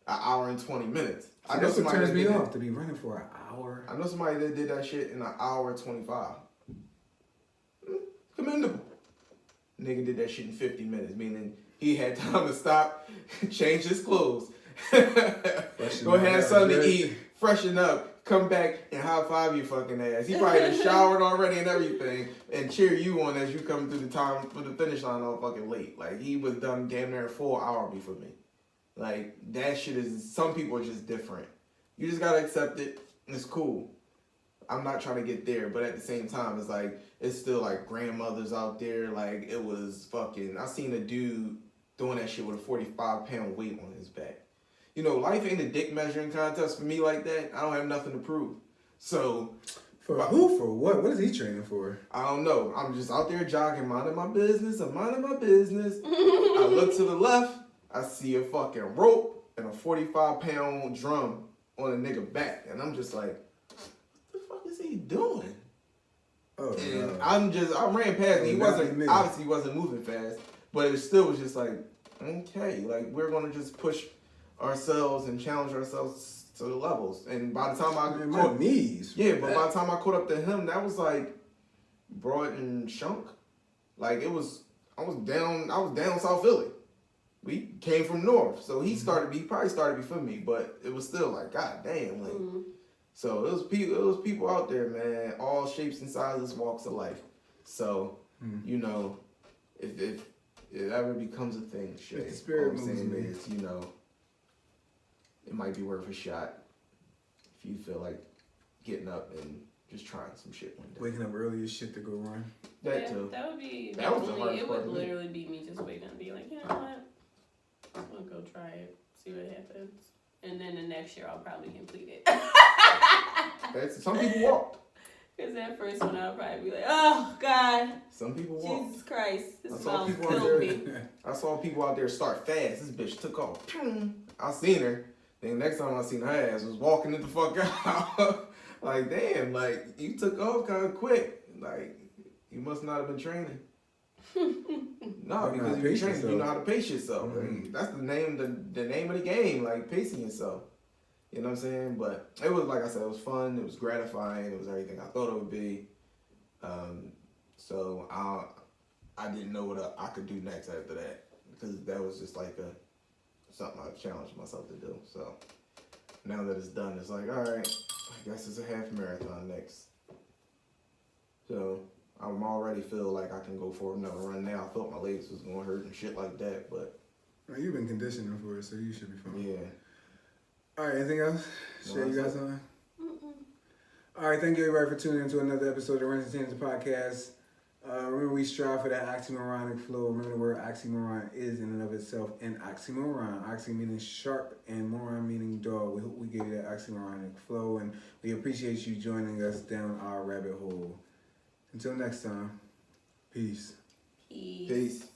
An hour and 20 minutes. See, that's what turns me off, to be running for an hour. I know somebody that did that shit in an hour and 25. Commendable. Nigga did that shit in 50 minutes, meaning he had time to stop, change his clothes, go have something to eat, freshen up, come back and high five your fucking ass. He probably done showered already and everything and cheer you on as you come through the time for the finish line all fucking late. Like he was done damn near a full hour before me. Like that shit is, some people are just different. You just gotta accept it. It's cool. I'm not trying to get there, but at the same time, it's like, it's still like grandmothers out there. Like it was fucking, I seen a dude doing that shit with a 45-pound weight on his back. You know, life ain't a dick measuring contest for me like that. I don't have nothing to prove. So. For who? For what? What is he training for? I don't know. I'm just out there jogging, minding my business. I'm minding my business. I look to the left. I see a fucking rope and a 45-pound drum on a nigga back. And I'm just like, what the fuck is he doing? Oh, And no. I ran past him. He Not me. obviously wasn't moving fast, but it still was just like, okay, like we're gonna just push ourselves and challenge ourselves to the levels. And by the time my knees. by the time I caught up to him, that was like broad and shunk. Like I was down South Philly. We came from north, so he probably started before me, but it was still like, god damn, like. So it was people out there, man, all shapes and sizes, walks of life. So, you know, if it ever becomes a thing, shit, If the spirit all I'm moves saying me. is, you know, it might be worth a shot if you feel like getting up and just trying some shit one day. Waking up early as shit to go run. That too. That would be, That was the definitely, hardest it part would for me. literally be me just waiting and be like, you know what? I'm gonna go try it, see what happens. And then the next year I'll probably complete it. Some people walk. Because that first one I'll probably be like, oh God, Some people walk. Jesus Christ, this I is saw about to people out kill there. me. I saw people out there start fast. This bitch took off. I seen her. Then next time I seen her ass was walking it the fuck out. Like, damn, like, you took off kind of quick. Like, you must not have been training. No, because if you're training, you know how to pace yourself. Like, that's the name of the game, like pacing yourself. You know what I'm saying? But it was, like I said, it was fun. It was gratifying. It was everything I thought it would be. So I didn't know what I could do next after that, because that was just like something I challenged myself to do. So now that it's done, it's like, all right, I guess it's a half marathon next. So I'm already feel like I can go for another run now. I thought my legs was gonna hurt and shit like that, but Well, you've been conditioning for it, so you should be fine. yeah. All right, anything else? No, Shay, you got that's it. something? All right, thank you everybody for tuning into another episode of the Rants and podcast. Remember, we strive for that oxymoronic flow. Remember, the word oxymoron is in and of itself an oxymoron. Oxy meaning sharp and moron meaning dog. We hope we gave you that oxymoronic flow, and we appreciate you joining us down our rabbit hole. Until next time, peace. Peace. Peace.